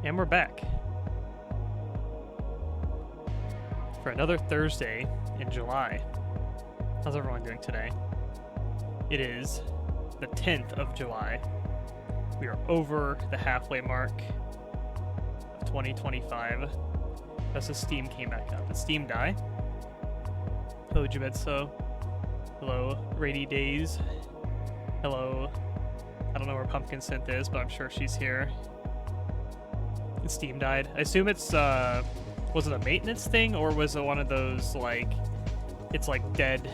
And we're back for another Thursday in July. How's everyone doing today? It is the 10th of July. We are over the halfway mark of 2025. That's the Steam came back up. Did Steam die? Hello, Jubetso. Hello, Rainy Days. Hello. I don't know where Pumpkin Synth is, but I'm sure she's here. Steam died. I assume it's, was it a maintenance thing, or was it one of those, like, it's like dead,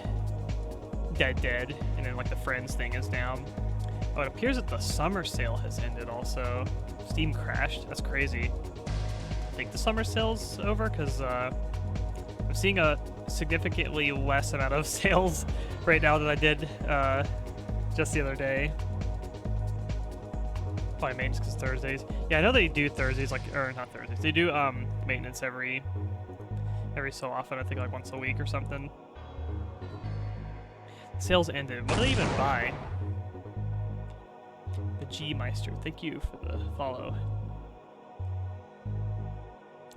and then, like, the Friends thing is down? Oh, it appears that the summer sale has ended also. Steam crashed. That's crazy. I think the summer sale's over, because, I'm seeing a significantly less amount of sales right now than I did, just the other day. Probably maintenance because Thursdays. Yeah, I know they do Thursdays, like, or not Thursdays. They do maintenance every so often. I think like once a week or something. Sales ended. What do they even buy? The G Meister. Thank you for the follow.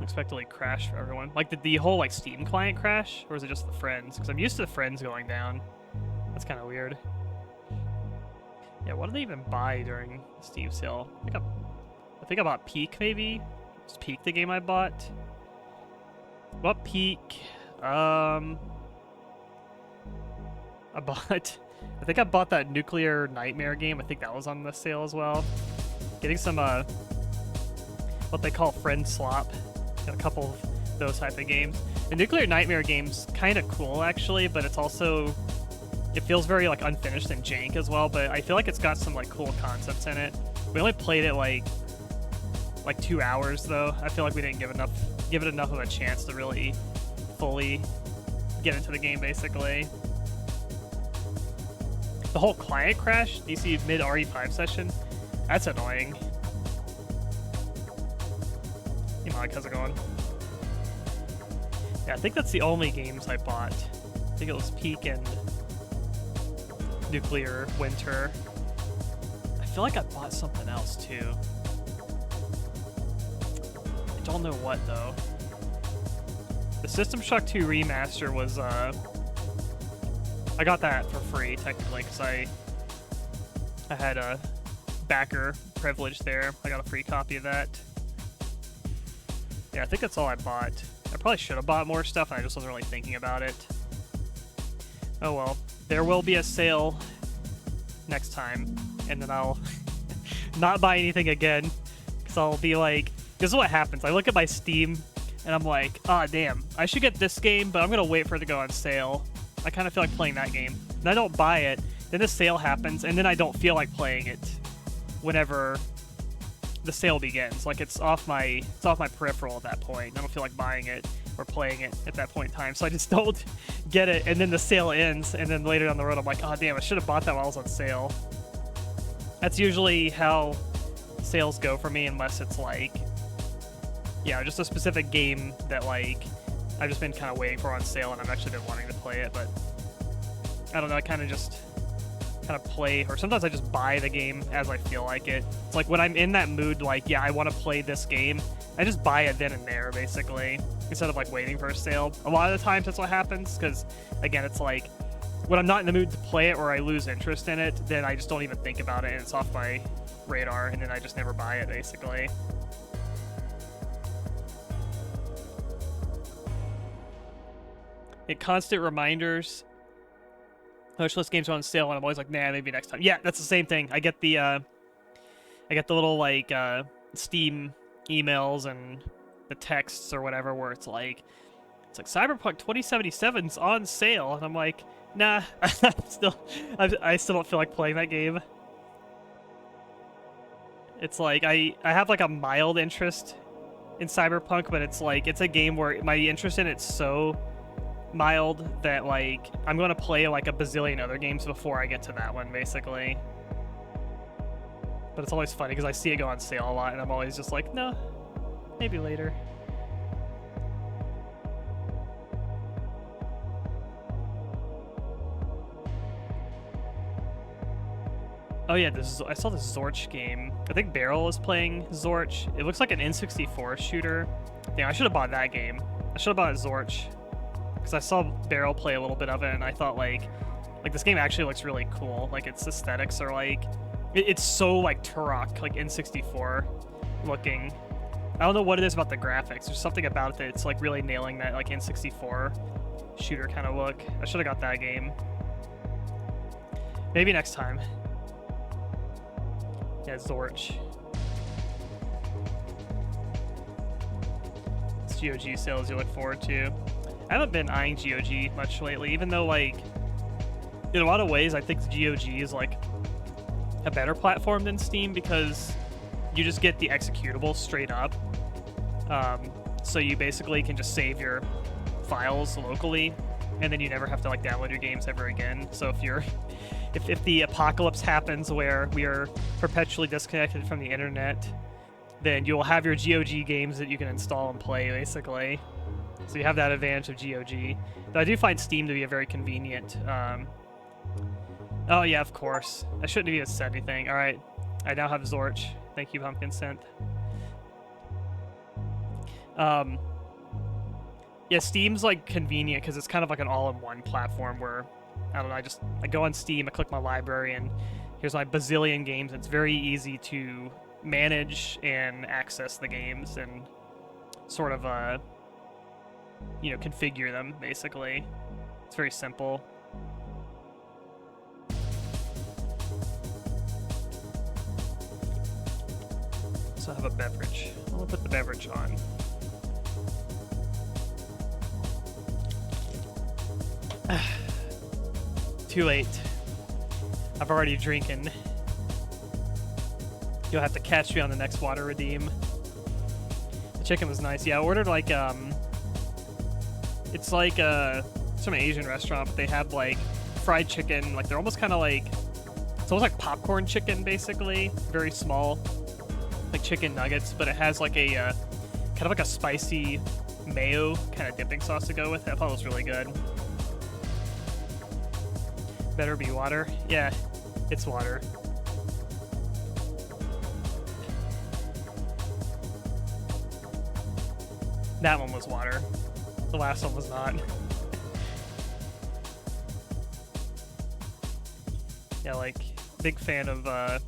Expect to like crash for everyone. Like did the whole like Steam client crash, or is it just the Friends? Because I'm used to the Friends going down. That's kind of weird. Yeah, what do they even buy during the Steam sale? I think I bought Peak, maybe? Was Peak the game I bought? What Peak? I think I bought that Nuclear Nightmare game. I think that was on the sale as well. Getting some, what they call friend slop. Got a couple of those type of games. The Nuclear Nightmare game's kind of cool, actually, but it's also... It feels very like unfinished and jank as well, but I feel like it's got some like cool concepts in it. We only played it like 2 hours though. I feel like we didn't give it enough of a chance to really fully get into the game basically. The whole client crash, DC mid RE5 session, that's annoying. Hey Mike, how's it going? Yeah, I think that's the only games I bought. I think it was Peak and Nuclear Winter. I feel like I bought something else too. I don't know what though. The System Shock 2 remaster was I got that for free technically because I had a backer privilege there. I got a free copy of that. Yeah, I think that's all I bought. I probably should have bought more stuff and I just wasn't really thinking about it. Oh well. There will be a sale next time, and then I'll not buy anything again, because I'll be like, this is what happens. I look at my Steam, and I'm like, ah, damn, I should get this game, but I'm going to wait for it to go on sale. I kind of feel like playing that game. And I don't buy it, then the sale happens, and then I don't feel like playing it whenever the sale begins. Like, it's off my peripheral at that point. I don't feel like buying it or playing it at that point in time, so I just don't get it, and then the sale ends, and then later down the road I'm like, oh damn, I should have bought that while I was on sale. That's usually how sales go for me, unless it's like, yeah, just a specific game that like I've just been kind of waiting for on sale and I've actually been wanting to play it, but I don't know, I kind of play, or sometimes I just buy the game as I feel like it. It's like when I'm in that mood, like, yeah, I want to play this game, I just buy it then and there, basically, instead of like waiting for a sale. A lot of the times that's what happens, because again, it's like when I'm not in the mood to play it or I lose interest in it, then I just don't even think about it and it's off my radar, and then I just never buy it, basically. Get constant reminders. Wishlist games are on sale, and I'm always like, nah, maybe next time. Yeah, that's the same thing. I get the little like Steam emails and the texts or whatever where it's like Cyberpunk 2077's on sale, and I'm like, nah, I still don't feel like playing that game. It's like I have like a mild interest in Cyberpunk, but it's like it's a game where my interest in it's so mild that like I'm gonna play like a bazillion other games before I get to that one, basically. But it's always funny because I see it go on sale a lot and I'm always just like, no, maybe later. Oh yeah, I saw this Zorch game. I think Beryl is playing Zorch. It looks like an N64 shooter. Damn, I should have bought that game. I should have bought Zorch. Because I saw Beryl play a little bit of it, and I thought, like this game actually looks really cool. Like, its aesthetics are, like... It's so, like, Turok, like, N64 looking. I don't know what it is about the graphics. There's something about it that's, like, really nailing that, like, N64 shooter kind of look. I should have got that game. Maybe next time. Yeah, Zorch. It's GOG sales you look forward to. I haven't been eyeing GOG much lately, even though, like, in a lot of ways, I think GOG is, like, a better platform than Steam because you just get the executable straight up. So you basically can just save your files locally, and then you never have to, like, download your games ever again. So if you're... If the apocalypse happens where we are perpetually disconnected from the internet, then you'll have your GOG games that you can install and play, basically. So you have that advantage of GOG. Though I do find Steam to be a very convenient... Oh, yeah, of course. I shouldn't have even said anything. Alright, I now have Zorch. Thank you, Pumpkin Synth. Yeah, Steam's, like, convenient because it's kind of like an all-in-one platform where... I don't know, I go on Steam, I click my library, and here's my bazillion games. It's very easy to manage and access the games and sort of, you know, configure them, basically. It's very simple. So I have a beverage. I'll put the beverage on. Too late. I've already drinking. You'll have to catch me on the next water redeem. The chicken was nice. Yeah, I ordered like it's like some Asian restaurant, but they have like fried chicken. Like they're almost kind of like it's almost like popcorn chicken, basically. Very small, like chicken nuggets, but it has like a kind of like a spicy mayo kind of dipping sauce to go with it. I thought it was really good. Better be water. Yeah, it's water. That one was water. The last one was not. Yeah, like, big fan of, I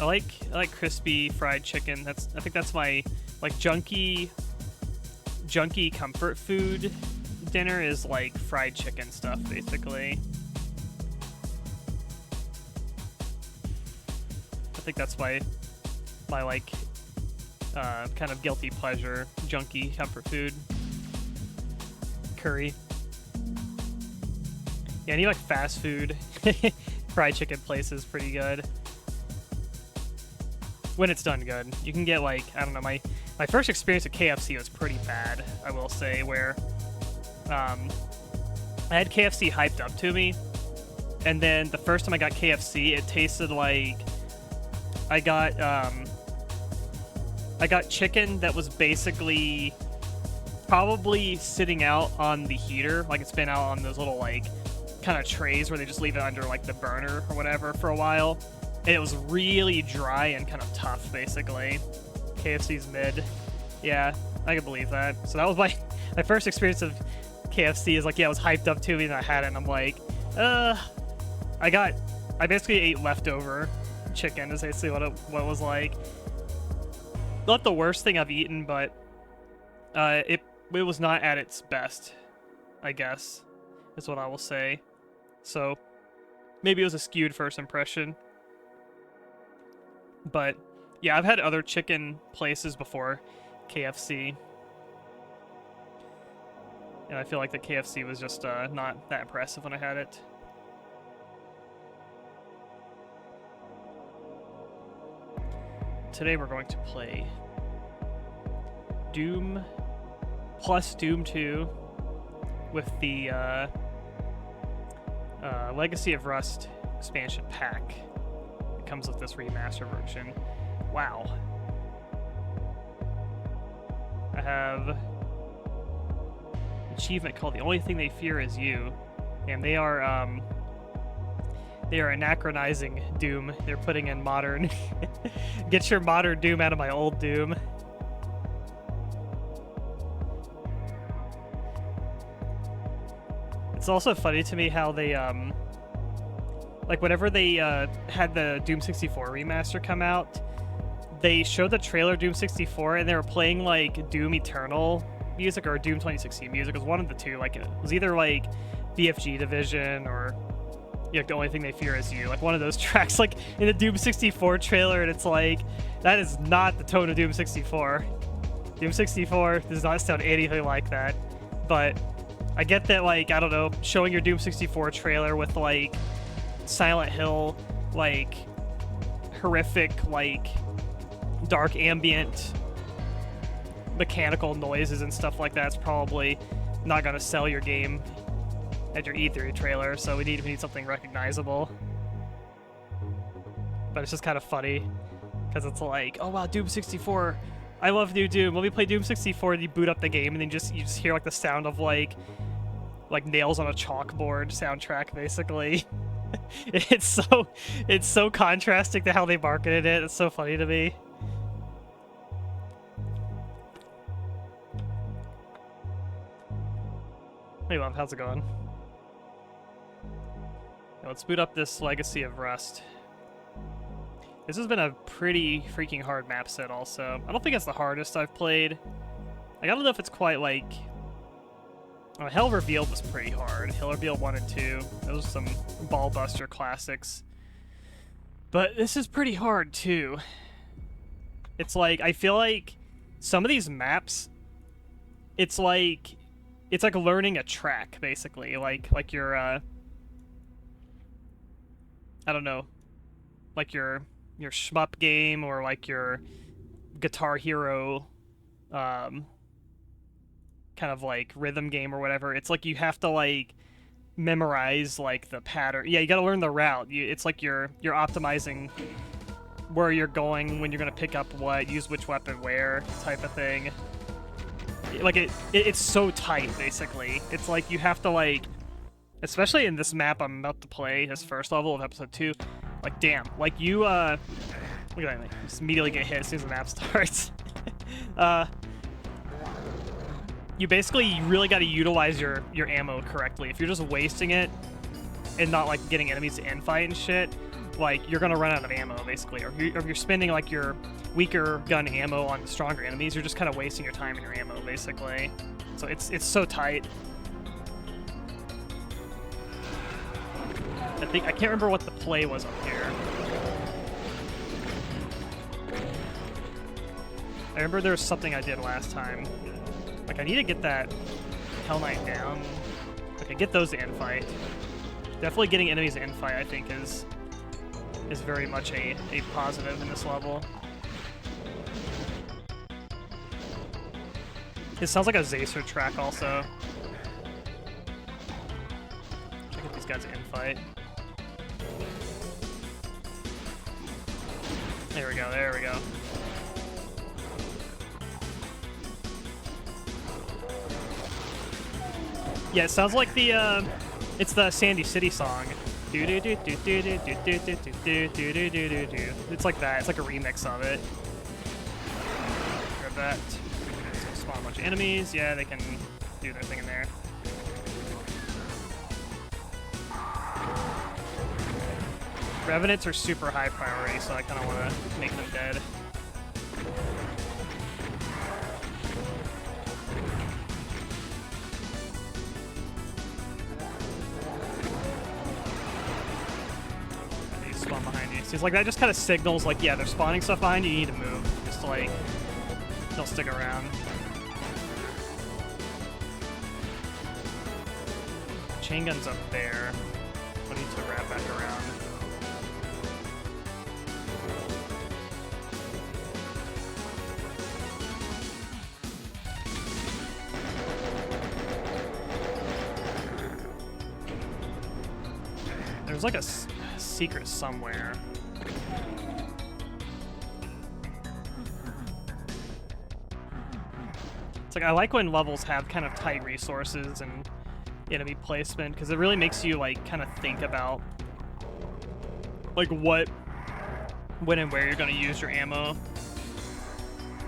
like crispy fried chicken. I think that's my, like, junky comfort food. Dinner is like fried chicken stuff, basically. I think that's my like kind of guilty pleasure junky comfort food. Curry. Yeah, any like fast food fried chicken place is pretty good. When it's done good. You can get like, I don't know, my first experience at KFC was pretty bad, I will say, where I had KFC hyped up to me, and then the first time I got KFC, it tasted like I got chicken that was basically probably sitting out on the heater, like it's been out on those little like kind of trays where they just leave it under like the burner or whatever for a while, and it was really dry and kind of tough, basically. KFC's mid. Yeah, I can believe that. So that was my first experience of KFC is like, yeah, it was hyped up to me and I had it and I'm like, I basically ate leftover chicken is basically what it was like. Not the worst thing I've eaten, but it was not at its best, I guess, is what I will say. So maybe it was a skewed first impression. But yeah, I've had other chicken places before KFC. And I feel like the KFC was just not that impressive when I had it. Today we're going to play Doom plus Doom 2 with the Legacy of Rust expansion pack. It comes with this remaster version. Wow. I have achievement called The Only Thing They Fear Is You, and they are They are anachronizing Doom. They're putting in modern. Get your modern Doom out of my old Doom. It's also funny to me how they, like whenever they had the Doom 64 remaster come out, they showed the trailer Doom 64 and they were playing like Doom Eternal music or Doom 2016 music. It was one of the two. Like it was either like BFG Division or the only thing they fear is you, like one of those tracks, like in the Doom 64 trailer, and it's like, that is not the tone of Doom 64. Doom 64 does not sound anything like that, but I get that, like, I don't know, showing your Doom 64 trailer with, like, Silent Hill, like, horrific, like, dark ambient mechanical noises and stuff like that's probably not gonna sell your game at your E3 trailer, so we need something recognizable. But it's just kind of funny, because it's like, oh wow, Doom 64, I love new Doom. Let me play Doom 64, and you boot up the game, and then you just hear like the sound of like nails on a chalkboard soundtrack, basically. It's so contrasting to how they marketed it. It's so funny to me. Hey Love, how's it going? Let's boot up this Legacy of Rust. This has been a pretty freaking hard map set also. I don't think it's the hardest I've played. Like, I don't know if it's quite like... Oh, Hell Revealed was pretty hard. Hell Revealed 1 and 2. Those are some ball-buster classics. But this is pretty hard too. It's like, I feel like some of these maps, it's like learning a track, basically. Like you're, I don't know, like your shmup game or like your Guitar Hero kind of like rhythm game or whatever. It's like you have to like memorize like the pattern. Yeah, you got to learn the route. It's like you're optimizing where you're going, when you're going to pick up what, use which weapon where, type of thing. Like it's so tight, basically. It's like you have to like, especially in this map I'm about to play, this first level of episode 2, like, damn, like, you, look at that, like, just immediately get hit as soon as the map starts. You really got to utilize your ammo correctly. If you're just wasting it and not, like, getting enemies to infight and shit, like, you're gonna run out of ammo, basically. Or if you're spending, like, your weaker gun ammo on stronger enemies, you're just kind of wasting your time and your ammo, basically. So it's so tight. I can't remember what the play was up here. I remember there was something I did last time. Like, I need to get that Hell Knight down. Okay, get those to infight. Definitely getting enemies to infight, I think, is very much a positive in this level. It sounds like a Zacer track, also. Should I get these guys to infight? There we go, there we go. Yeah, it sounds like the, it's the Sandy City song. It's like that, it's like a remix of it. Grab that. So spawn a bunch of enemies, yeah, they can do their thing in there. Revenants are super high priority, so I kind of want to make them dead. They spawn behind you. Seems like that just kind of signals, like, yeah, they're spawning stuff behind you, you need to move. Just to, like, they'll stick around. Chain gun's up there. I need to wrap back around. There's like a secret somewhere. It's like, I like when levels have kind of tight resources and enemy placement, because it really makes you like kind of think about like when and where you're gonna use your ammo.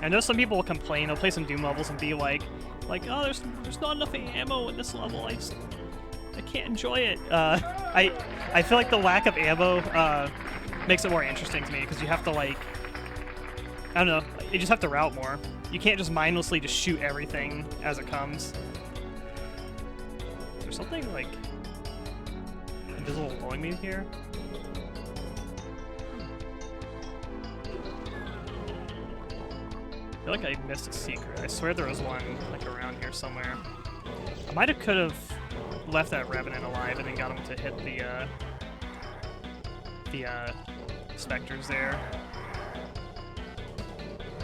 I know some people will complain. They'll play some Doom levels and be like, oh, there's not enough ammo in this level. I can't enjoy it. I feel like the lack of ammo makes it more interesting to me because you have to like, I don't know, you just have to route more. You can't just mindlessly just shoot everything as it comes. Is there something like invisible pulling me here? I feel like I missed a secret. I swear there was one like around here somewhere. I could have left that Revenant alive and then got him to hit the specters there.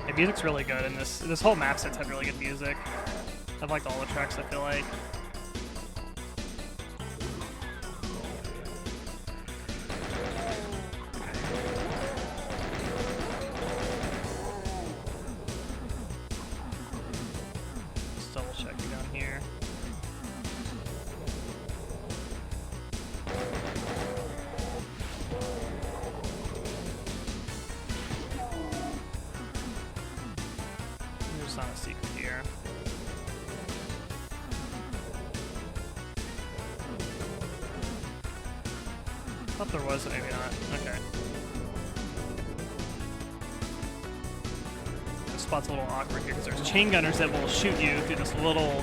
The music's really good, and this whole map set's had really good music. I've liked all the tracks, I feel like. Just double checking down here. There's not a secret here. I thought there was, maybe not. Okay. This spot's a little awkward here because there's chain gunners that will shoot you through this little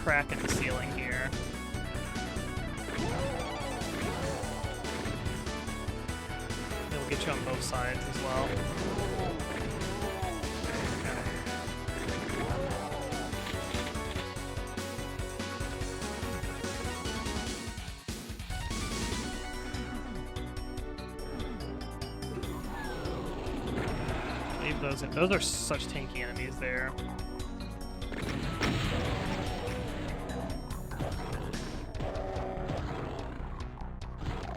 crack in the ceiling here. It'll get you on both sides as well. Those are such tanky enemies there.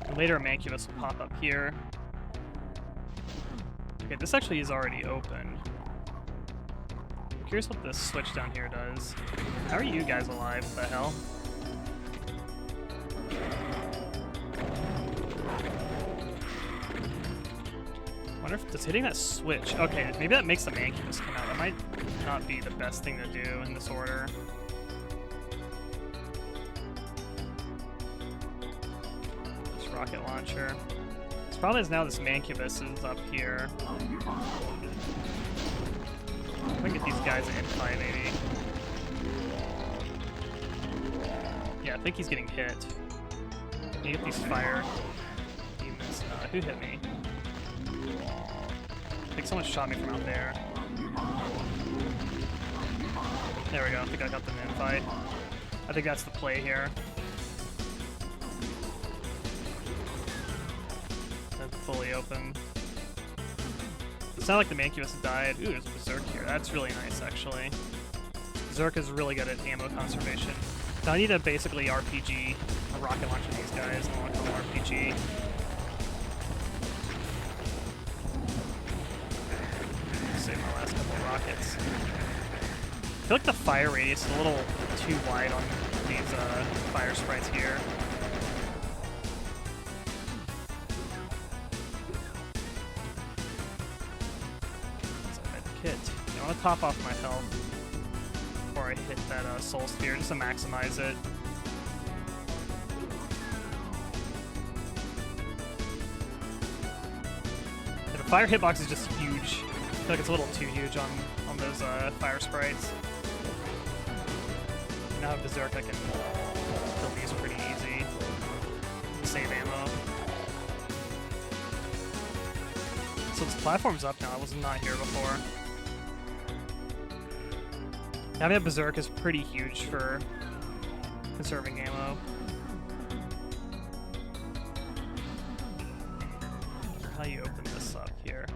And later a Mancubus will pop up here. Okay, this actually is already open. I'm curious what this switch down here does. How are you guys alive? What the hell? I wonder if it's hitting that switch. Okay, maybe that makes the Mancubus come out. That might not be the best thing to do in this order. This rocket launcher. The problem is now this Mancubus is up here. I can get these guys in fight, maybe. Yeah, I think he's getting hit. You get these fire demons. Who hit me? I think someone shot me from out there. There we go. I think I got them in fight. I think that's the play here. That's fully open. It's not like the Mancubus died. Ooh, there's a Berserk here. That's really nice, actually. Berserk is really good at ammo conservation. Now I need to basically RPG a rocket launcher these guys. I want to call them RPG. Save my last couple of rockets. I feel like the fire radius is a little too wide on these fire sprites here. What's that med kit? I want to top off my health before I hit that soul sphere just to maximize it. And the fire hitbox is just huge. I feel like it's a little too huge on those fire sprites. Now with Berserk I can kill these pretty easy. Save ammo. So this platform's up now. I was not here before. Having a Berserk is pretty huge for conserving ammo. How do you open this up here?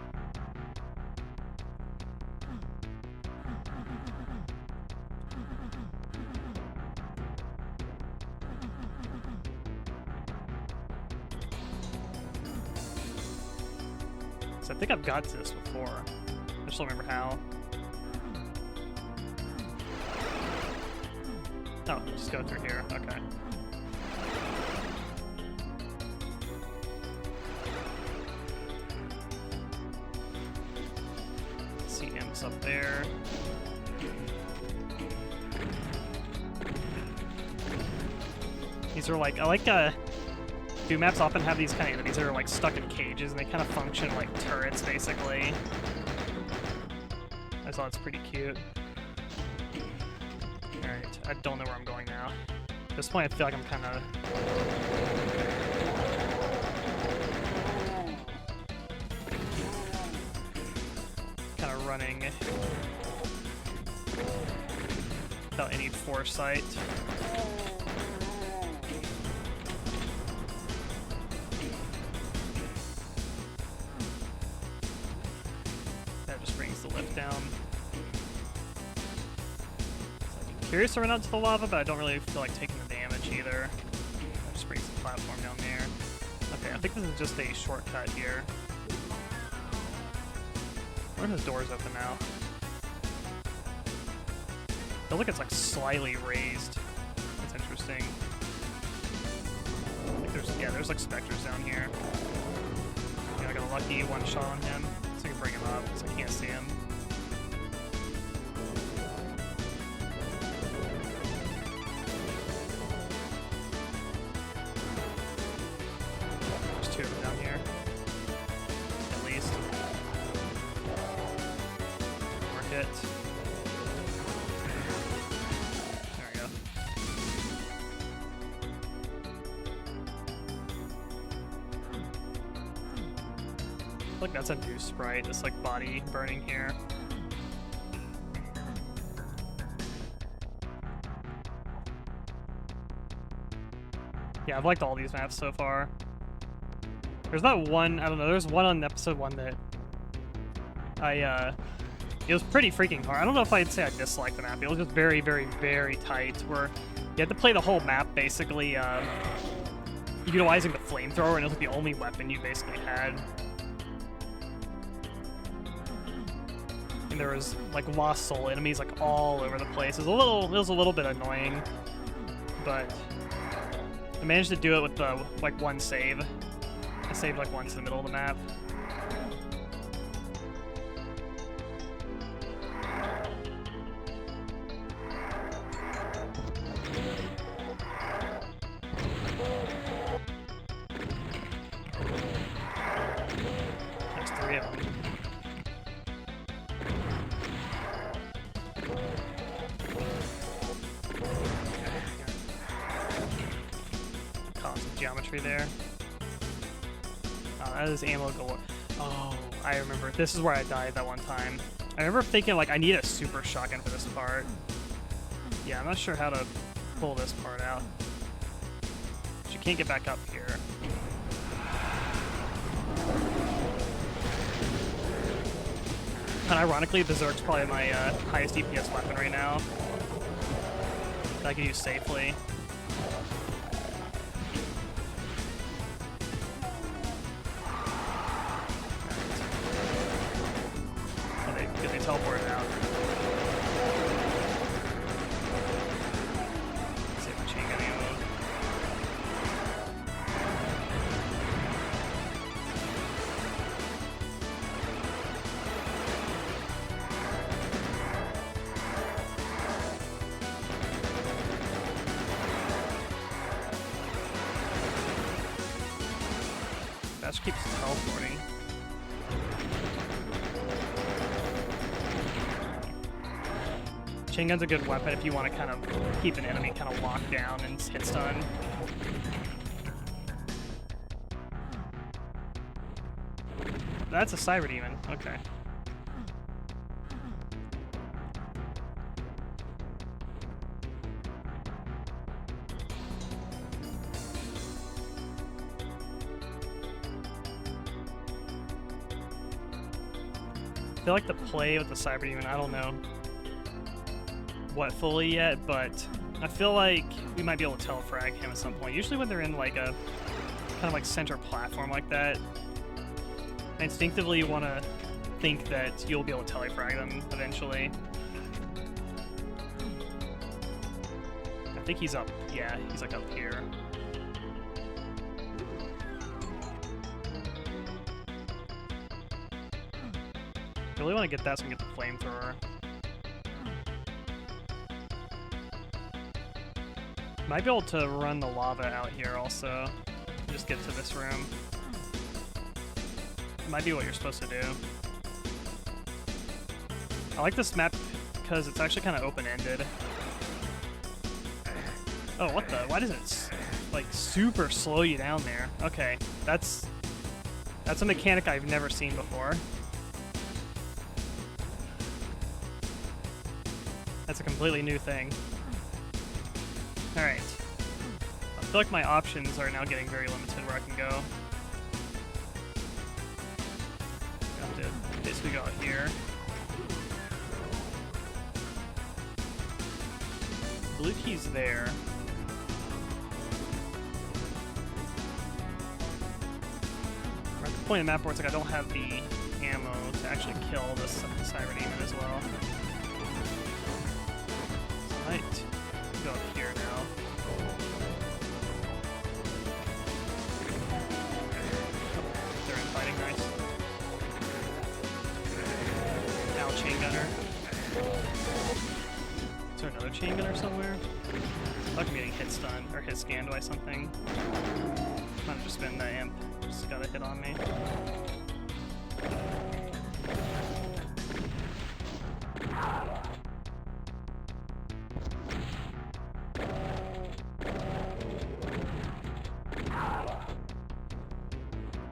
So I think I've got to this before. I just don't remember how. Oh, just go through here. Okay. rocks up there. These are like, I like, Doom maps often have these kind of enemies that are like stuck in cages, and they kind of function like turrets, basically. I thought it's pretty cute. Alright, I don't know where I'm going now. At this point, I feel like I'm kind of... running without any foresight. That just brings the lift down. I'm curious to run out to the lava, but I don't really feel like taking the damage either. That just brings the platform down there. Okay, I think this is just a shortcut here. Where are those doors open now? I feel like it's like slightly raised. That's interesting. I think there's like specters down here. Yeah, I got a lucky one shot on him, so I can bring him up because I can't see him. There's two of them down here. At least. It. There we go. I feel like that's a new sprite, this like body burning here. Yeah, I've liked all these maps so far. There's that one, I don't know, there's one on episode 1 that it was pretty freaking hard. I don't know if I'd say I disliked the map. It was just very, very, very tight, where you had to play the whole map, basically, utilizing the flamethrower, and it was like the only weapon you basically had. And there was, like, lost soul enemies, like, all over the place. It was a little bit annoying, but I managed to do it with the, like, one save. I saved, like, once in the middle of the map. Geometry there. That is ammo galore. Oh, I remember. This is where I died that one time. I remember thinking, like, I need a super shotgun for this part. Yeah, I'm not sure how to pull this part out. But you can't get back up here. And ironically, Berserk's probably my highest DPS weapon right now that I can use safely. Teleported out. Save my chain gun ammo. That just keeps teleporting. Chain gun's a good weapon if you want to kind of keep an enemy kind of locked down and hit stun. That's a Cyber Demon. Okay. I feel like the play with the Cyber Demon, I don't know what fully yet, but I feel like we might be able to telefrag him at some point. Usually when they're in like a kind of like center platform like that, I instinctively want to think that you'll be able to telefrag them eventually. I think he's up, yeah, he's like up here. Really want to get that so I can get the flamethrower. Might be able to run the lava out here also. Just get to this room. Might be what you're supposed to do. I like this map because it's actually kind of open-ended. Oh, what the? Why does it, like, super slow you down there? Okay, that's a mechanic I've never seen before. That's a completely new thing. Alright. I feel like my options are now getting very limited where I can go. I have to basically go out here. I believe he's there. We're at the point in the map where it's like I don't have the ammo to actually kill this siren demon as well. So I might go up here now. They're infighting, nice. Now chain gunner. Is there another chain gunner somewhere? Like I'm getting hit stun or hit scanned by something. Might have just been the imp. Just got a hit on me.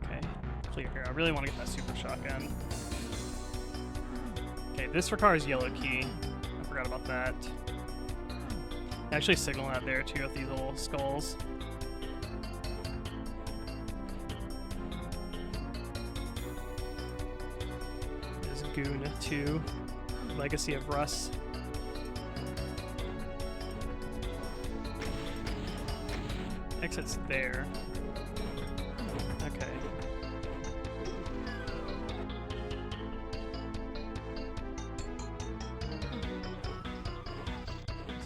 Okay, clear here. I really want to get that super shotgun. Okay, this requires yellow key. I forgot about that. Actually signal out there too with these little skulls. There's Goon 2, Legacy of Russ. Exit's there. Okay.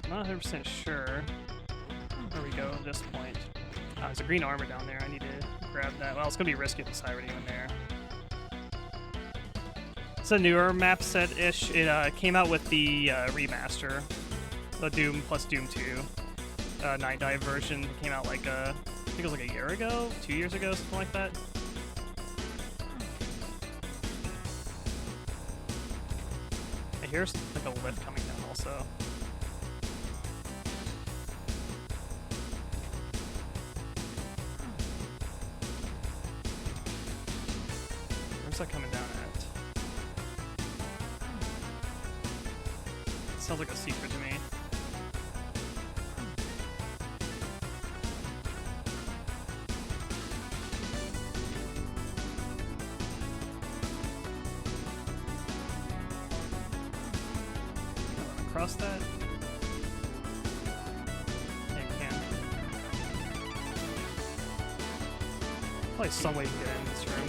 I'm not 100% sure where we go at this point. There's a green armor down there. I need to grab that. Well, it's going to be risky with the siren demon there. It's a newer map set-ish. It came out with the remaster. The Doom plus Doom 2 Night Dive version. It came out like, I think it was like a year ago? 2 years ago? Something like that. I hear like a lift coming down also. Where's that coming down at? It sounds like a secret to me. Cross that? Yeah, you can. Probably some way to get in this room.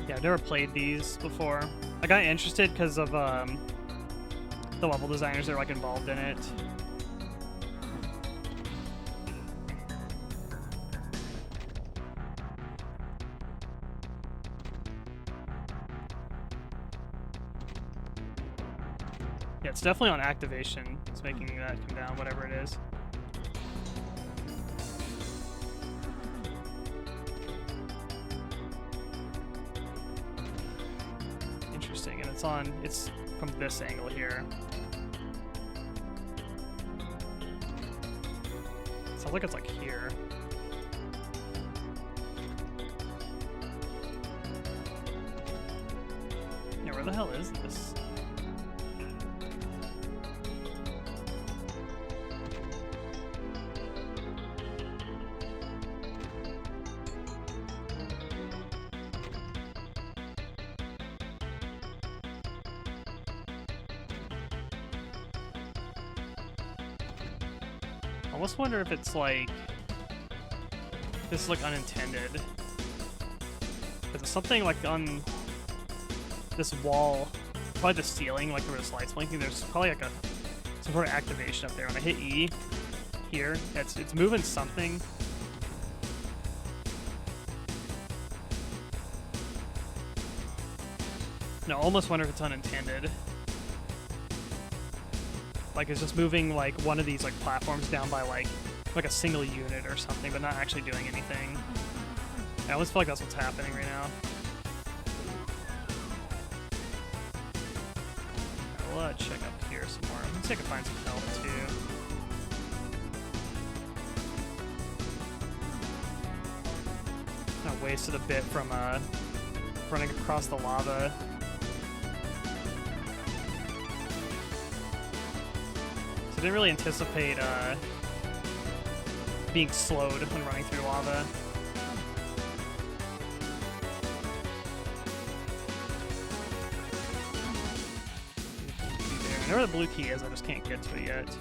Yeah, I've never played these before. I got interested because of the level designers that are like involved in it. Yeah, it's definitely on activation. It's making that come down, whatever it is. Interesting, and it's from this angle here. Sounds like it's like here. Yeah, where the hell is this? I almost wonder if it's like this is like unintended. Because it's something like on this wall probably the ceiling, like where this light's blinking. There's probably like some sort of activation up there. When I hit E here, it's moving something. No, almost wonder if it's unintended. Like it's just moving like one of these like platforms down by like a single unit or something, but not actually doing anything. I almost feel like that's what's happening right now. Right, let's check up here some more. Let's see if I can find some health too. Kind of wasted a bit from running across the lava. So I didn't really anticipate being slowed when running through lava. I know where the blue key is, I just can't get to it yet.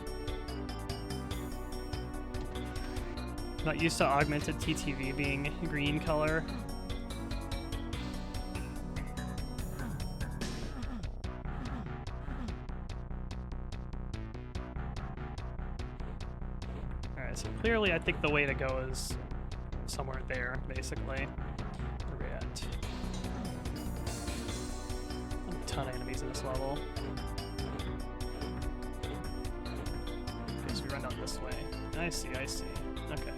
Not used to augmented TTV being green color. Alright, so clearly I think the way to go is somewhere there, basically. Where are we at? A ton of enemies in this level. Okay, so we run down this way. I see, I see. Okay.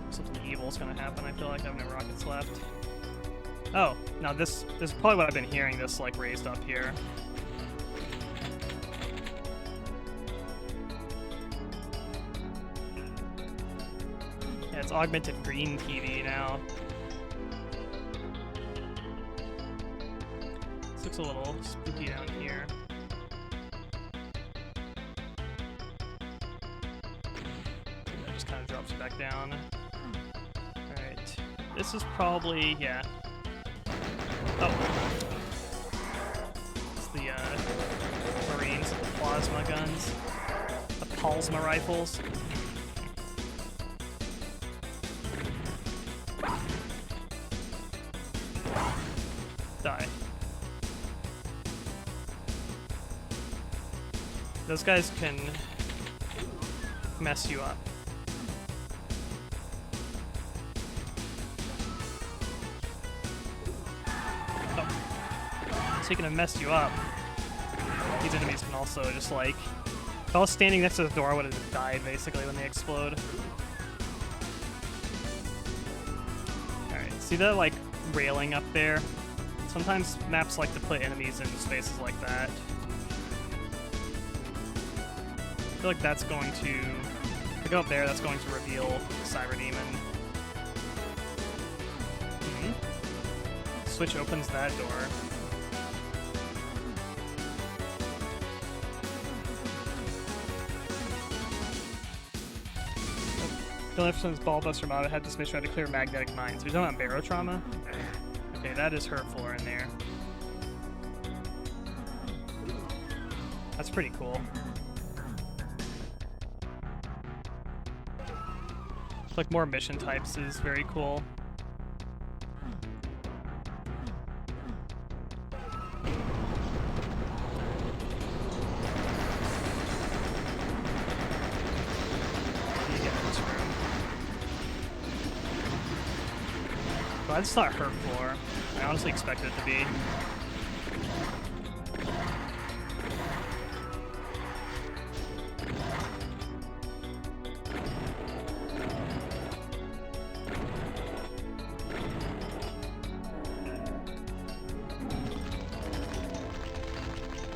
Something evil's gonna happen. I feel like I have no rockets left. Oh, now this is probably what I've been hearing, this like raised up here. Yeah, it's augmented green TV now. This looks a little spooky down here. Drops back down. Alright. This is probably, yeah. Oh. It's the Marines, the plasma guns. The plasma rifles. Die. Those guys can mess you up. Gonna mess you up. These enemies can also just like, if I was standing next to the door, I would have died basically when they explode. Alright, see that like railing up there? Sometimes maps like to put enemies in spaces like that. I feel like that's going to, if I go up there, that's going to reveal the Cyber Demon. Switch opens that door. The left since Ballbuster mod, I had this mission to clear magnetic mines. We're talking about barotrauma? Okay, that is her floor in there. That's pretty cool. Like more mission types is very cool. That's not her floor. I honestly expected it to be.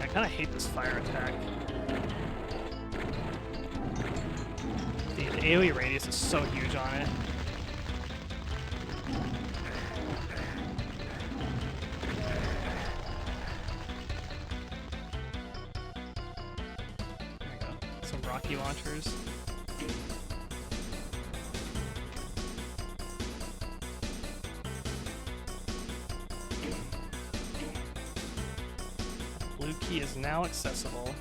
I kind of hate this fire attack. The AoE radius is so huge on it. Rocky launchers. Blue key is now accessible.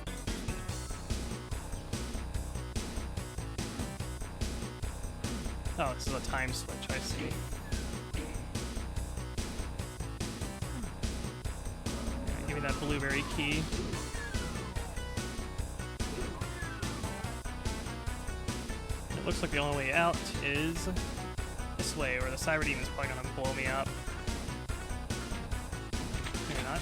Oh, this is a time switch, I see. that blueberry key. It looks like the only way out is this way, where the Cyber Demon's probably gonna blow me up. Maybe not.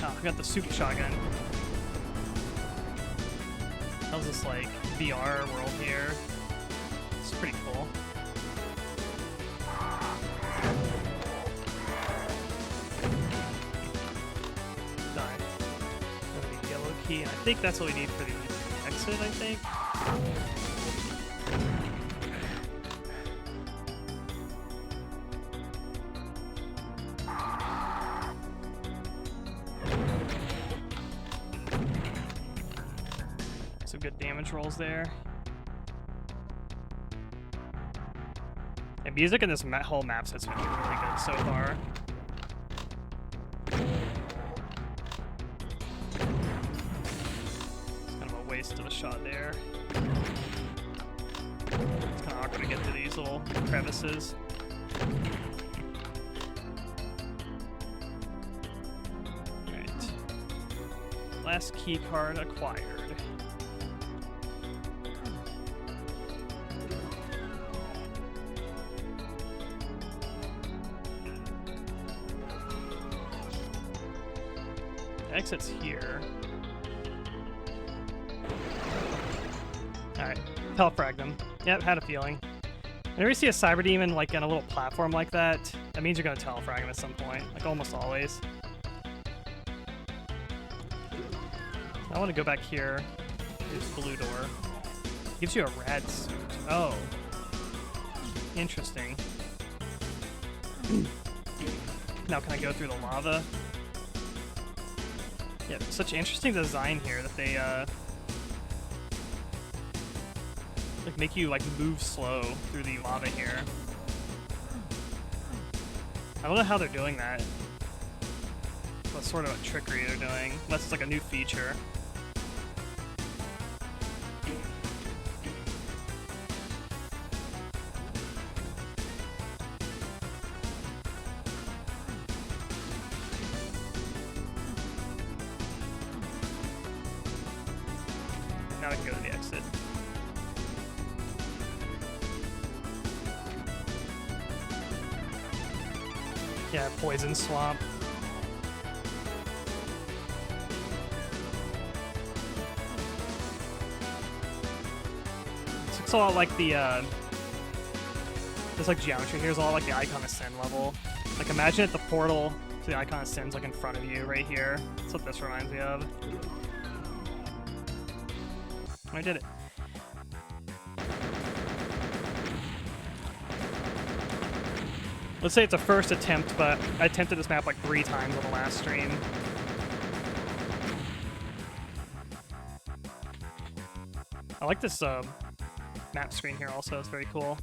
Oh, I got the super shotgun. How's this like VR world here? It's pretty cool. Die. The yellow key, and I think that's what we need for the exit, I think. Some good damage rolls there. And music in this whole map set's been really good so far. It's kind of a waste of a shot there. It's kind of awkward to get through these little crevices. Alright. Last key card acquired. Exit's here. Alright, telefrag them. Yep, had a feeling. Whenever you see a Cyber Demon like in a little platform like that, that means you're gonna telefrag him at some point, like almost always. I want to go back here. There's blue door. Gives you a rad suit. Oh. Interesting. Now can I go through the lava? Yeah, such interesting design here that they like make you like move slow through the lava here. I don't know how they're doing that. What sort of a trickery they're doing, unless it's like a new feature. Now we can go to the exit. Yeah, poison swamp. This looks a lot like the this like geometry here is a lot like the Icon of Sin level. Like imagine if the portal to the Icon of Sin's like in front of you right here. That's what this reminds me of. I did it. Let's say it's a first attempt, but I attempted this map like 3 times on the last stream. I like this map screen here also, it's very cool.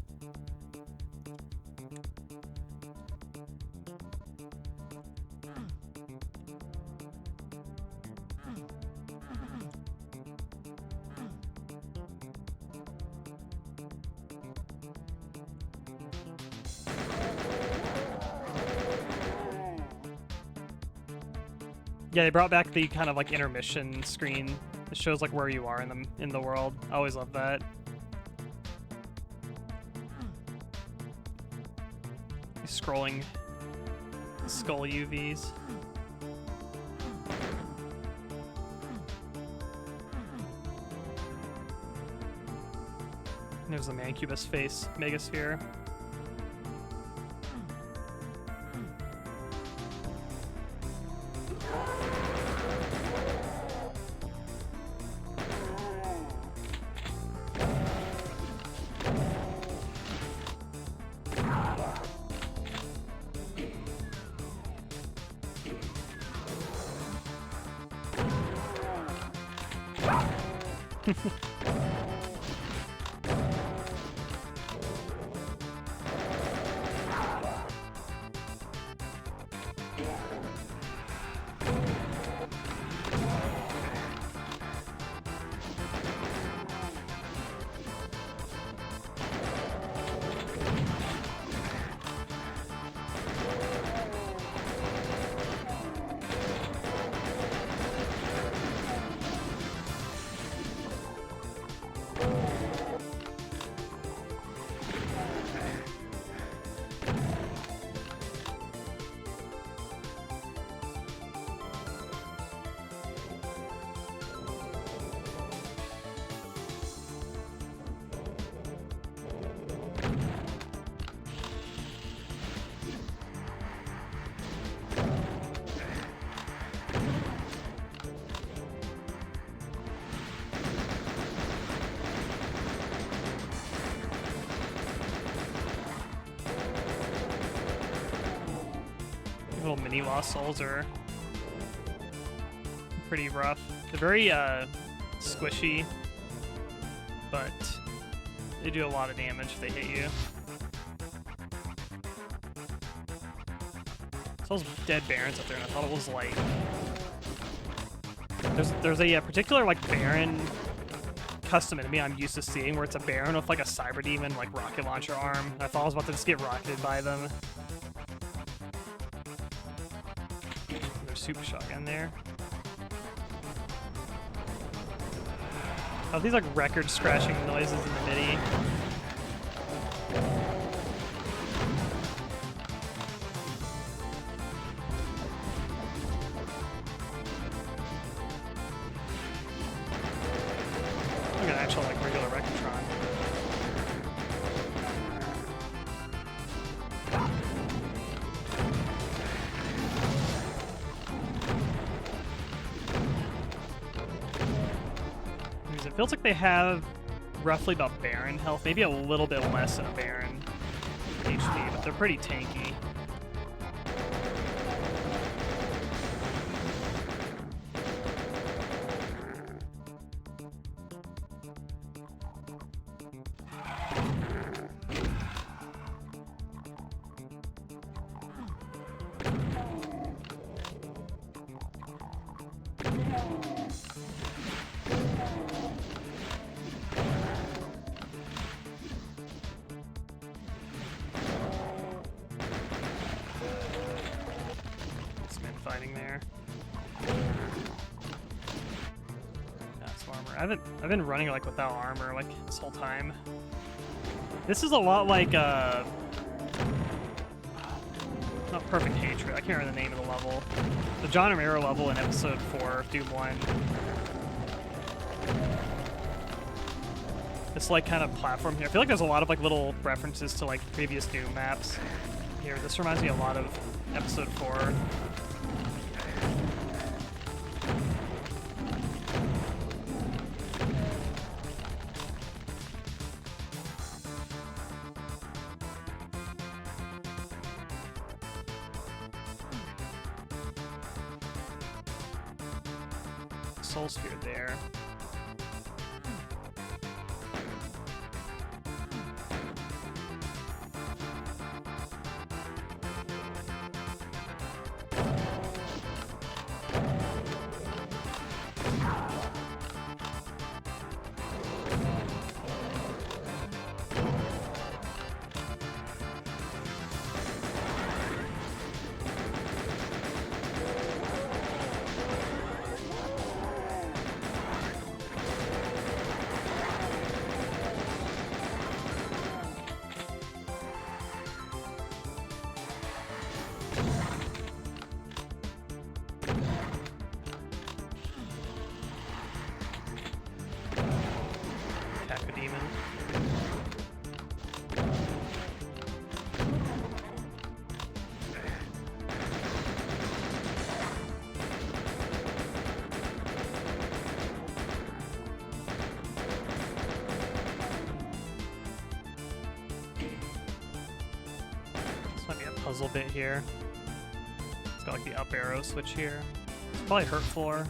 Yeah, they brought back the kind of like intermission screen. It shows like where you are in the world. I always love that. Scrolling skull UVs. There's the Mancubus face Megasphere. Little mini lost souls are pretty rough. They're very squishy, but they do a lot of damage if they hit you. Those dead barons up there, and I thought it was like there's a particular like baron custom enemy I'm used to seeing where it's a baron with like a cyber demon like rocket launcher arm. I thought I was about to just get rocketed by them. There's super shotgun there. Oh, these like record scratching noises in the MIDI. Look at an actual like regular Recotron. It feels like they have roughly about Baron health, maybe a little bit less than a Baron HP, but they're pretty tanky. Fighting there. That's armor. I've been running like without armor like this whole time. This is a lot like not Perfect Hatred. I can't remember the name of the level. The John Romero level in episode 4 of Doom 1. This like kind of platform here. I feel like there's a lot of like little references to like previous Doom maps here. This reminds me a lot of episode 4. Soul Sphere there. Demon. This might be a puzzle bit here. It's got like the up arrow switch here. It's probably hurt floor.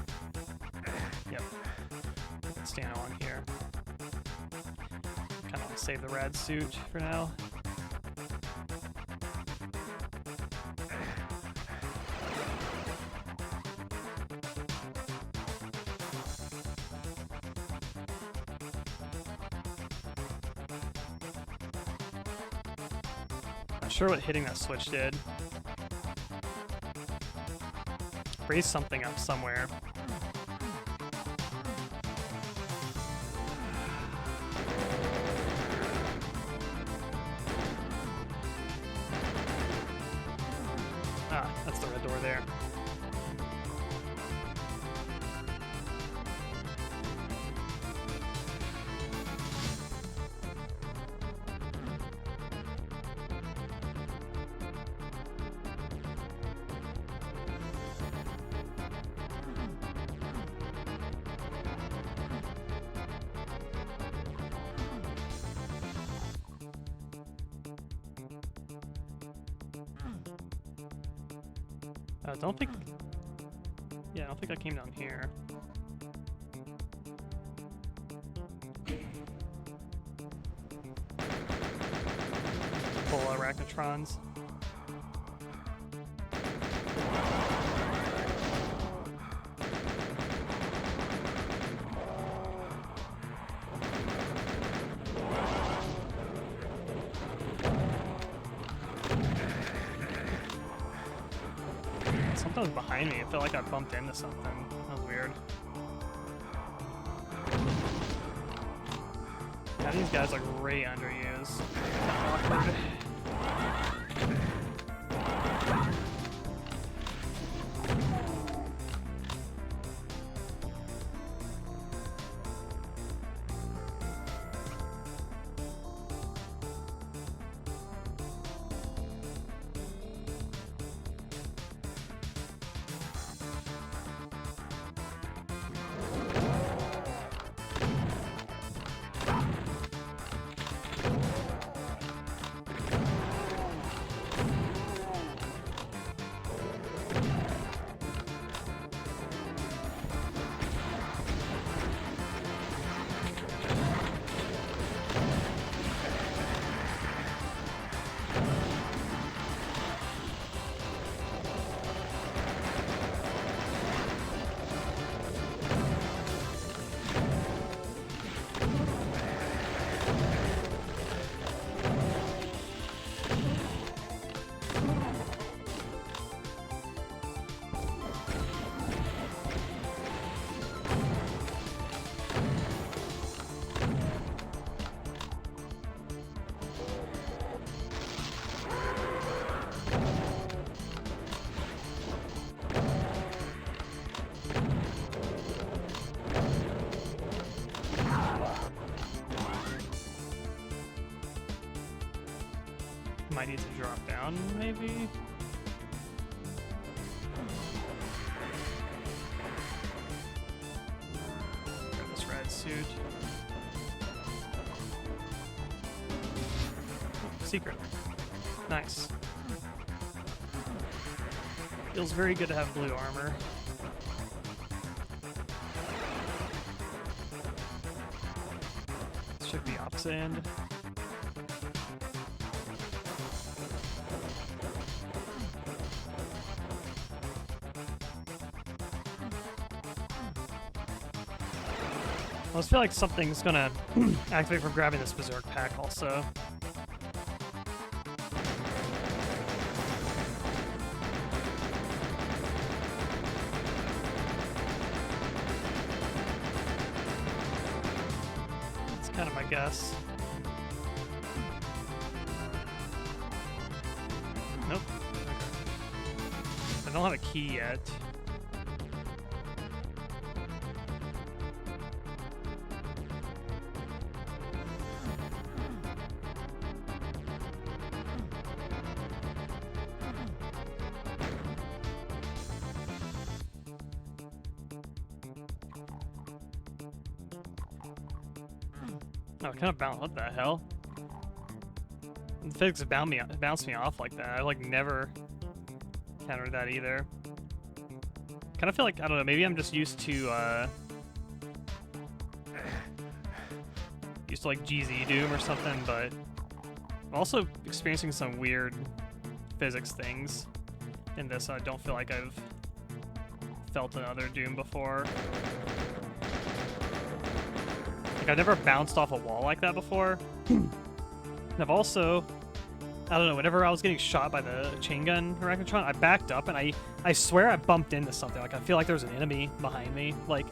Yep. Stand on here. Kind of save the rad suit for now. Not sure what hitting that switch did. Raise something up somewhere. Ah, that's the red door there. I don't think... Yeah, I don't think I came down here. Full arachnotrons. Something was behind me. I felt like I bumped into something. That was weird. Yeah, these guys are way underused. Awkward. Might need to drop down, maybe? Grab this red suit. Oh, secret. Nice. Feels very good to have blue armor. This should be opposite end. I just feel like something's gonna activate from grabbing this Berserk pack also. That's kind of my guess. Nope. I don't have a key yet. Oh, kind of bounce. What the hell? The physics bounced me off like that. I like never encountered that either. Kind of feel like, I don't know, maybe I'm just used to like GZ Doom or something, but I'm also experiencing some weird physics things in this. I don't feel like I've felt another Doom before. I've never bounced off a wall like that before. And I've also, I don't know, whenever I was getting shot by the chain gun arachnotron, I backed up and I swear I bumped into something. Like, I feel like there's an enemy behind me. Like,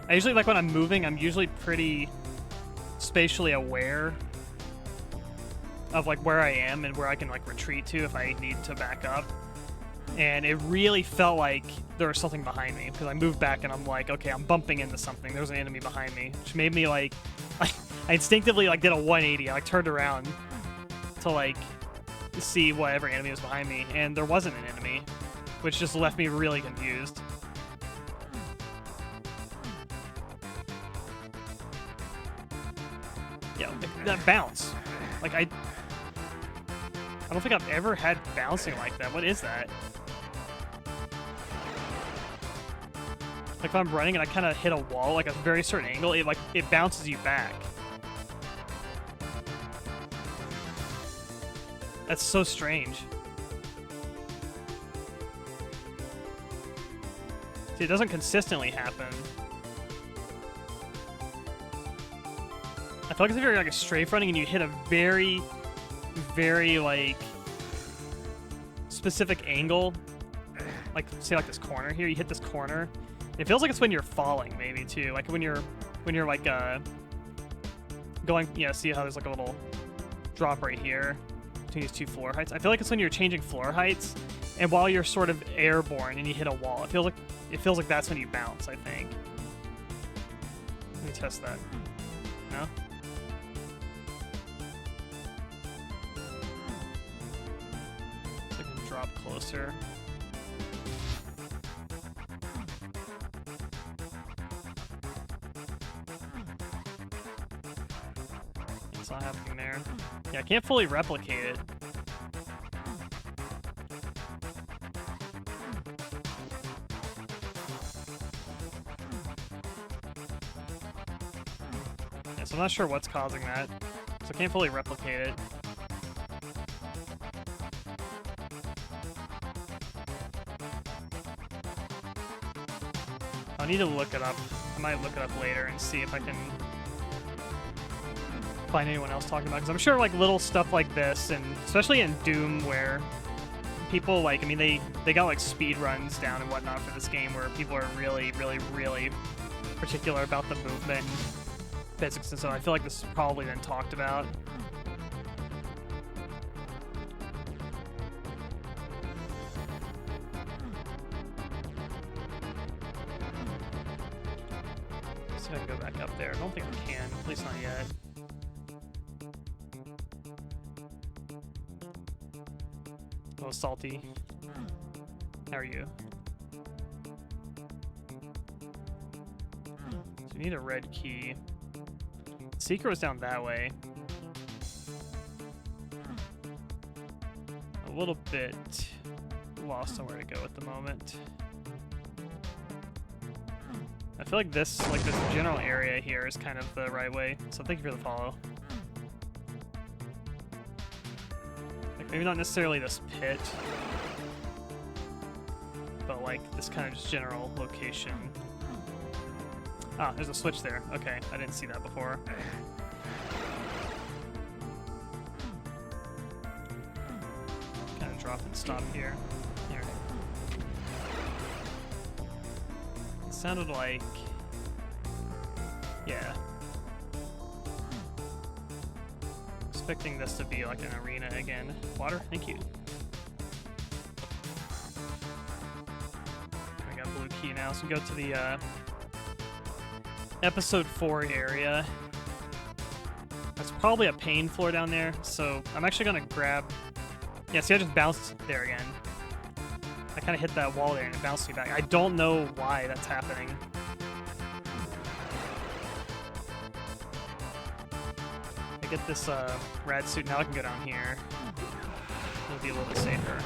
I usually, like, when I'm moving, I'm usually pretty spatially aware of, like, where I am and where I can, like, retreat to if I need to back up. And it really felt like there was something behind me, because I moved back and I'm like, okay, I'm bumping into something. There's an enemy behind me, which made me like, I instinctively like did a 180. I like turned around to like see whatever enemy was behind me, and there wasn't an enemy, which just left me really confused. Yeah, that bounce. Like I don't think I've ever had bouncing like that. What is that? Like if I'm running and I kind of hit a wall, like a very certain angle, it bounces you back. That's so strange. See, it doesn't consistently happen. I feel like if you're like a strafe running and you hit a very, very like specific angle, like say like this corner here, you hit this corner. It feels like it's when you're falling, maybe too. Like when you're like going, you know, see how there's like a little drop right here between these two floor heights. I feel like it's when you're changing floor heights, and while you're sort of airborne and you hit a wall, it feels like that's when you bounce. I think. Let me test that. No. So I can drop closer. It's not happening there. Yeah, I can't fully replicate it. Yeah, so I'm not sure what's causing that. So I can't fully replicate it. I'll need to look it up. I might look it up later and see if I can find anyone else talking about it, because I'm sure like little stuff like this, and especially in Doom where people like, I mean, they got like speed runs down and whatnot for this game where people are really, really, really particular about the movement and physics, and so I feel like this has probably been talked about. See if I can go back up there. I don't think I can, at least not yet. Oh, Salty. How are you? So you need a red key. Seeker was down that way. A little bit lost on where to go at the moment. I feel like this general area here is kind of the right way. So thank you for the follow. Maybe not necessarily this pit, but like this kind of just general location. Ah, there's a switch there. Okay, I didn't see that before. Kind of drop and stop here. Here. It sounded like... yeah. Expecting this to be like an arena again. Water, thank you. I got blue key now, so we go to the episode 4 area. That's probably a pain floor down there, so I'm actually gonna grab... yeah, see I just bounced there again. I kind of hit that wall there and it bounced me back. I don't know why that's happening. Get this rad suit, now I can go down here. It'll be a little bit safer.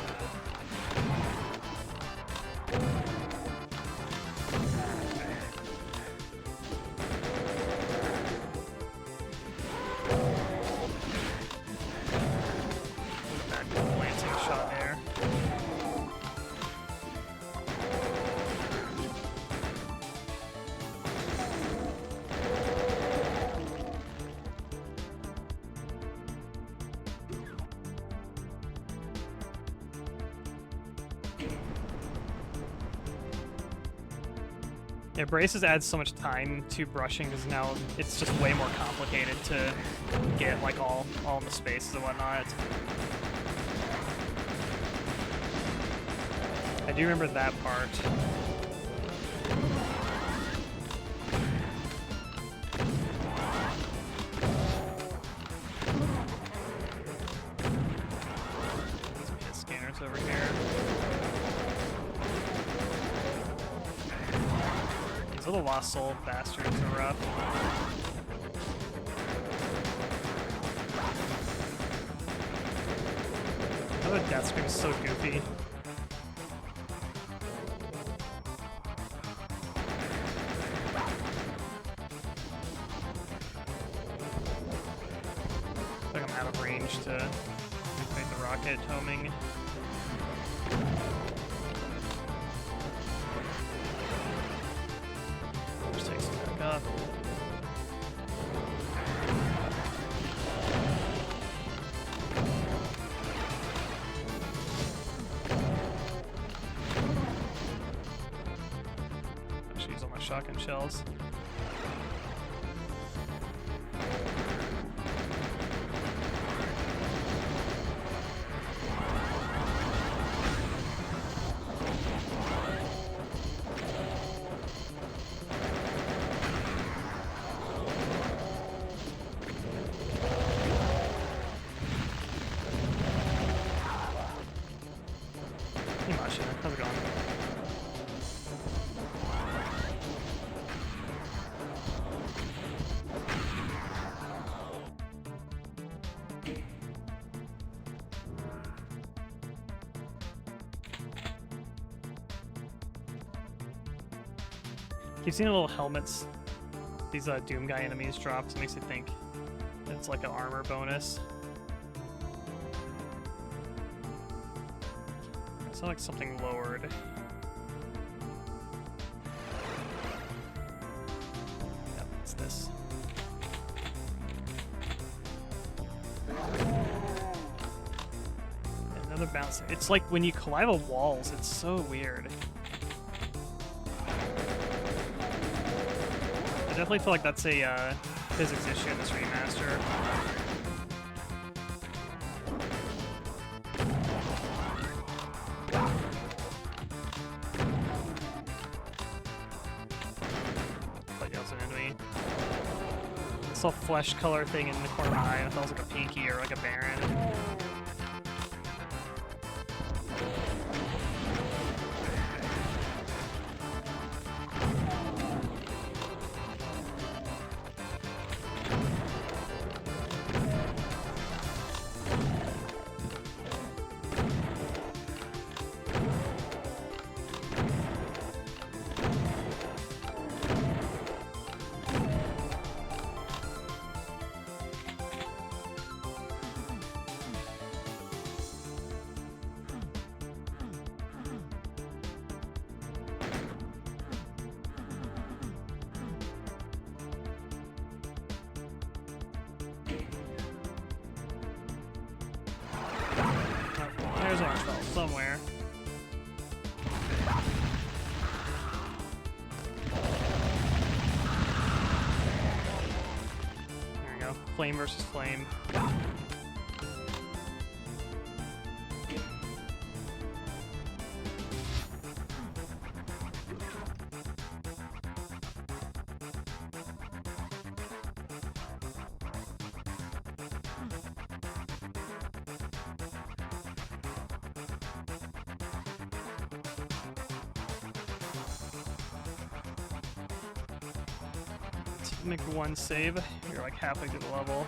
Bad glancing shot there. Yeah, braces add so much time to brushing because now it's just way more complicated to get like all in the spaces and whatnot. I do remember that part. Some hit scanners over here. Little lost soul bastards are rough. The death scream is so goofy. I think I'm out of range to make the rocket homing. Just takes it back up. Shotgun shells. How's it going? Keep seeing the little helmets these Doom guy enemies drop, so it makes you think it's like an armor bonus. It's not like something lowered. Yep, it's this. Another bounce. It's like when you collide with walls, it's so weird. I definitely feel like that's a physics issue in this remaster. But yeah, it's an enemy. This little flesh color thing in the corner of my eye, and it feels like a pinky or like a Baron. There's our spell somewhere. There we go. Flame versus flame. Make one save. You're like halfway through the level.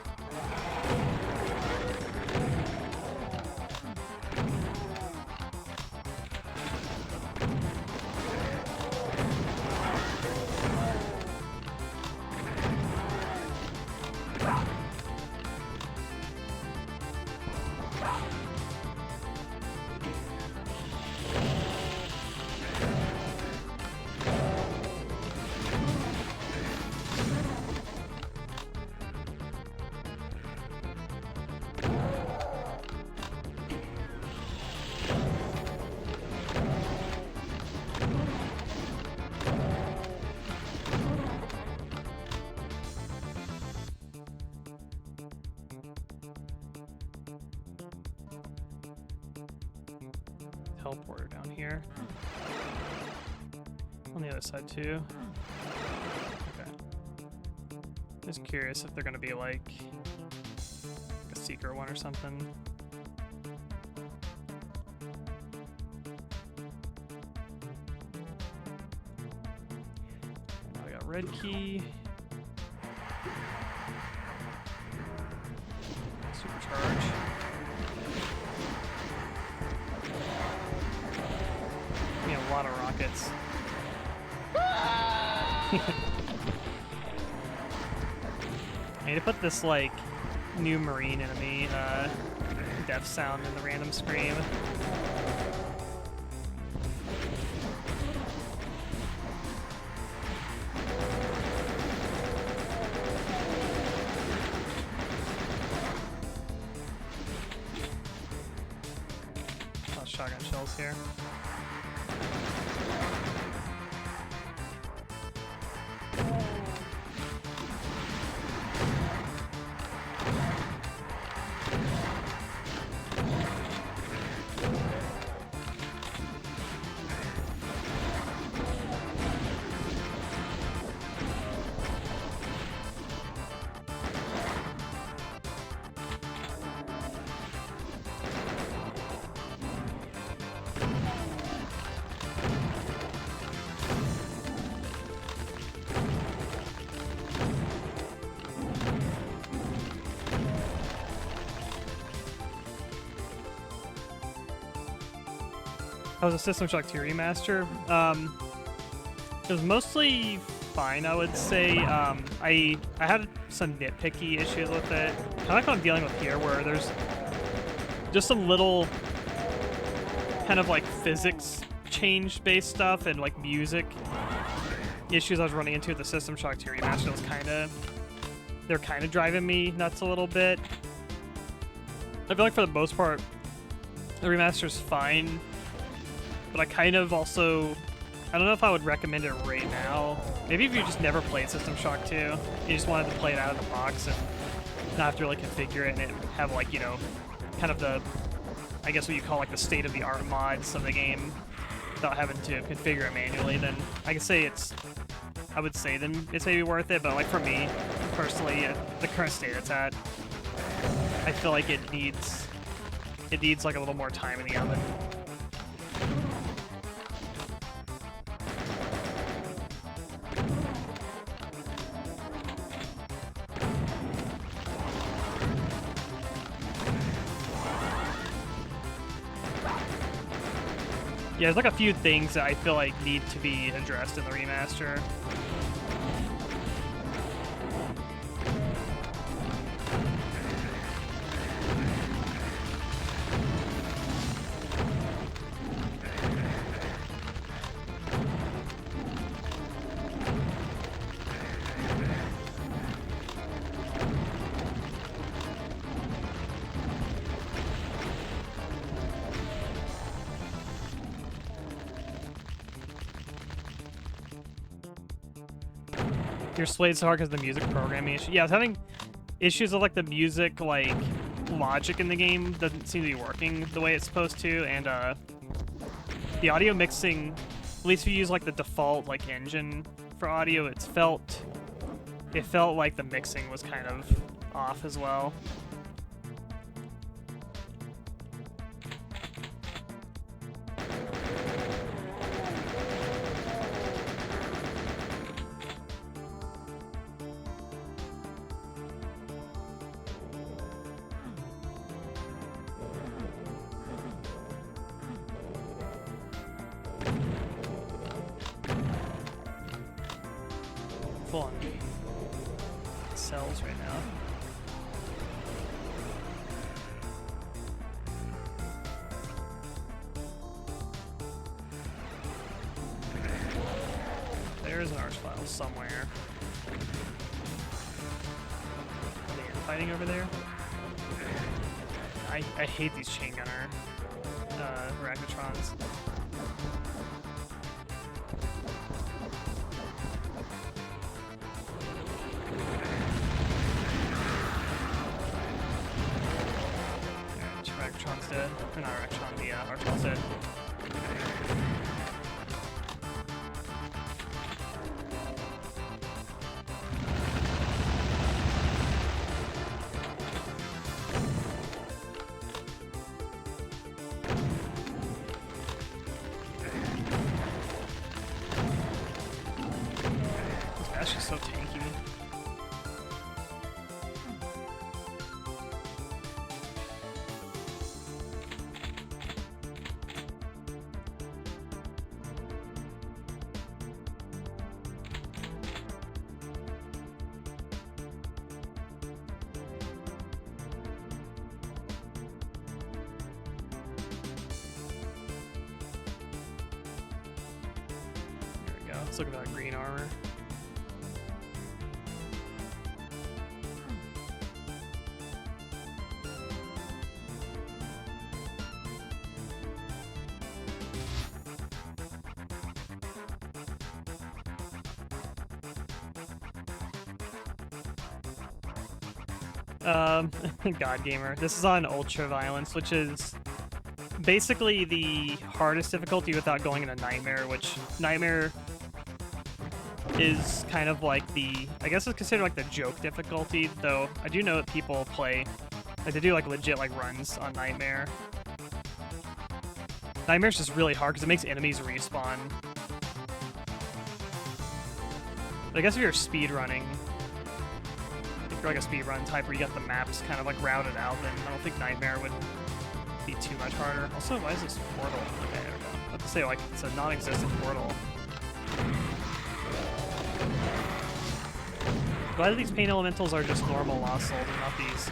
Teleporter down here. On the other side too. Okay. Just curious if they're gonna be like a secret one or something. Now we got red key. Supercharge. rockets. I need to put this, like, new marine enemy, death sound in the random scream. Shotgun shells here. How was the System Shock 2 remaster? It was mostly fine, I would say. I had some nitpicky issues with it. Kind of like what I'm dealing with here, where there's just some little kind of like physics change based stuff and like music issues I was running into with the System Shock 2 remaster. They're kind of driving me nuts a little bit. I feel like for the most part, the remaster's fine. But I kind of also, I don't know if I would recommend it right now. Maybe if you just never played System Shock 2, you just wanted to play it out of the box and not have to really configure it and have, like, you know, kind of the, I guess what you call like the state-of-the-art mods of the game without having to configure it manually, then I could say I would say then it's maybe worth it. But like for me, personally, at the current state it's at, I feel like it needs like a little more time in the oven. Yeah, there's like a few things that I feel like need to be addressed in the remaster. Your Slade's so hard because of the music programming issue. Yeah, I was having issues with like the music like logic in the game doesn't seem to be working the way it's supposed to, and the audio mixing, at least if you use like the default like engine for audio, it felt like the mixing was kind of off as well. Full on cells right now. There's an arch file somewhere. Are they fighting over there? I hate these chain gunner Ragnatrons. Ragtron's dead. Or not Ragtron, the Archon's dead. This guy's just so tanky. Let's look at that green armor. God Gamer. This is on Ultra Violence, which is basically the hardest difficulty without going into Nightmare, which Nightmare is kind of like the, I guess it's considered like the joke difficulty, though I do know that people play, like they do like legit like runs on Nightmare. Nightmare's just really hard because it makes enemies respawn. But I guess if you're speedrunning, if you're like a speedrun type where you got the maps kind of like routed out, then I don't think Nightmare would be too much harder. Also, why is this portal? Okay, there we go. I have to say, like, it's a non-existent portal. Glad that these pain elementals are just normal Lost Souls and not these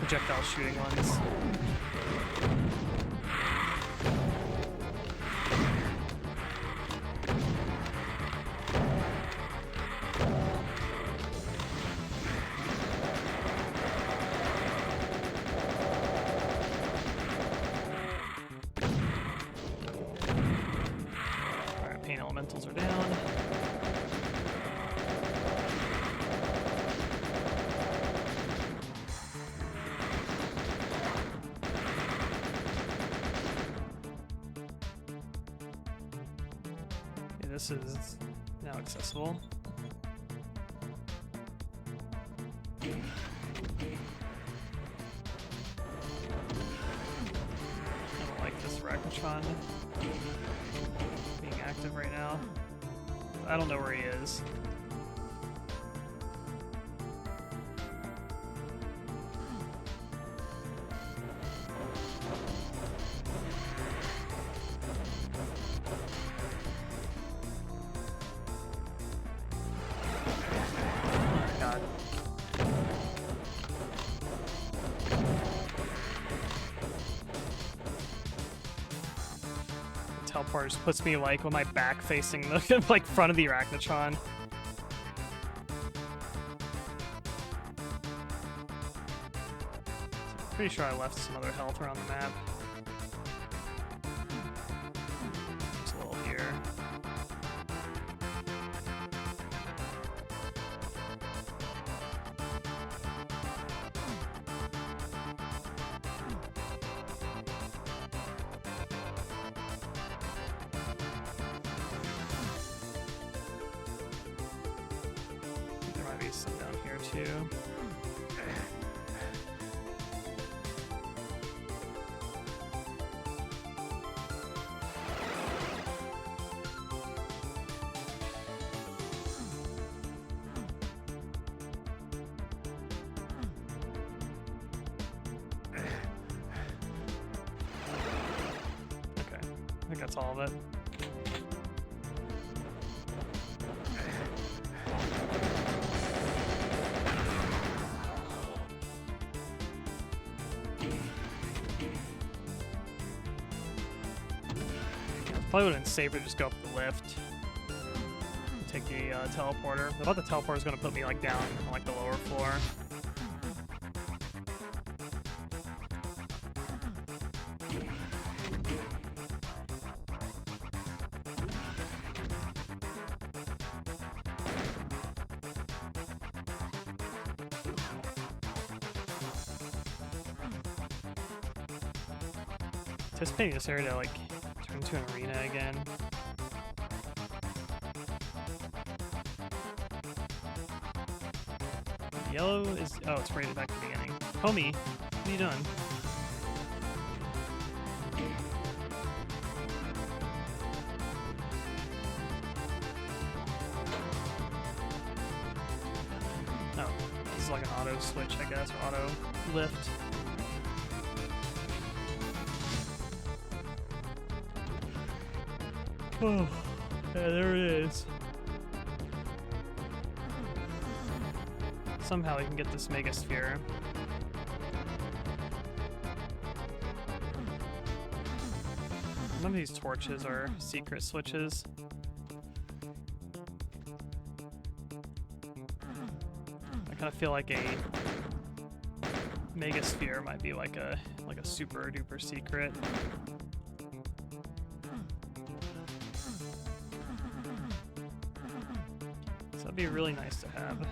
projectile shooting ones. Are down. Okay, this is now accessible. I don't like this Rakatron being active right now. I don't know where he is. Oh my God. Teleport just puts me like with my back facing the like front of the Arachnotron. Pretty sure I left some other health around the map. Just a little here. There might be some down here too. I think that's all of it. Probably would have been safer to just go up the lift. Take the teleporter. I thought the teleporter was going to put me like down on like the lower floor. Anticipating this area to like turn into an arena again. Yellow is, oh, it's rated back to the beginning. Homie, what are you doing? Oh, this is like an auto switch, I guess, or auto lift. Oh, yeah, there it is. Somehow we can get this Megasphere. None of these torches are secret switches. I feel like a Megasphere might be like a super duper secret. So that'd be really nice to have.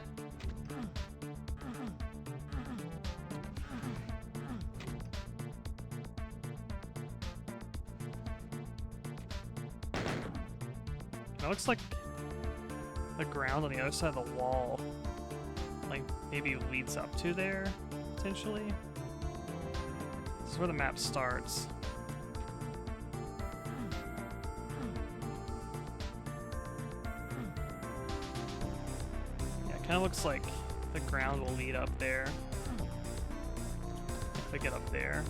It looks like the ground on the other side of the wall, like maybe leads up to there, potentially. This is where the map starts. Yeah, it kind of looks like the ground will lead up there. If I get up there.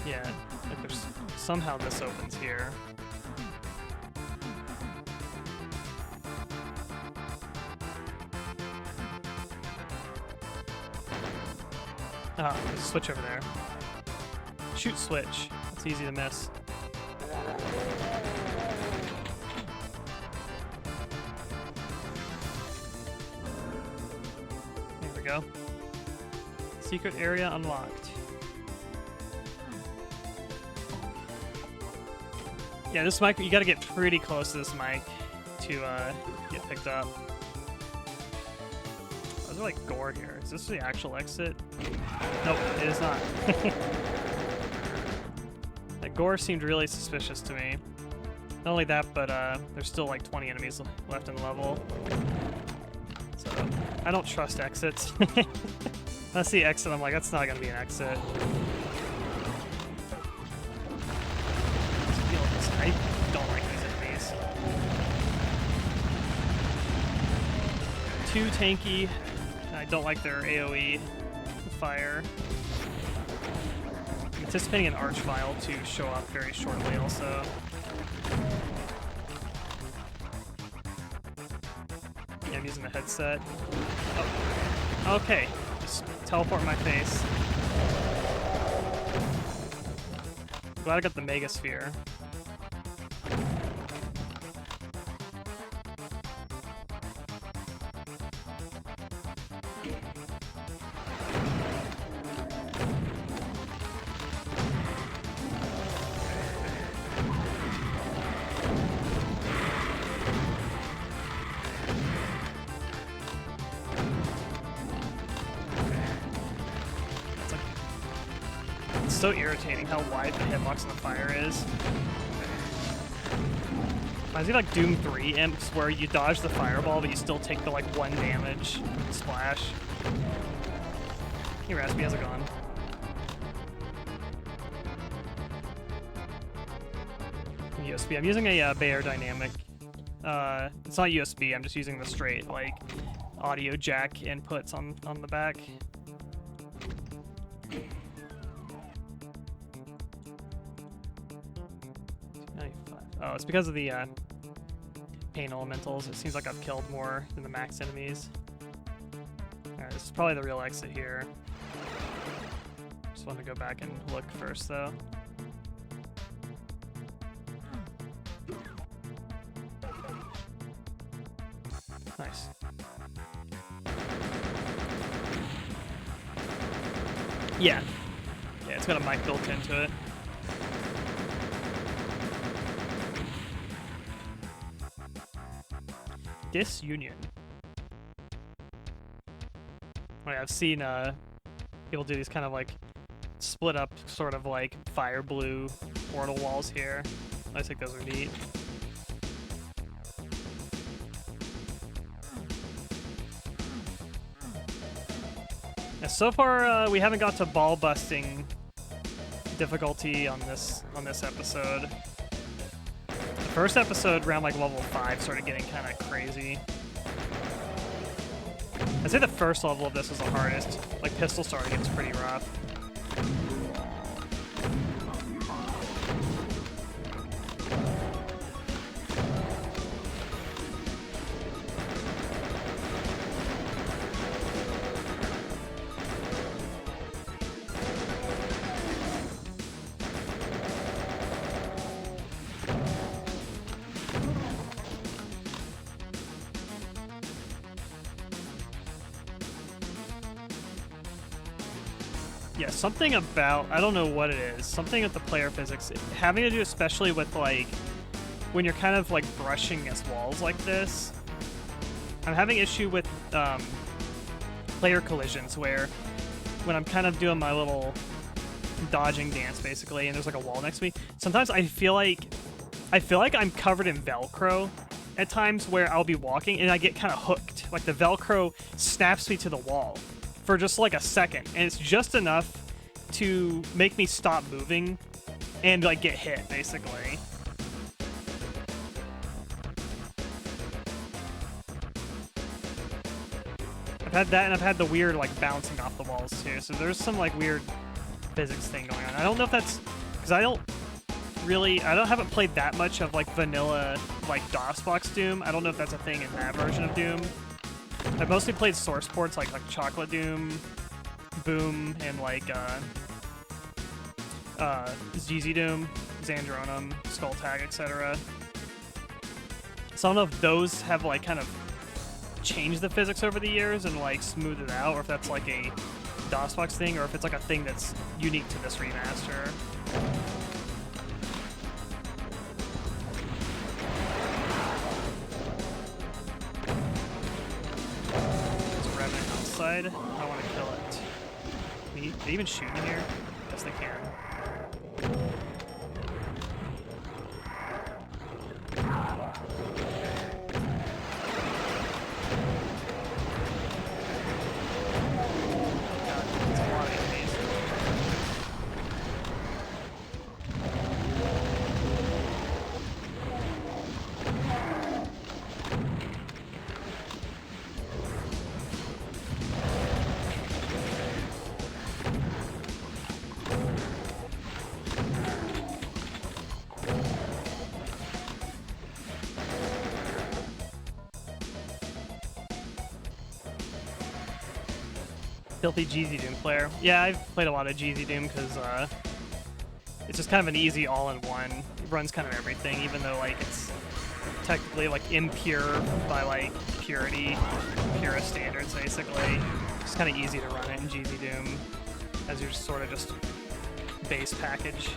Yeah, like there's somehow this opens here. Ah, there's a switch over there. Shoot switch. It's easy to miss. There we go. Secret area unlocked. Yeah, this mic, you gotta get pretty close to this mic to get picked up. Oh, there's like gore here. Is this the actual exit? Nope, it is not. That gore seemed really suspicious to me. Not only that, but there's still like 20 enemies left in the level. So, I don't trust exits. When I see exit, I'm like, that's not gonna be an exit. I don't like these enemies. Too tanky. I don't like their AoE fire. I'm anticipating an Archvile to show up very shortly also. Yeah, I'm using the headset. Oh. Okay. Just teleport in my face. Glad I got the Megasphere. It's so irritating how wide the hitbox on the fire is. Reminds me of like Doom 3 imps where you dodge the fireball but you still take the like 1 damage splash. Hey Raspy, how's it going? USB. I'm using a Bayer Dynamic. It's not USB, I'm just using the straight like audio jack inputs on the back. Oh, it's because of the pain elementals. It seems like I've killed more than the max enemies. Alright, this is probably the real exit here. Just want to go back and look first, though. Nice. Yeah. Yeah, it's got a mic built into it. Disunion. Oh, yeah, I've seen people do these kind of like split up sort of like fire blue portal walls here. I think those are neat. Yeah, so far we haven't got to ball busting difficulty on this episode. First episode, around like level 5, started getting kind of crazy. I'd say the first level of this was the hardest. Like, pistol starting gets pretty rough. Yeah, something about, I don't know what it is, something with the player physics, having to do especially with, like, when you're kind of, like, brushing against walls like this. I'm having issue with player collisions where when I'm kind of doing my little dodging dance, basically, and there's, like, a wall next to me, sometimes I feel like I'm covered in Velcro at times where I'll be walking and I get kind of hooked. Like, the Velcro snaps me to the wall for just like a second, and it's just enough to make me stop moving and like get hit, basically. I've had that, and I've had the weird like bouncing off the walls too, so there's some like weird physics thing going on. I don't know if that's because I haven't played that much of like vanilla like DOSBox Doom. I don't know if that's a thing in that version of Doom. I've mostly played source ports like Chocolate Doom, Boom, and like ZZ Doom, Xandronum, Skulltag, etc. So I don't know if those have like kind of changed the physics over the years and like smoothed it out, or if that's like a DOSBox thing, or if it's like a thing that's unique to this remaster. I want to kill it. Can they even shoot in here? Yes, they can. God, that's a lot of enemies. Filthy GZ Doom player. Yeah, I've played a lot of GZ Doom because it's just kind of an easy all-in-one. It runs kind of everything, even though like it's technically like impure by like purist standards, basically. It's kind of easy to run it in GZ Doom as your sort of just base package.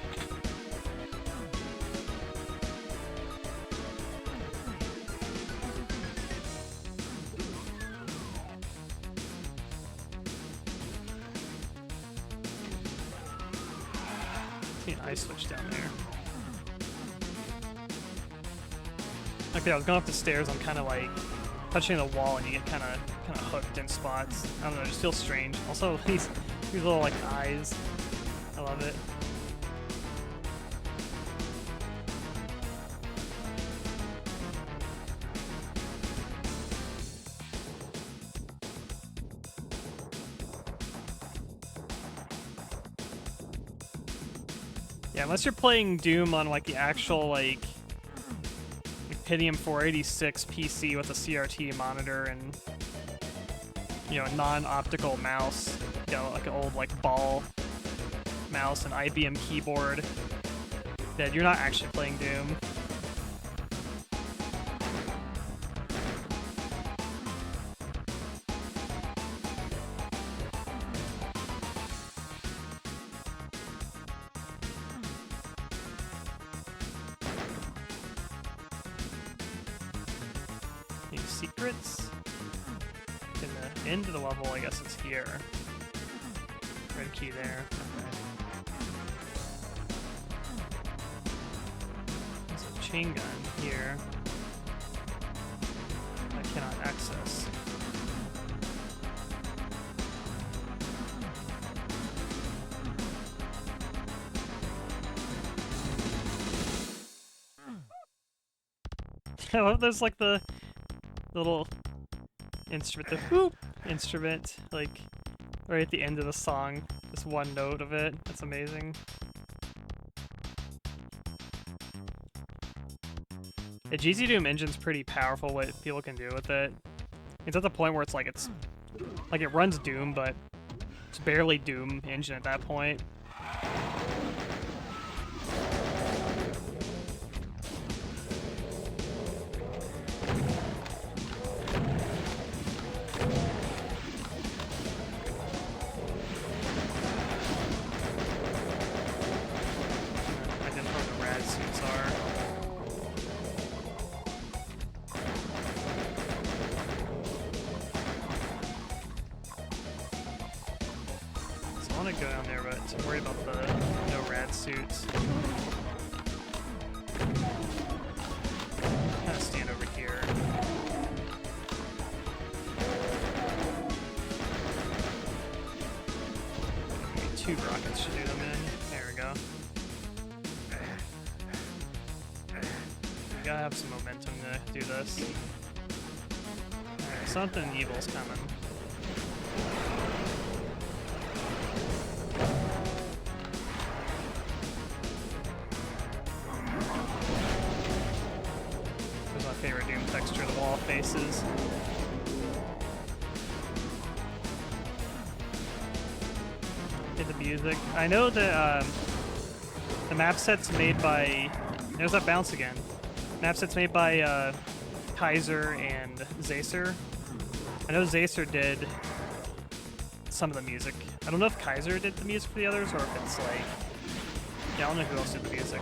Ice switch down there. Okay, I was going up the stairs. I'm kind of like touching the wall, and you get kind of hooked in spots. I don't know, it just feels strange. Also, these little like eyes. I love it. Yeah, unless you're playing Doom on like the actual like Pentium 486 PC with a CRT monitor and a non-optical mouse, like an old like ball mouse and IBM keyboard, then you're not actually playing Doom. Secrets in the end of the level. I guess it's here. Red key there. Okay. There's a chain gun here I cannot access. I love there's like the little instrument, the whoop instrument, like right at the end of the song. This one note of it. That's amazing. The GZ Doom engine's pretty powerful. What people can do with it. It's at the point where it's like it runs Doom, but it's barely Doom engine at that point. I want to go down there, but I'm worried about the no rad suits. Kind of stand over here. Maybe 2 rockets should do them in. There we go. We gotta have some momentum to do this. Alright, something evil's coming. There's my favorite Doom texture, the wall faces. Hit the music. I know that the map set's made by... There's that bounce again. Map set's made by Kaiser and Zacer. I know Zacer did some of the music. I don't know if Kaiser did the music for the others or if it's like... Yeah, I don't know who else did the music.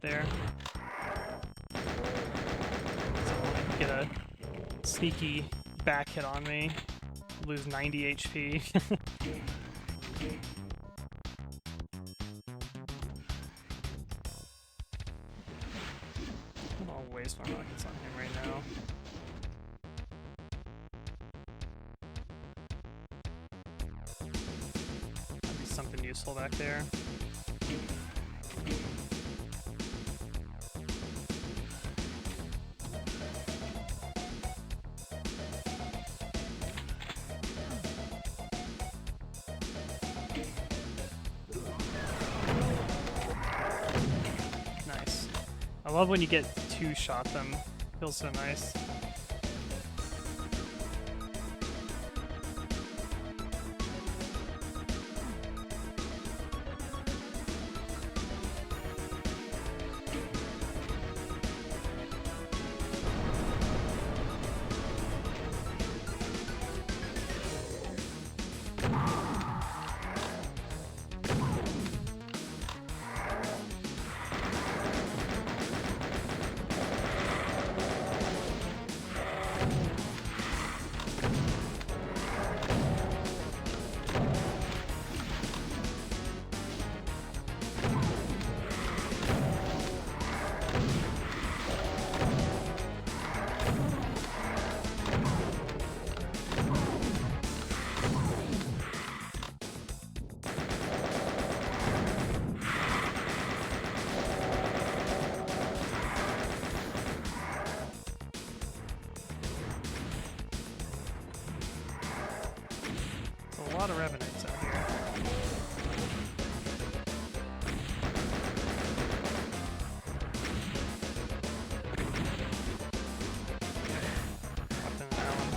There. Someone get a sneaky back hit on me. Lose 90 HP. I'll waste my rockets on him right now. Might be something useful back there. I love when you get 2-shot them. Feels so nice. A lot of revenants out here. Up in that one.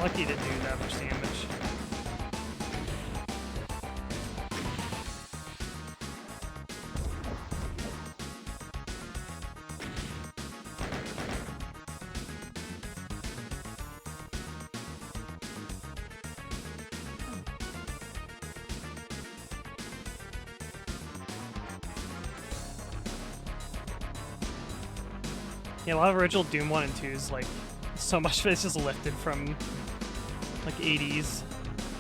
Lucky to do that much damage. Yeah, a lot of original Doom 1 and 2 is like, so much of it's just lifted from like 80s,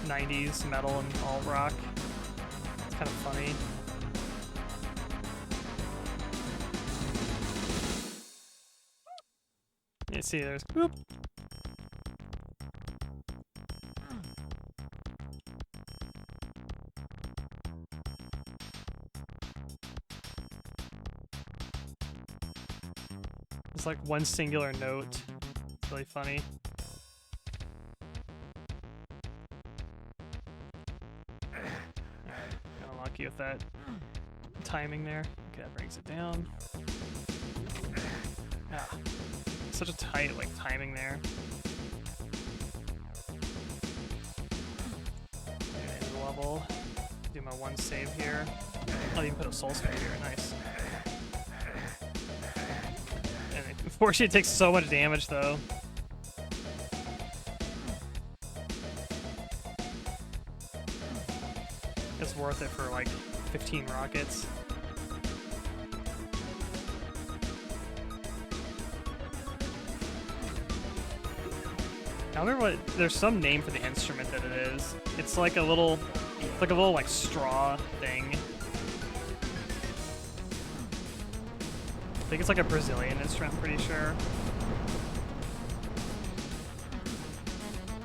90s metal and alt rock. It's kind of funny. You see, there's whoop. It's like one singular note. It's really funny. Alright, kinda lucky with that timing there. Okay, that brings it down. Ah, such a tight like timing there. Okay, new level. Do my one save here. I'll even put a soul sphere here. Nice. And unfortunately, it takes so much damage though. It's worth it for like 15 rockets. I don't remember what. There's some name for the instrument that it is. It's like a little. It's like a little like straw thing. I think it's like a Brazilian instrument. I'm pretty sure.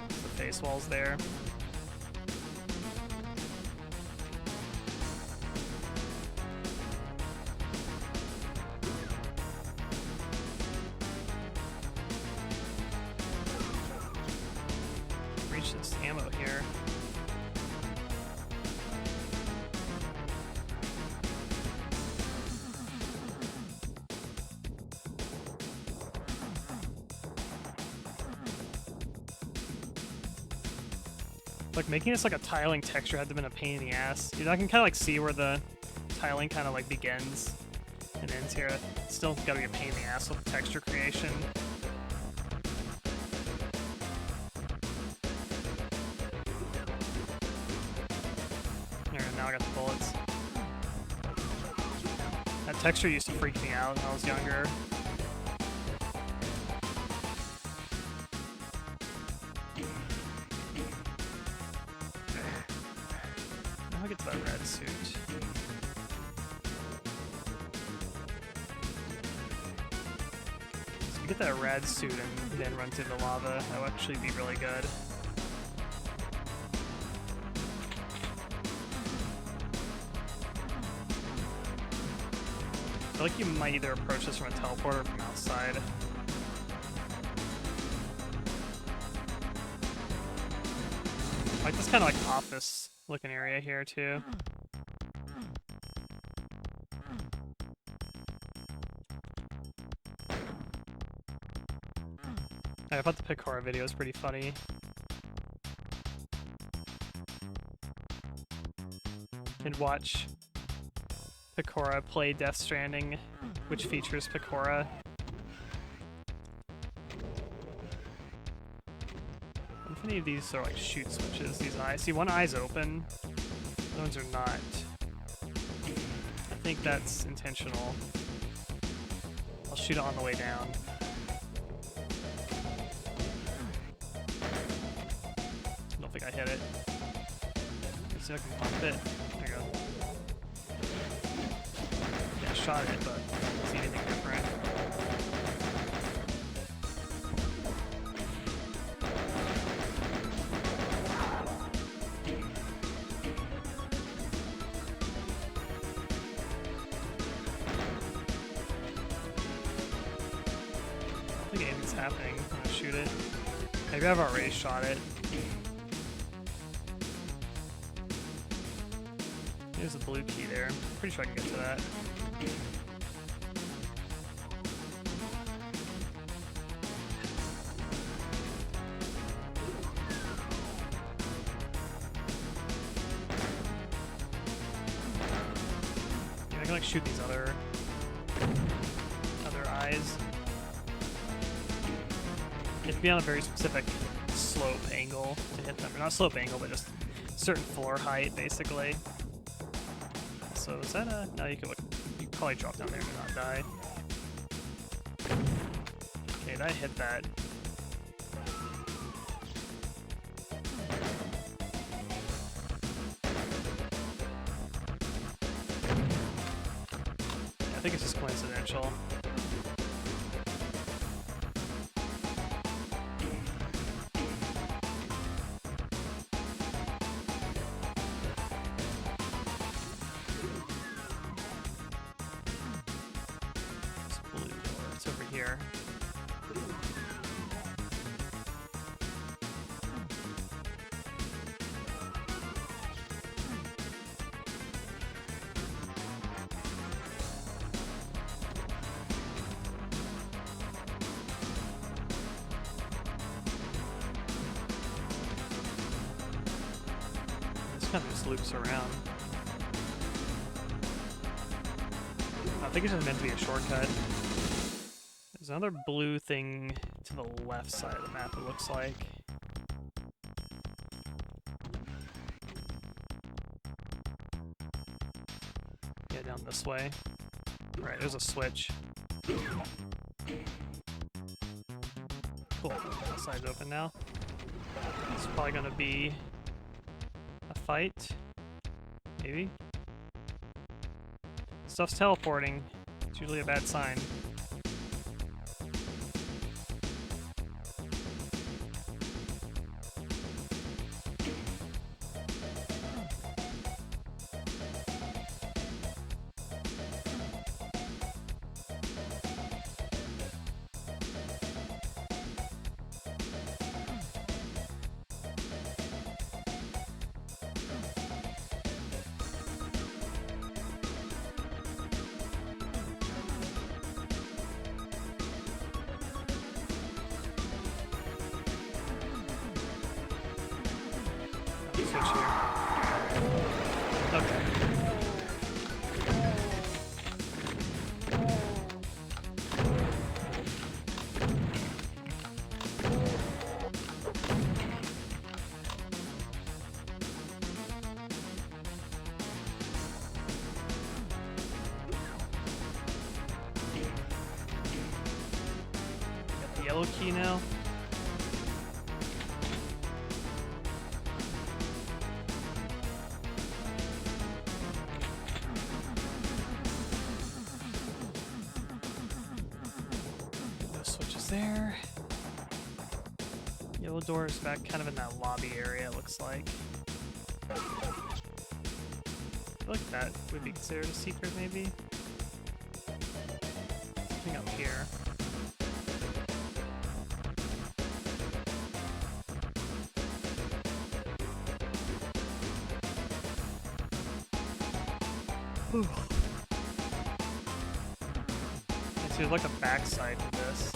The face wall's there. Reach this ammo here. Like making this like a tiling texture had to have been a pain in the ass. You know, I can kind of like see where the tiling kind of like begins and ends here. It's still gotta be a pain in the ass with the texture creation. There, now I got the bullets. That texture used to freak me out when I was younger. I'll get to that red suit. So you get that red suit and then run through the lava, that would actually be really good. I feel like you might either approach this from a teleporter or from outside. I like this kind of like office looking area here too. I thought the Picora video was pretty funny. And watch Picora play Death Stranding, which features Picora. If any of these are like shoot switches, these eyes. See, one eye's open, the ones are not. I think that's intentional. I'll shoot it on the way down. I don't think I hit it. Let's see if I can pump it. There you go. Yeah, I shot it, but I don't see anything different. I think anything's happening when I shoot it. Maybe I've already shot it. There's a blue key there. I'm pretty sure I can get to that. Yeah, I can like shoot these other eyes. You have to be on a very specific slope angle to hit them. Or not slope angle, but just certain floor height, basically. So is that a... No, you could probably drop down there and not die. Okay, did I hit that? I think it's just coincidental. here. This kind of just loops around. I think it's just meant to be a shortcut. There's another blue thing to the left side of the map, it looks like. Yeah, down this way. Right, there's a switch. Cool, that side's open now. It's probably gonna be a fight. Maybe. Stuff's teleporting. It's usually a bad sign. Switch here. Okay. Got the yellow key now. There. Yellow door is back kind of in that lobby area, it looks like. I feel like that would be considered a secret, maybe? Something up here. Whew. So there's like a backside to this.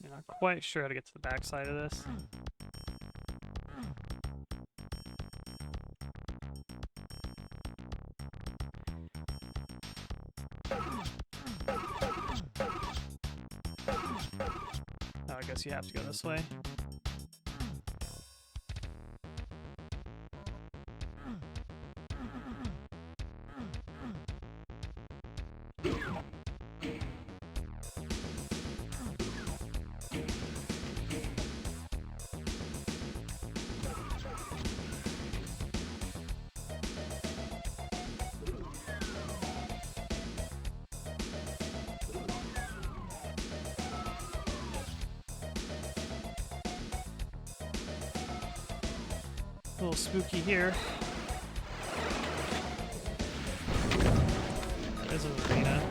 Not quite sure how to get to the backside of this. Oh, I guess you have to go this way. A little spooky here. There's an arena.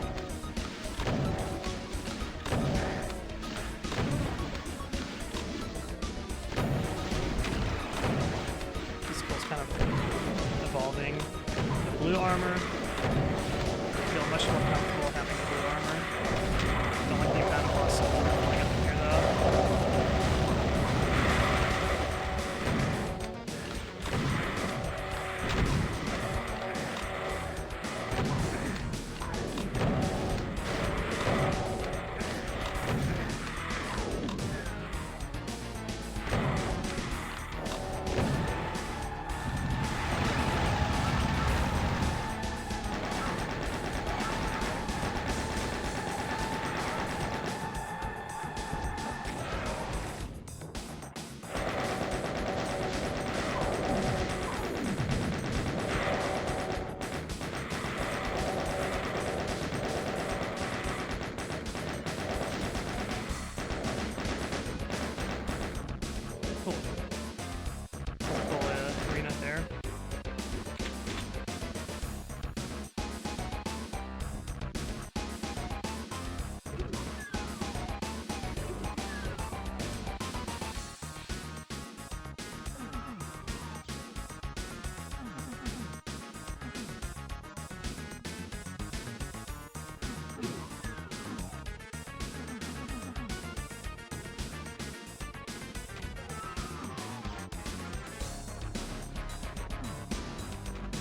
This feels kind of evolving. The blue armor. I feel much more comfortable having the blue armor. Don't like the amount of muscle going up here though. Cool. Cool arena there.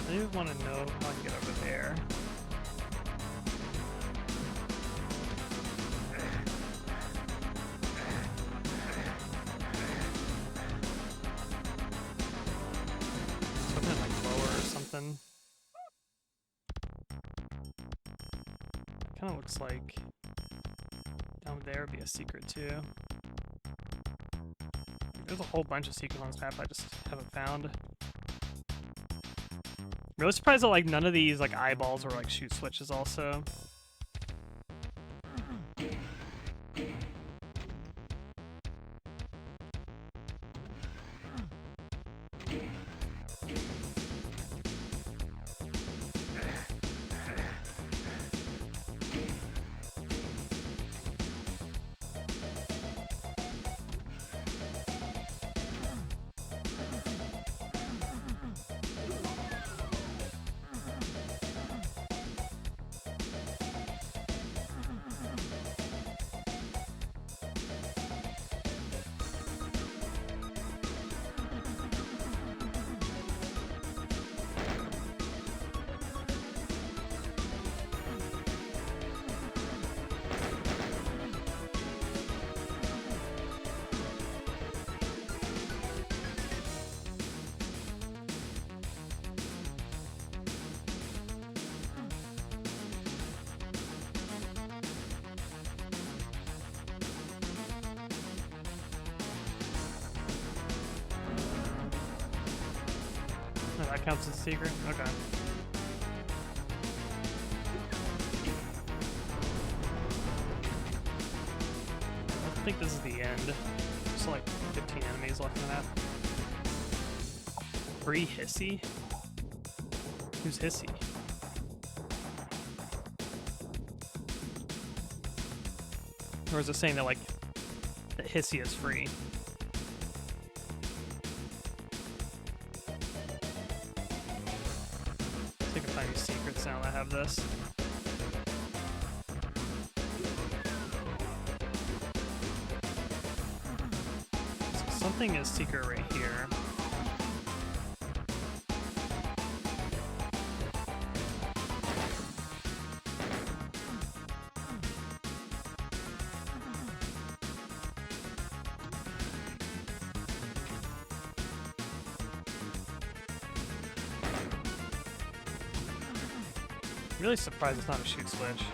I do want to know how I can get over there. Something like lower or something. Kind of looks like down there would be a secret too. There's a whole bunch of secrets on this map I just haven't found. Really surprised that like none of these like eyeballs or like shoot switches also. Oh, that counts as a secret? Okay. I think this is the end. There's like 15 enemies left in that. Free Hissy? Who's Hissy? Or is it saying that like that Hissy is free? I can find these secrets now that I have this. So something is secret right here. Really surprised it's not a shoot switch.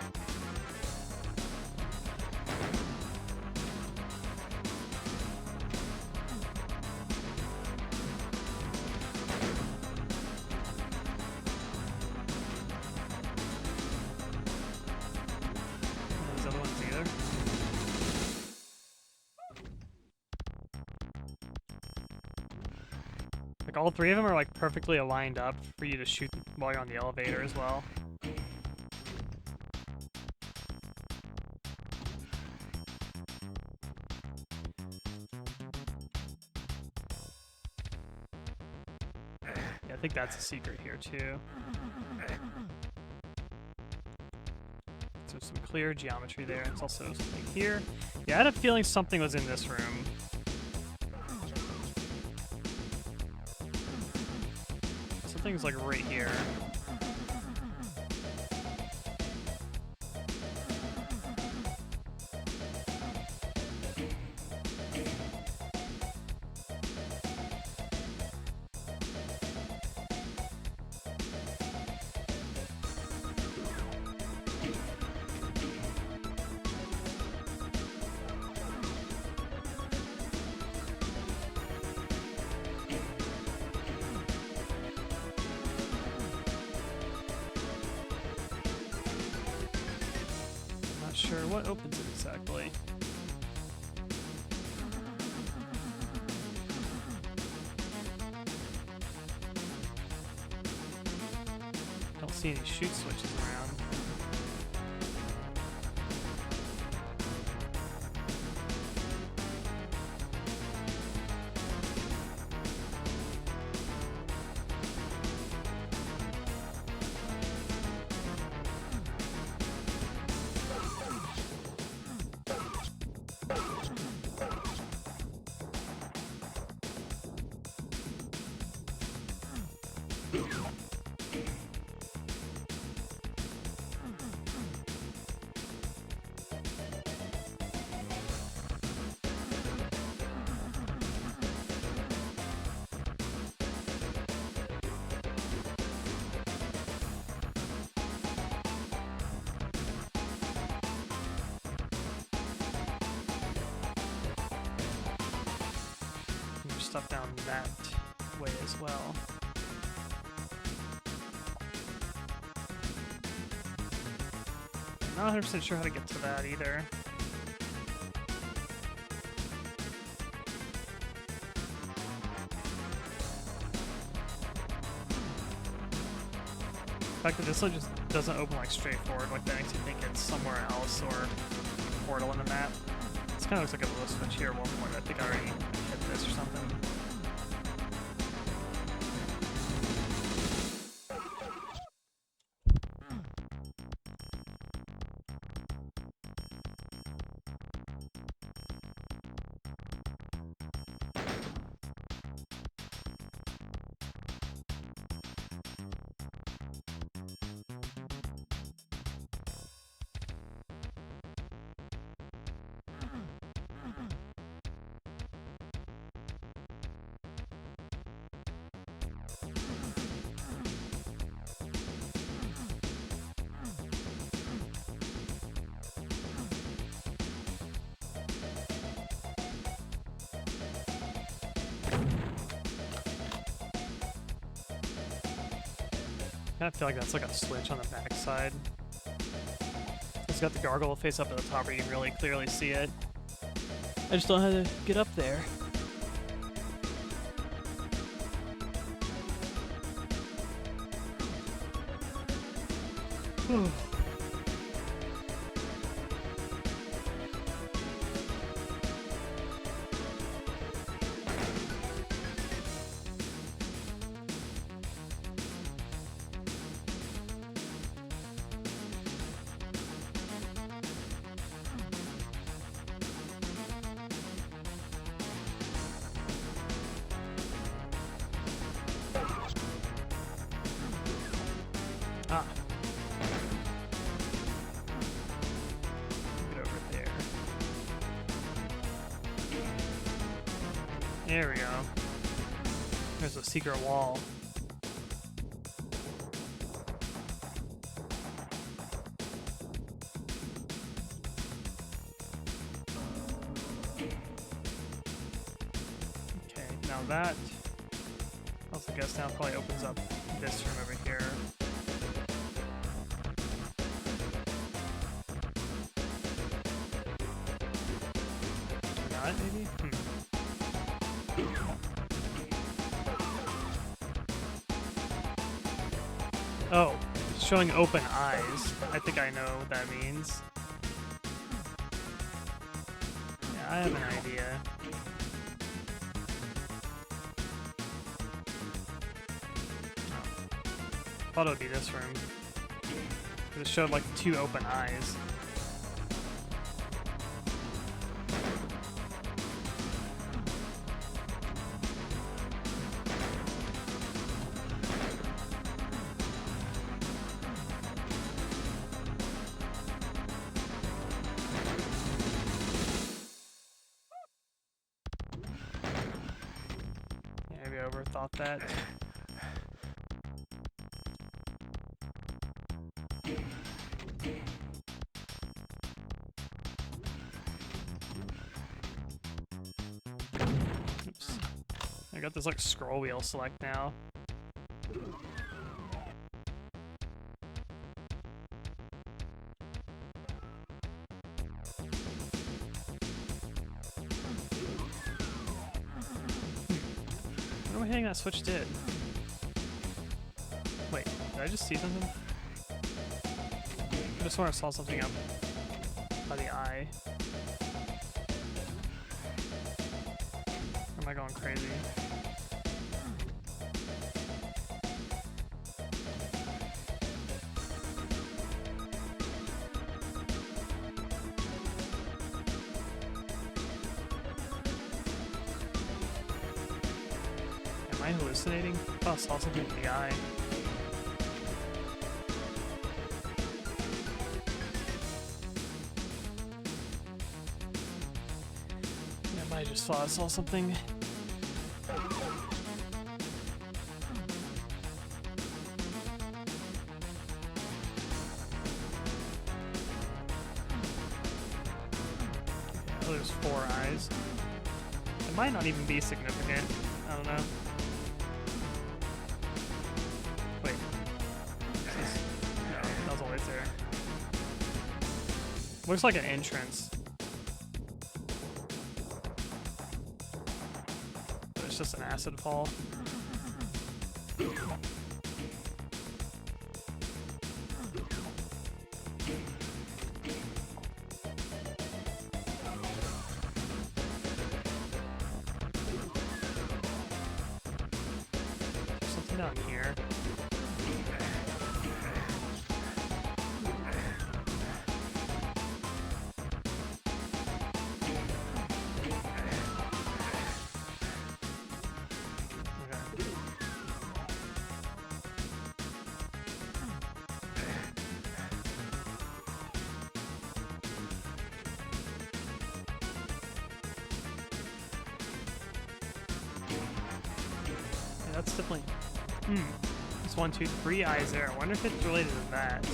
These other ones either. Like all three of them are like perfectly aligned up for you to shoot while you're on the elevator as well. I think that's a secret here too. So some clear geometry there. It's also something here. Yeah, I had a feeling something was in this room. Something's like right here. Sure what opens it exactly. see any shoot switches around. Stuff down that way as well. I'm not 100% sure how to get to that either. The fact that this one just doesn't open like straightforward like that makes you think it's somewhere else or a portal in the map. This kind of looks like a little switch here at one point. I think I already hit this or something. I kind of feel like that's like a switch on the back side. It's got the gargoyle face up at the top where you can really clearly see it. I just don't know how to get up there. Whew. Ah. Get over there. There we go. There's a secret wall. Okay, now that I also guess now probably opens up this room over here. Maybe? Oh, it's showing open eyes. I think I know what that means. Yeah, I have an idea. Thought it would be this room. It showed like 2 open eyes. Maybe I overthought that. Oops. I got this like scroll wheel select now. What am I hitting that switch did? Wait, did I just see something? I just want to saw something up by the eye. Or am I going crazy? Am I hallucinating? I thought I saw something in the eye. I just thought I saw something. Oh, there's 4 eyes. It might not even be significant. I don't know. Wait. No, that was always there. Looks like an entrance. Just an acid fall. Something down here. That's definitely... There's 1, 2, 3 eyes there. I wonder if it's related to that.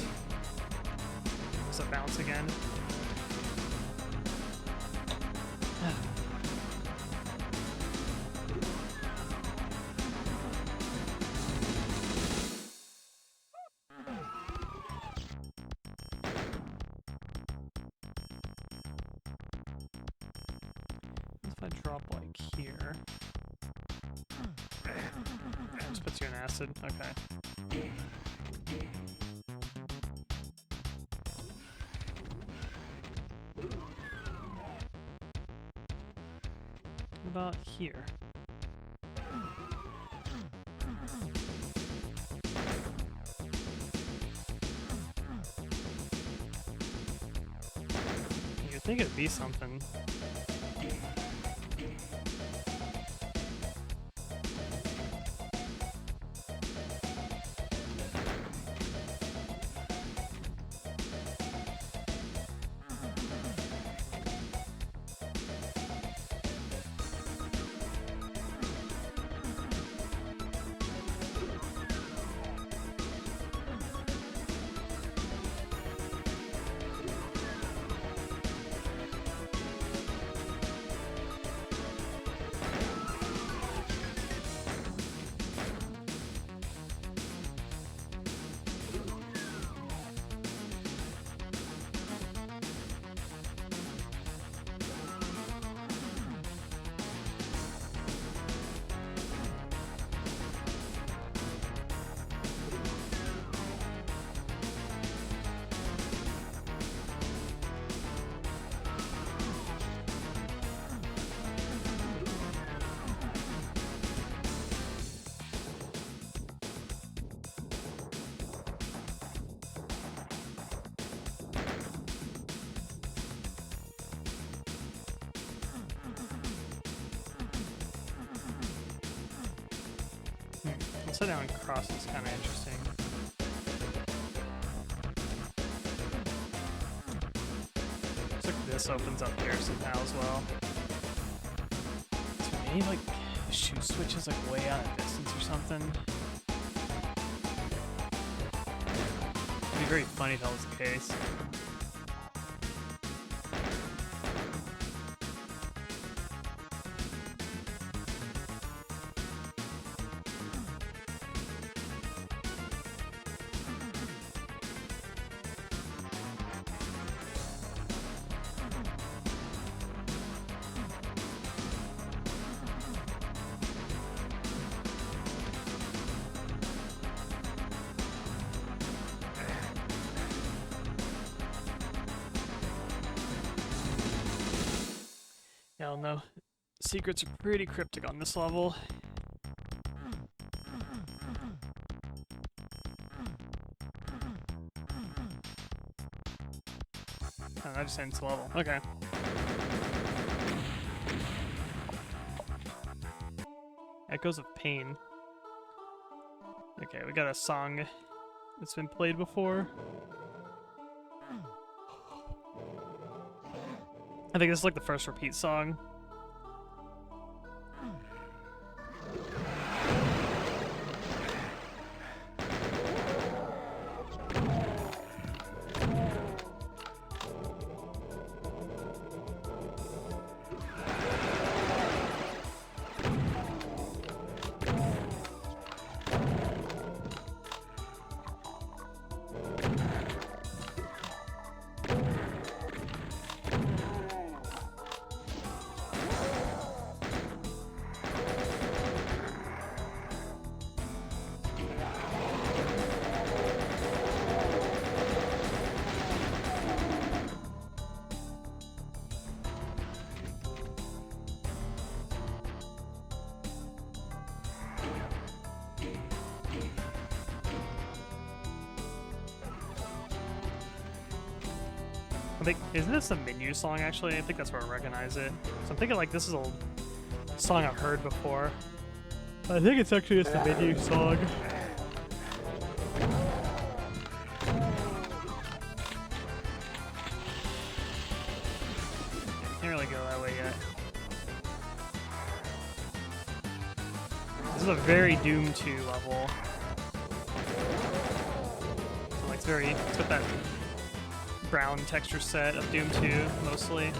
Does it bounce again? If I drop like here... Just puts you in acid. Okay. What about here? You'd think it'd be something. Upside down cross is kind of interesting. Looks like this opens up here somehow as well. So maybe like shoe switches like way out of distance or something. It'd be very funny if that was the case. I don't know. Secrets are pretty cryptic on this level. Oh, that just ends the level. Okay. Echoes of Pain. Okay, we got a song that's been played before. I think this is like the first repeat song. Isn't this a menu song, actually? I think that's where I recognize it. So I'm thinking, like, this is a song I've heard before. I think it's actually just a menu song. Can't really go that way yet. This is a very Doom 2 level. So, like, it's got that brown texture set of Doom 2, mostly.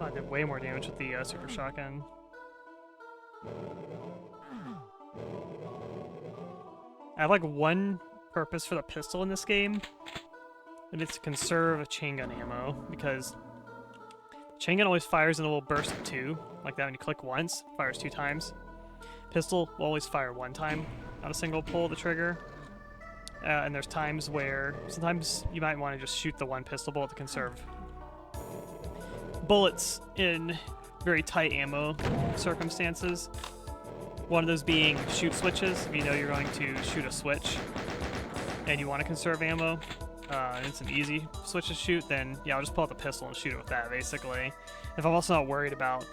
I did way more damage with the super shotgun. I have like one purpose for the pistol in this game, and it's to conserve chain gun ammo, because chain gun always fires in a little burst of 2, like that when you click once, fires 2 times. Pistol will always fire 1 time on a single pull of the trigger. And there's times where sometimes you might want to just shoot the one pistol bullet to conserve bullets in very tight ammo circumstances. One of those being shoot switches. If you know you're going to shoot a switch and you want to conserve ammo, and it's an easy switch to shoot, then yeah, I'll just pull out the pistol and shoot it with that, basically. If I'm also not worried about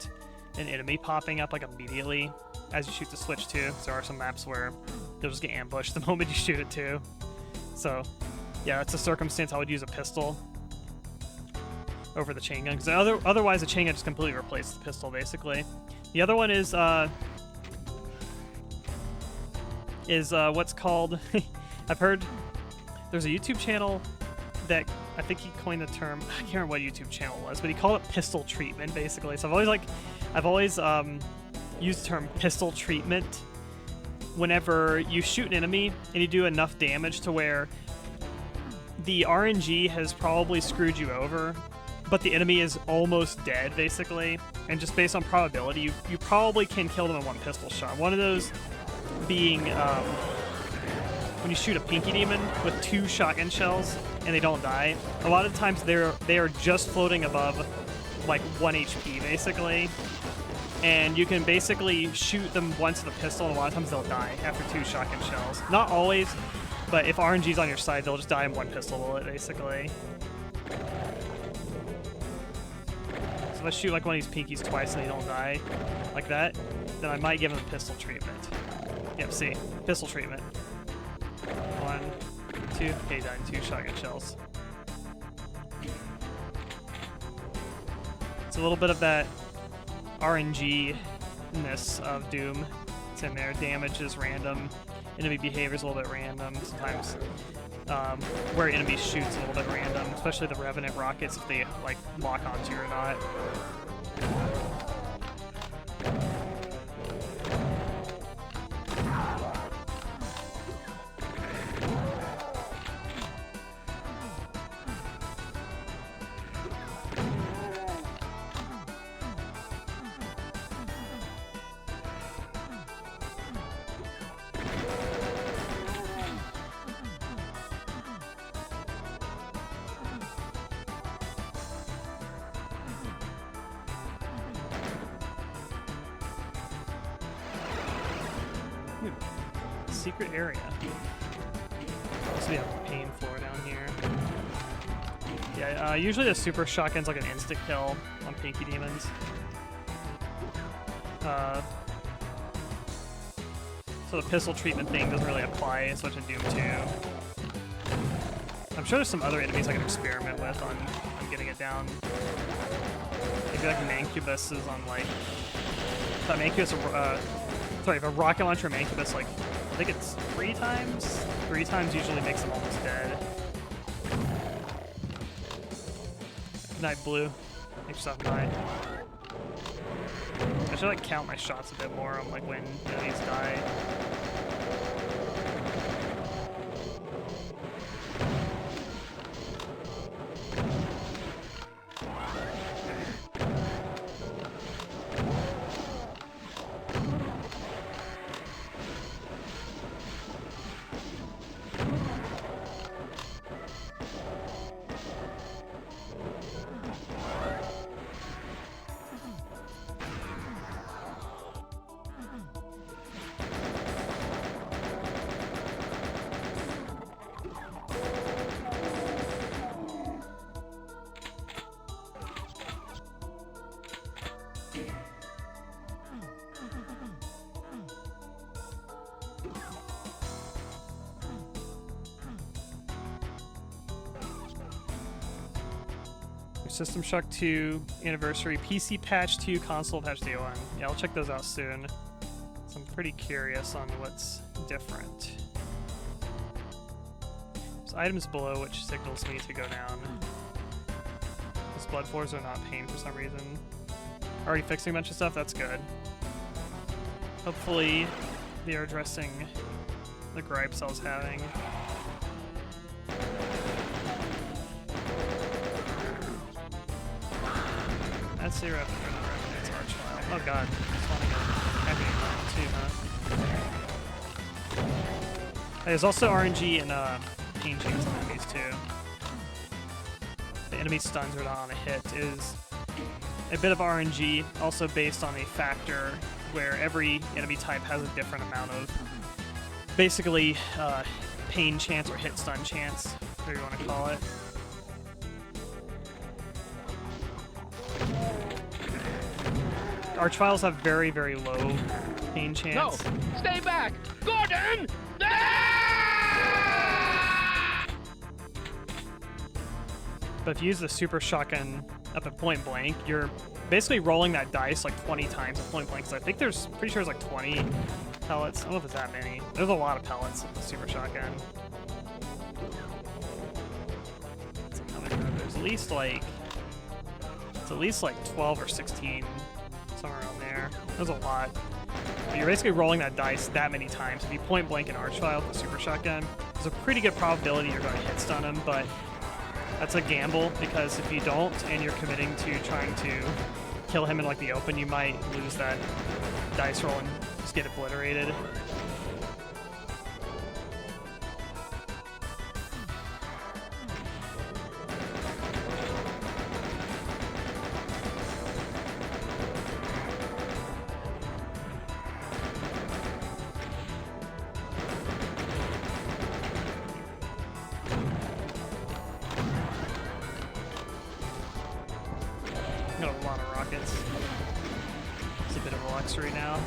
an enemy popping up like immediately as you shoot the switch too, because there are some maps where you'll just get ambushed the moment you shoot it too. So yeah, that's a circumstance I would use a pistol over the chain gun, because otherwise the chain gun just completely replaces the pistol, basically. The other one is what's called. I've heard there's a YouTube channel that I think he coined the term. I can't remember what YouTube channel it was, but he called it pistol treatment, basically. So I've always used the term pistol treatment whenever you shoot an enemy and you do enough damage to where the RNG has probably screwed you over, but the enemy is almost dead, basically. And just based on probability, you probably can kill them in one pistol shot. One of those being when you shoot a Pinky Demon with 2 shotgun shells and they don't die. A lot of times they are just floating above like 1 HP, basically. And you can basically shoot them once with a pistol, and a lot of times they'll die after 2 shotgun shells. Not always, but if RNG's on your side, they'll just die in 1 pistol bullet, basically. So if I shoot like one of these Pinkies twice and they don't die like that, then I might give them pistol treatment. Yep, see, pistol treatment. 1, 2, okay, died in 2 shotgun shells. It's a little bit of that RNG-ness of Doom. It's in there. Damage is random. Enemy behavior is a little bit random. Sometimes where enemy shoots a little bit random, especially the Revenant rockets, if they like lock onto you or not. Secret area. Also, we have pain floor down here. Yeah, usually the super shotgun's like an instant kill on Pinky Demons. So the pistol treatment thing doesn't really apply as much in Doom 2. I'm sure there's some other enemies I can experiment with on getting it down. Maybe like Mancubus is on like... I thought Mancubus, sorry, if a rocket launcher Mancubus, like, I think it's 3 times? 3 times usually makes them almost dead. Good night, Blue. Thanks for stopping by. I should like count my shots a bit more on like when enemies die. System Shock 2 Anniversary, PC Patch 2, Console Patch 2. Yeah, I'll check those out soon. So I'm pretty curious on what's different. There's items below which signals me to go down. These blood floors are not pain for some reason. Already fixing a bunch of stuff, that's good. Hopefully they are addressing the gripes I was having. That's the Revenant, it's Archvile. Oh god, it's wanting a heavy too, huh? There's also RNG and pain chains on enemies too. The enemy stuns are not on a hit is a bit of RNG, also based on a factor where every enemy type has a different amount of basically pain chance or hit stun chance, whatever you want to call it. Archviles have very, very low pain chance. No! Stay back! Gordon! Ah! But if you use the super shotgun up at point blank, you're basically rolling that dice like 20 times at point blank. So I think there's, pretty sure there's like 20 pellets. I don't know if it's that many. There's a lot of pellets with the super shotgun. There's at least like, it's at least like 12 or 16, somewhere around there. There's a lot. But you're basically rolling that dice that many times. If you point blank an archvile with the super shotgun, there's a pretty good probability you're going to hit stun him, but that's a gamble, because if you don't and you're committing to trying to kill him in like the open, you might lose that dice roll and just get obliterated. Got a lot of rockets. It's a bit of a luxury now.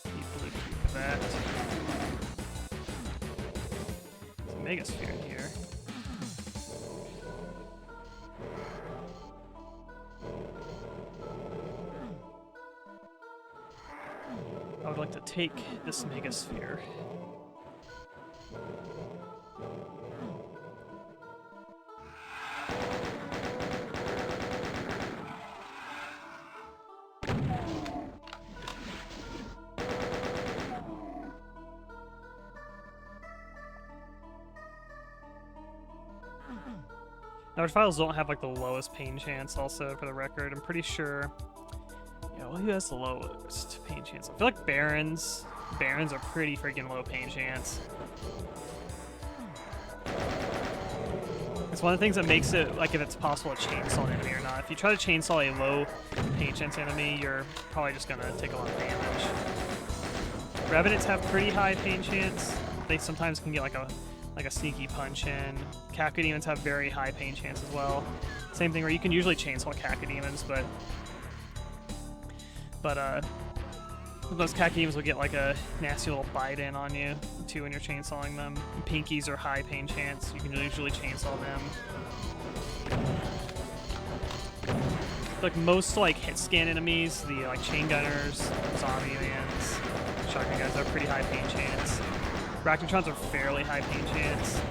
Keep blue creep of that. There's a megasphere in here. I would like to take this megasphere. Now, files don't have like the lowest pain chance. Also, for the record, I'm pretty sure. Yeah, well, who has the lowest pain chance? I feel like Barons. Barons are pretty freaking low pain chance. It's one of the things that makes it like if it's possible to chainsaw an enemy or not. If you try to chainsaw a low pain chance enemy, you're probably just gonna take a lot of damage. Revenants have pretty high pain chance. They sometimes can get like a sneaky punch in. Cacodemons have very high pain chance as well. Same thing where you can usually chainsaw Cacodemons, but those Cacodemons will get like a nasty little bite in on you too when you're chainsawing them. Pinkies are high pain chance. You can usually chainsaw them. Like most like hit scan enemies, the like chain gunners, zombie mans, shotgun guys are pretty high pain chance. Arachnotrons are fairly high pain chance.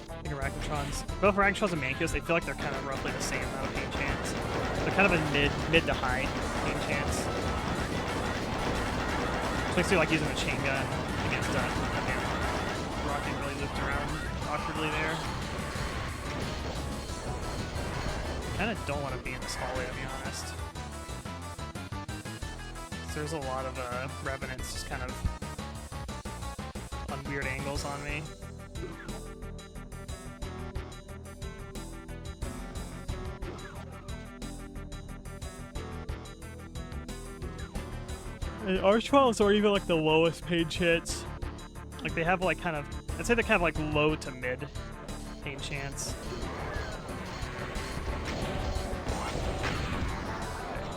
I think Arachnotrons, both Arachnotrons and Mancos, they feel like they're kind of roughly the same amount of pain chance. They're kind of a mid to high pain chance. Especially like using a chain gun against Rocket really looped around awkwardly there. I kind of don't want to be in this hallway, to be honest. So there's a lot of Revenants just kind of on weird angles on me. And Archviles are even like the lowest pain chance. Like they have like kind of, I'd say they kind of like low to mid pain chance.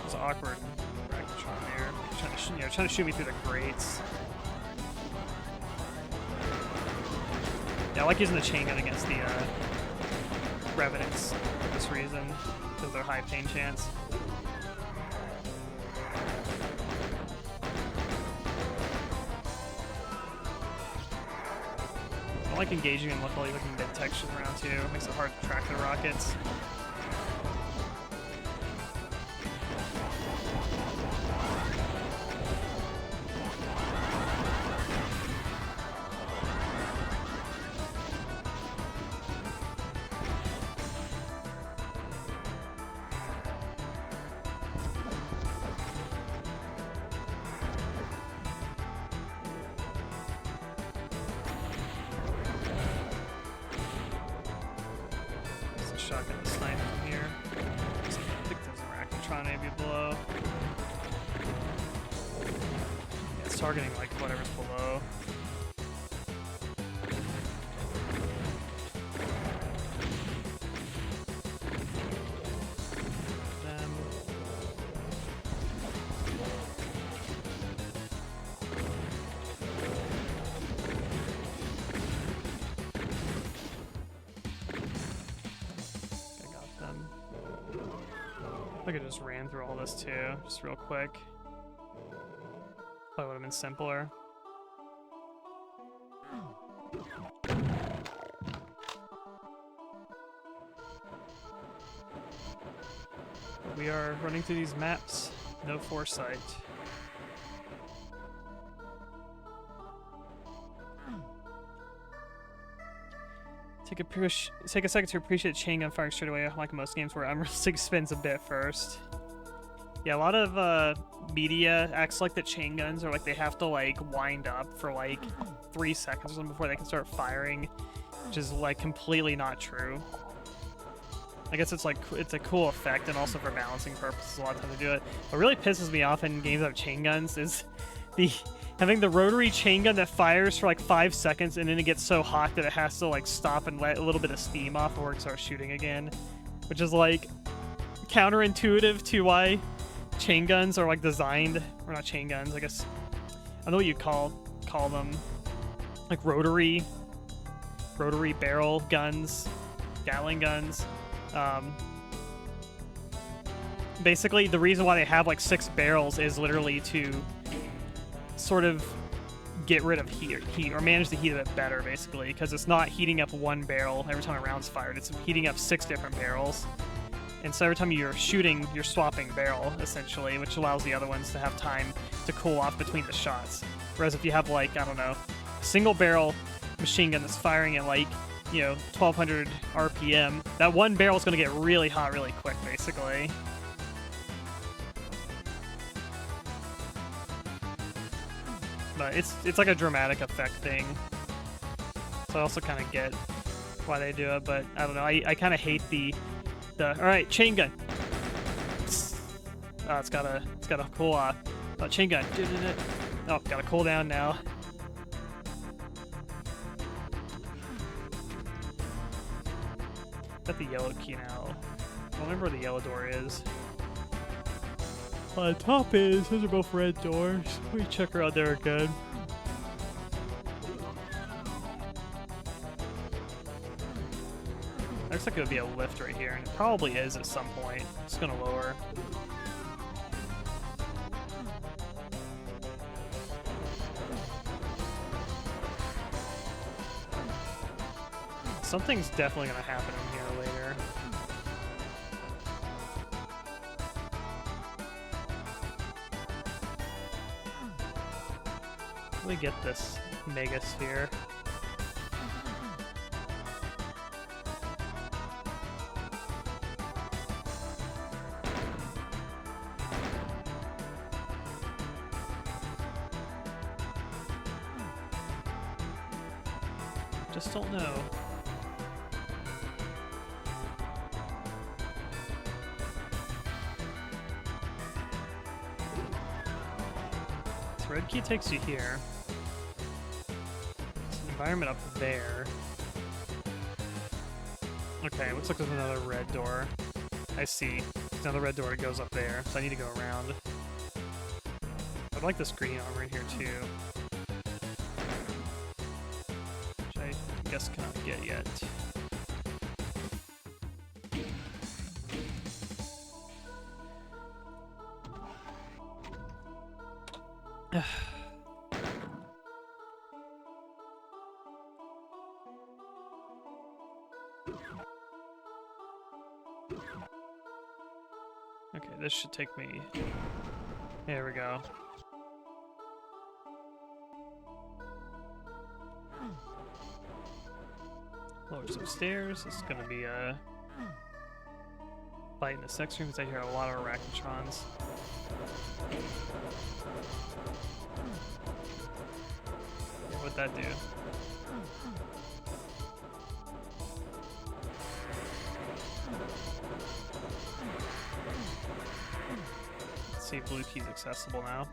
It's awkward. Arachnotron there, trying to shoot me through the grates. Yeah, I like using the chain gun against the Revenants for this reason, because of their high pain chance. I like engaging in looking mid-text around too. It makes it hard to track the rockets. Shotgun and snipe from here. I think there's an Arachnotron maybe below. Yeah, it's targeting like whatever's below. I could just ran through all this too, just real quick. Probably would have been simpler. We are running through these maps, no foresight. Take a second to appreciate chain gun firing straight away, like most games where unrealistic spins a bit first. Yeah, a lot of media acts like the chain guns are like they have to like wind up for like 3 seconds or something before they can start firing, which is like completely not true. I guess it's like it's a cool effect and also for balancing purposes a lot of times they do it. What really pisses me off in games that have chain guns is having the rotary chain gun that fires for like 5 seconds and then it gets so hot that it has to like stop and let a little bit of steam off before it starts shooting again, which is like counterintuitive to why chain guns are like designed, or not chain guns, I guess I don't know what you call them, like rotary barrel guns, Gatling guns. Basically the reason why they have like 6 barrels is literally to sort of get rid of heat or manage the heat of it better, basically, because it's not heating up 1 barrel every time a round's fired, it's heating up 6 different barrels, and so every time you're shooting you're swapping barrel essentially, which allows the other ones to have time to cool off between the shots. Whereas if you have like, I don't know, a single barrel machine gun that's firing at like, you know, 1200 RPM, that 1 barrel is going to get really hot really quick, basically. But it's like a dramatic effect thing. So I also kind of get why they do it, but I don't know. I kind of hate the all right, chain gun. Oh, it's gotta cool off. Oh, chain gun. Oh, gotta cool down now. Got the yellow key now. I don't remember where the yellow door is. The top is. Those are both red doors. We check around there again. Looks like it would be a lift right here, and it probably is at some point. It's gonna lower. Something's definitely gonna happen in here later. We get this mega sphere. Just don't know. This red key takes you here. There's an environment up there. Okay, looks like there's another red door. I see. There's another red door that goes up there, so I need to go around. I'd like this green armor in here too. I guess cannot get yet. Okay, this should take me. There we go. Lower some stairs. This is gonna be a fight in the sex room because I hear a lot of arachnotrons. What'd that do? Let's see if blue key's accessible now.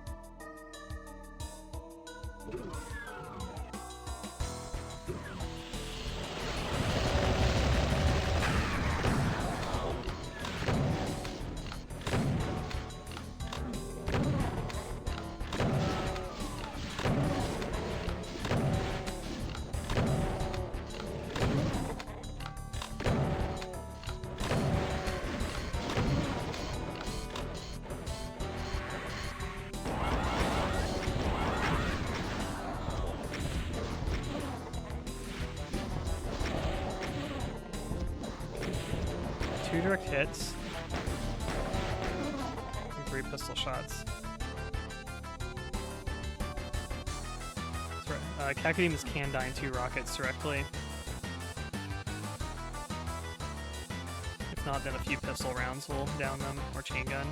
direct hits. And 3 pistol shots. That's right. Cacodemons can die in 2 rockets directly. If not, then a few pistol rounds will down them, or chain gun.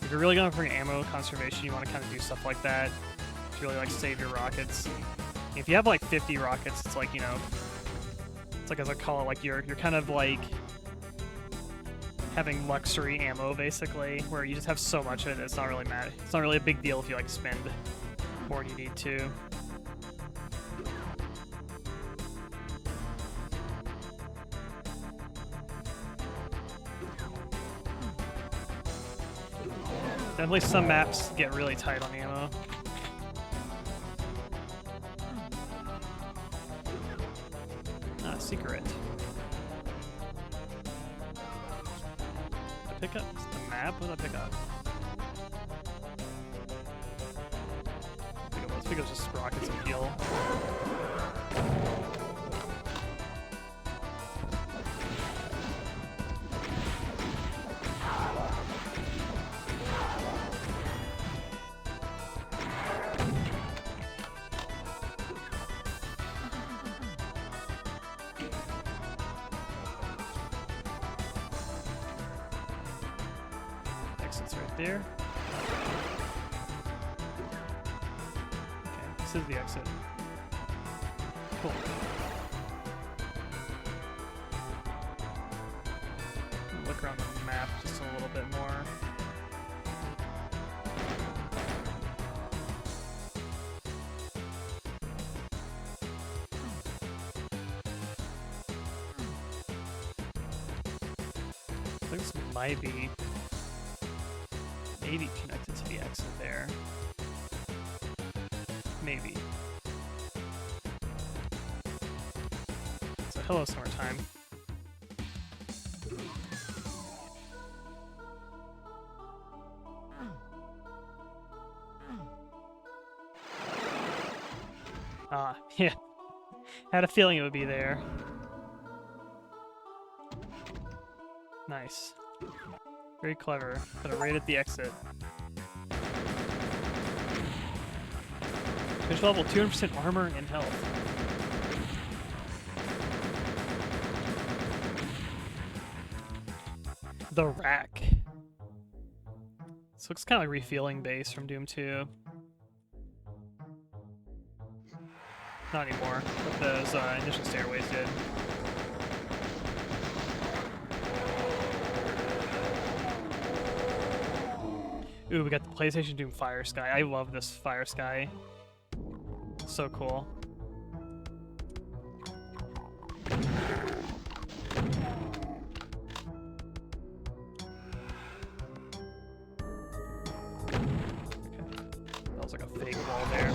If you're really going for ammo conservation, you want to kind of do stuff like that to really like save your rockets. If you have like 50 rockets, it's like, you know, it's like, as I call it, like you're kind of like having luxury ammo basically, where you just have so much of it, it's not really mad. It's not really a big deal if you like spend more than you need to. Definitely some maps get really tight on ammo. Ah, secret. The pickup? The map? What did I pick up? I think it was just rockets and heal. Exit's right there. Okay, this is the exit. Cool. Look around the map just a little bit more. I think this might be maybe connected to the exit there. Maybe. So hello, summertime. Ah, yeah. Had a feeling it would be there. Nice. Very clever. Put it right at the exit. Fish level 200% armor and health. The rack. This looks kind of like refueling base from Doom 2. Not anymore, but those initial stairways did. Ooh, we got the PlayStation Doom Fire Sky. I love this Fire Sky. So cool. Okay. That was like a fake wall there.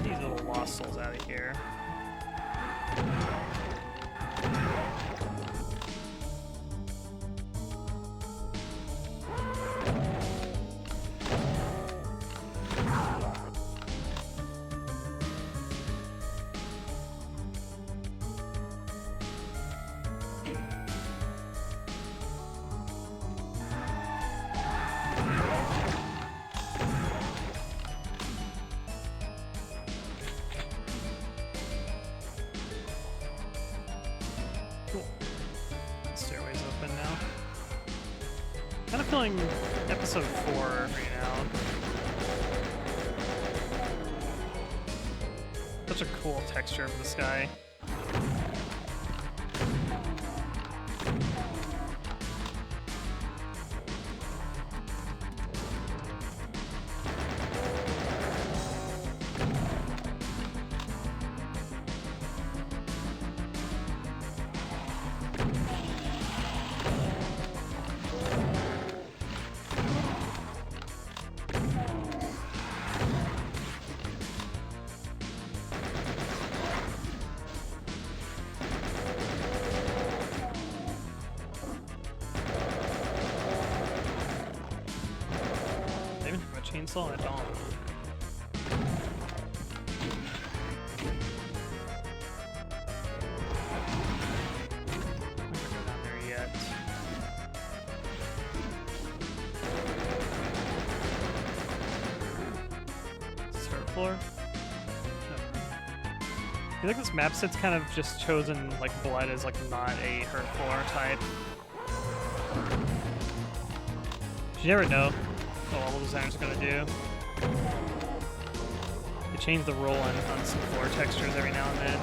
These little lost souls out of here. Cool. Stairway's open now. Kind of feeling episode 4 right now. Such a cool texture of the sky. Chainsaw at dawn. floor? I feel like this map set's kind of just chosen like blood as like not a hurt floor type. You never know what level designers are gonna do. They change the roll on some floor textures every now and then.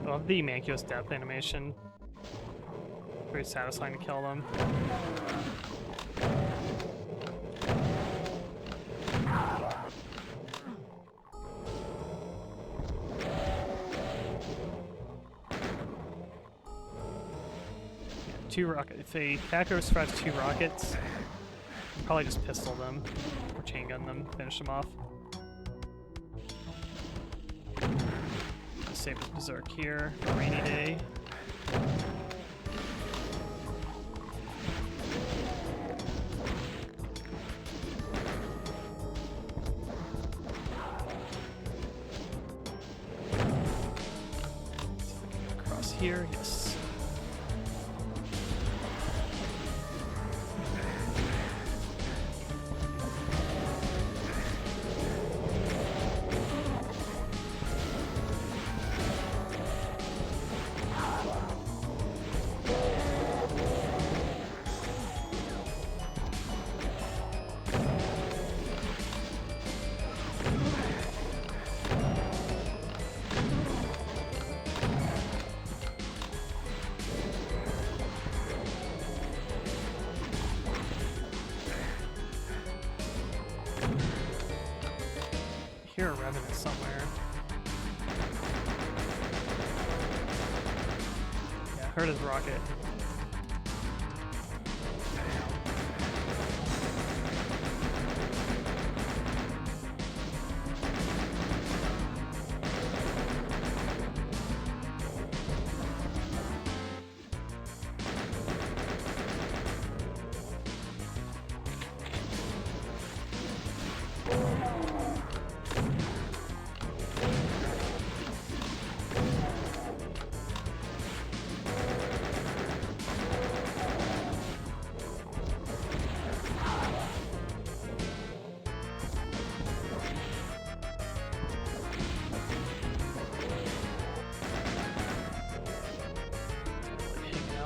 I love the Mancuo's death animation. Very satisfying to kill them. Two rockets. If a attacker survives 2 rockets, I'll probably just pistol them or chain gun them, finish them off. Save his berserk here for a rainy day. Across here, yes. Hear a revenant somewhere. Yeah, heard his rocket.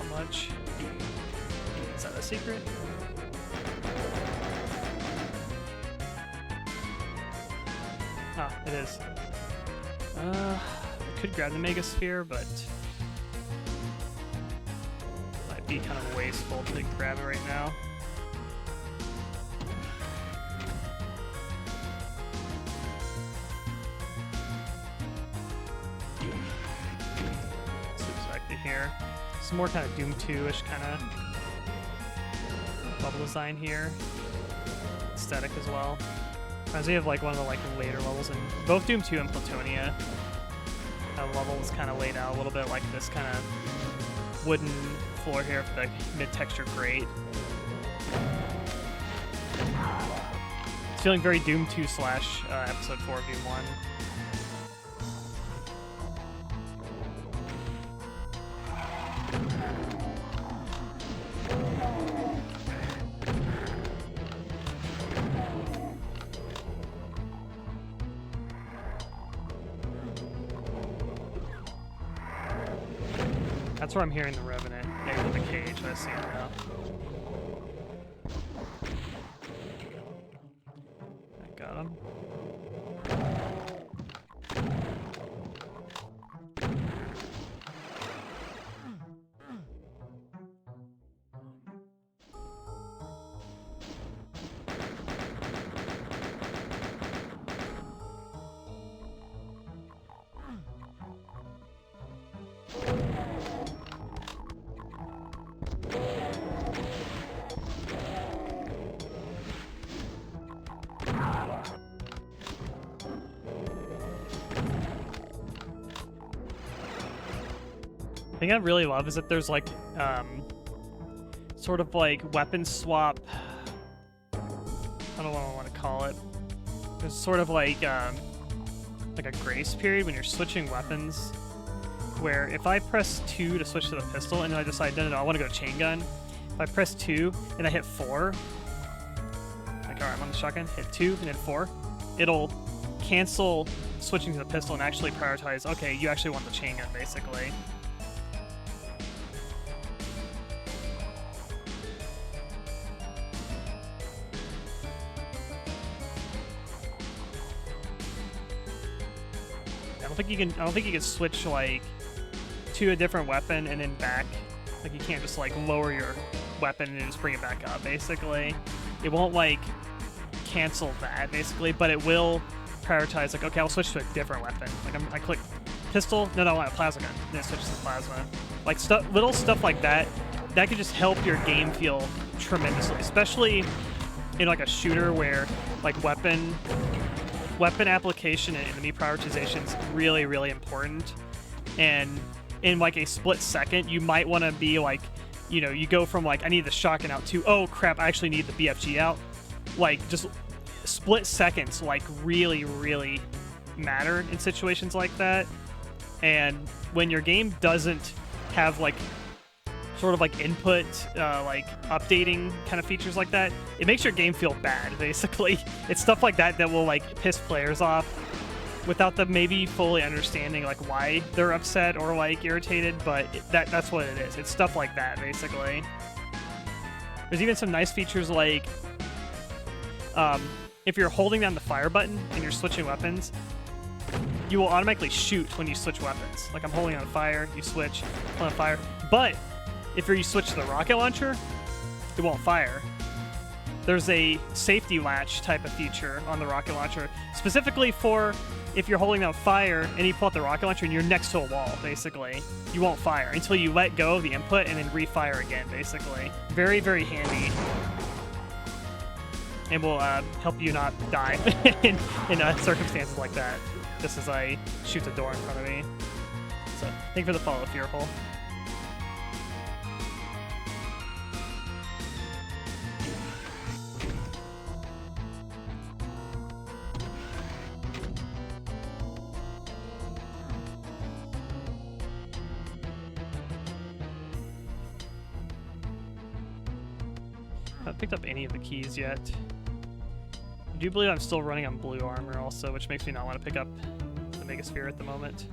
Much. Is that a secret? Ah, it is. I could grab the Megasphere, but might be kind of wasteful to grab it right now. Switch back to here. Some more kind of Doom 2-ish kind of level design here. Aesthetic as well. Reminds me of like one of the like later levels in both Doom 2 and Platonia. That level is kind of laid out a little bit like this kind of wooden floor here for the mid-texture grate. It's feeling very Doom 2 / Episode 4 of Doom 1. That's where I'm hearing the Revenant. Maybe in the cage, I see it now. I got him. thing I really love is that there's like sort of like weapon swap. I don't know what I want to call it. There's sort of like a grace period when you're switching weapons, where if I press 2 to switch to the pistol and then I decide no, I want to go chain gun. If I press 2 and I hit 4, like alright, I'm on the shotgun, hit 2 and then 4, it'll cancel switching to the pistol and actually prioritize, okay, you actually want the chain gun, basically. I don't think you can switch like to a different weapon and then back. Like you can't just like lower your weapon and just bring it back up, basically. It won't like cancel that, basically, but it will prioritize like, okay, I'll switch to a different weapon. Like I click pistol, no, I want a plasma gun, and then it switches to plasma. Like little stuff like that, that could just help your game feel tremendously, especially in like a shooter where like weapon application and enemy prioritization is really, really important. And in like a split second, you might want to be like, you know, you go from like, I need the shotgun out to, oh crap, I actually need the BFG out. Like just split seconds like really, really matter in situations like that. And when your game doesn't have like sort of like input, like updating kind of features like that, it makes your game feel bad, basically. It's stuff like that that will like piss players off without them maybe fully understanding like why they're upset or like irritated, but that's what it is. It's stuff like that, basically. There's even some nice features like if you're holding down the fire button and you're switching weapons, you will automatically shoot when you switch weapons. Like I'm holding on fire, you switch, on fire. But if you switch to the rocket launcher, it won't fire. There's a safety latch type of feature on the rocket launcher, specifically for if you're holding down fire and you pull out the rocket launcher and you're next to a wall, basically. You won't fire until you let go of the input and then refire again, basically. Very, very handy. And will help you not die in circumstances like that, just as I shoot the door in front of me. So, thank you for the follow, Fearful. I haven't picked up any of the keys yet. I do believe I'm still running on blue armor also, which makes me not want to pick up the Megasphere at the moment.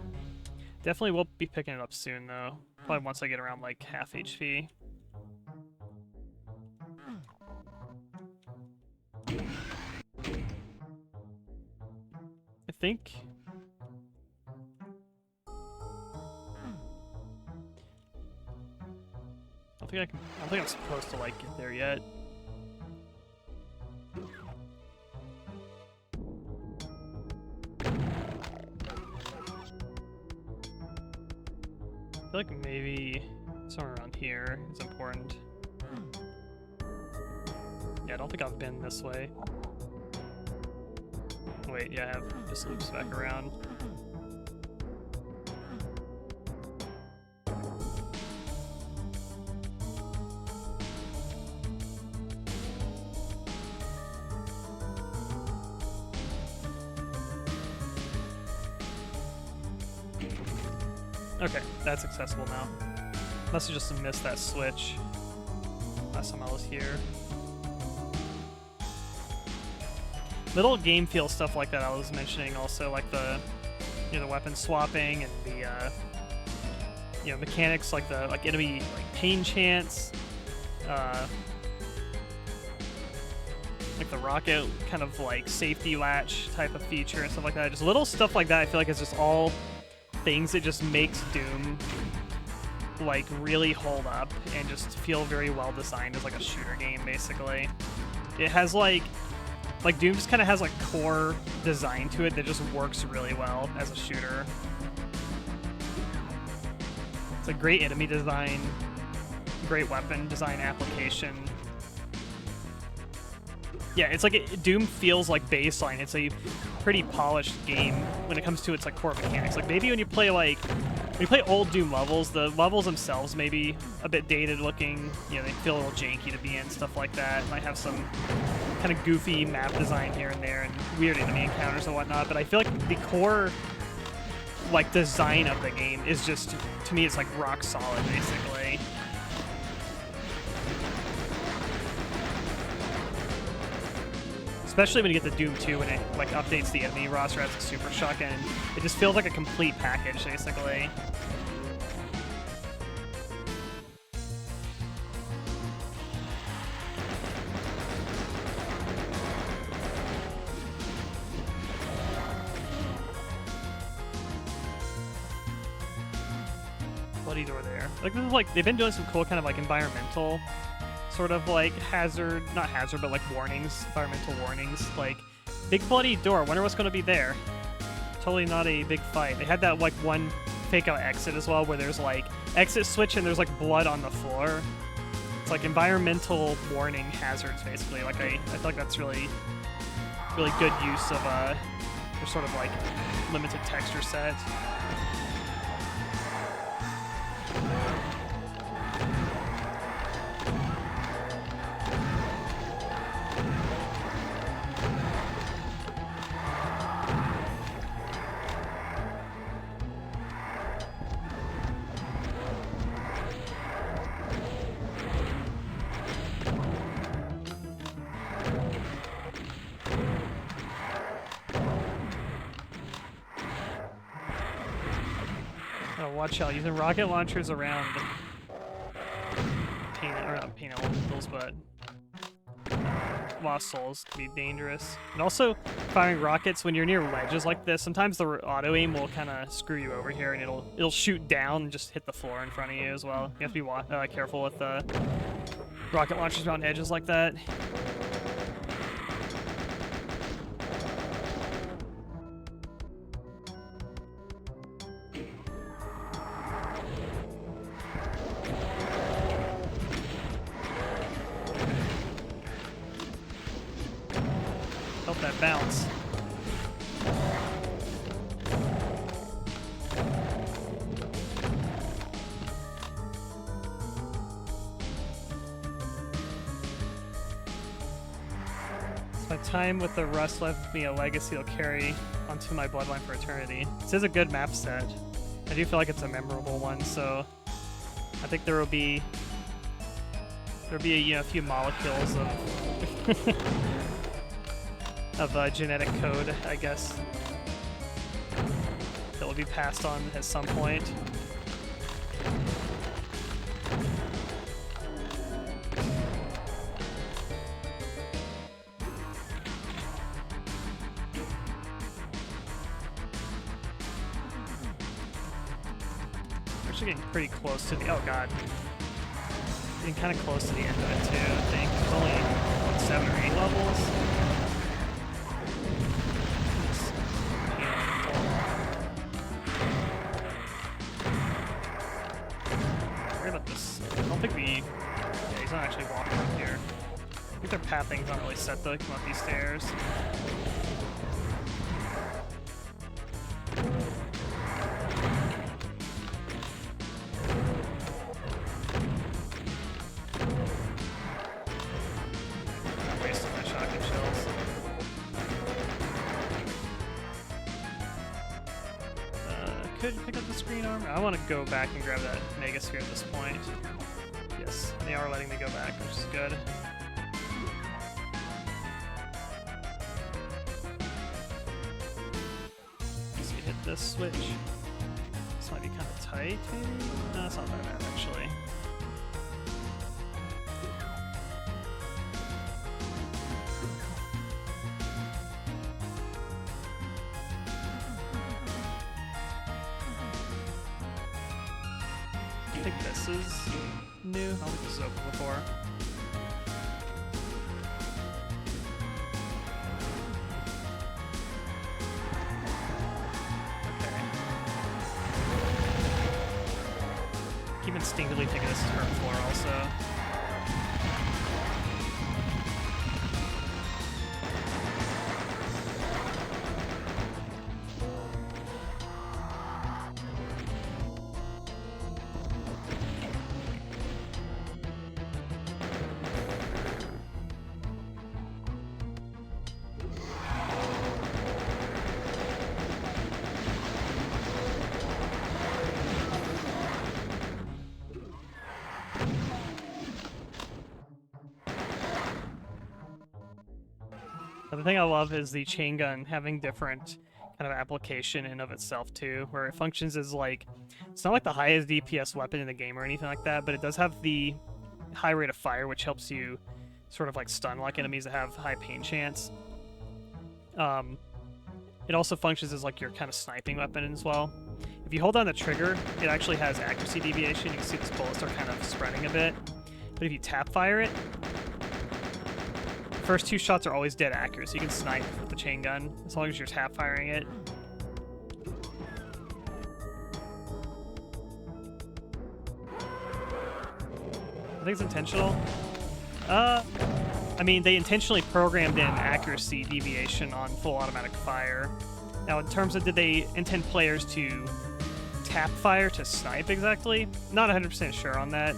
Definitely will be picking it up soon, though. Probably once I get around, like, half HP. I think... I don't think I'm supposed to, like, get there yet. I feel like maybe somewhere around here is important. Yeah, I don't think I've been this way. Wait, yeah, I have. Just loops back around. Okay, that's accessible now. Must have just missed that switch last time I was here. Little game feel stuff like that I was mentioning also, like the, you know, the weapon swapping and the, you know, mechanics like the enemy like pain chance, like the rocket kind of like safety latch type of feature and stuff like that. Just little stuff like that. I feel like it's just all things that just makes Doom like really hold up and just feel very well designed as like a shooter game, basically. It has like Doom just kind of has like core design to it that just works really well as a shooter. It's a great enemy design, great weapon design application. Yeah, it's like Doom feels like baseline. It's a pretty polished game when it comes to its like core mechanics. Like maybe when you play like when you play old Doom levels, the levels themselves may be a bit dated looking. You know, they feel a little janky to be in, stuff like that. Might have some kind of goofy map design here and there and weird enemy encounters and whatnot, but I feel like the core like design of the game is just, to me, it's like rock solid, basically. Especially when you get to Doom 2 when it like updates the enemy roster as a super shotgun. It just feels like a complete package, basically. Bloody door there. Like this is like they've been doing some cool kind of like environmental sort of like hazard, not hazard, but like warnings, environmental warnings. Like big bloody door. Wonder what's gonna be there. Totally not a big fight. They had that like one fake out exit as well, where there's like exit switch and there's like blood on the floor. It's like environmental warning hazards, basically. Like I feel like that's really good use of their sort of like limited texture set. Watch out, using rocket launchers around paint elementals, but Lost Souls can be dangerous. And also, firing rockets when you're near ledges like this, sometimes the auto aim will kind of screw you over here, and it'll shoot down and just hit the floor in front of you as well. You have to be careful with rocket launchers around edges like that. That bounce. My time with the Rust left me a legacy I'll carry onto my bloodline for eternity. This is a good map set. I do feel like it's a memorable one, so I think there'll be a few molecules of genetic code, I guess, that will be passed on at some point. We're actually getting pretty close to the, oh god. Getting kind of close to the end of it too, I think. There's only, what, 7 or 8 levels? He's not actually walking up here. I think their pathing's not really set though, come up these stairs. I'm wasting my shotgun shells. Could pick up the screen armor. I want to go back and grab that Mega Sphere at this point. Yes, they are letting me go back, which is good. Let's hit this switch. This might be kind of tight, maybe? No, it's not that bad, actually. I think this is new. I don't think this is open before. Okay. Keep instinctively thinking this is her floor also. But the thing I love is the chain gun having different kind of application in of itself too, where it functions as like, it's not like the highest DPS weapon in the game or anything like that, but it does have the high rate of fire, which helps you sort of like stun lock enemies that have high pain chance. It also functions as like your kind of sniping weapon as well. If you hold down the trigger, it actually has accuracy deviation. You can see these bullets are kind of spreading a bit. But if you tap fire it, the first 2 shots are always dead accurate, so you can snipe with the chain gun as long as you're tap firing it. I think it's intentional. I mean, they intentionally programmed in accuracy deviation on full automatic fire. Now, in terms of did they intend players to tap fire to snipe exactly? Not 100% sure on that.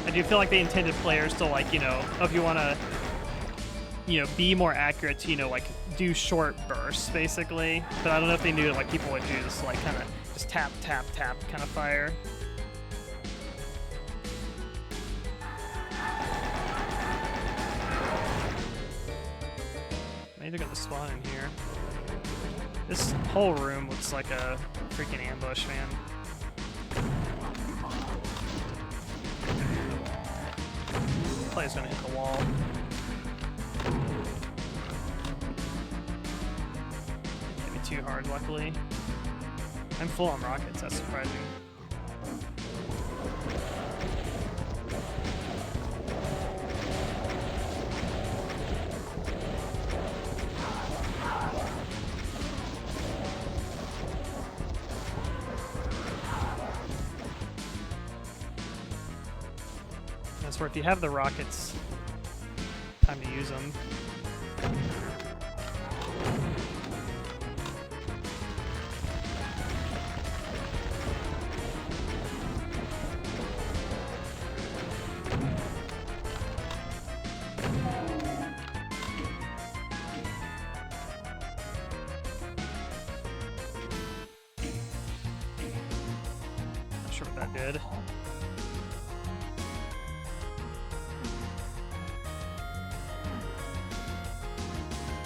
I do feel like they intended players to, like, you know, if you want to, you know, be more accurate to, you know, like, do short bursts, basically. But I don't know if they knew that, like, people would do this, like, kind of just tap, tap, tap kind of fire. Maybe they're gonna spawn in here. This whole room looks like a freaking ambush, man. Player's gonna hit the wall. Hit me too hard, luckily. I'm full on rockets, that's surprising. That's where if you have the rockets, time to use them. Not sure what that did.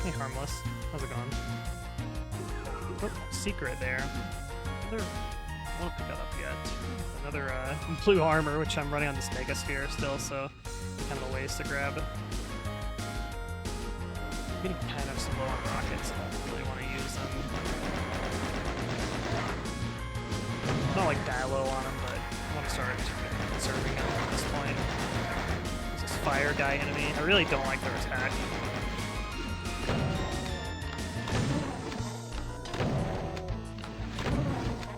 Hey, harmless. How's it going? Oh, secret there. Another, I won't pick that up yet. Another blue armor, which I'm running on this Mega Sphere still, so kind of a waste to grab. I'm getting kind of slow on rockets. I don't really want to use them. Not like die low on them, but I want to start conserving them at this point. There's this fire guy enemy. I really don't like their attack.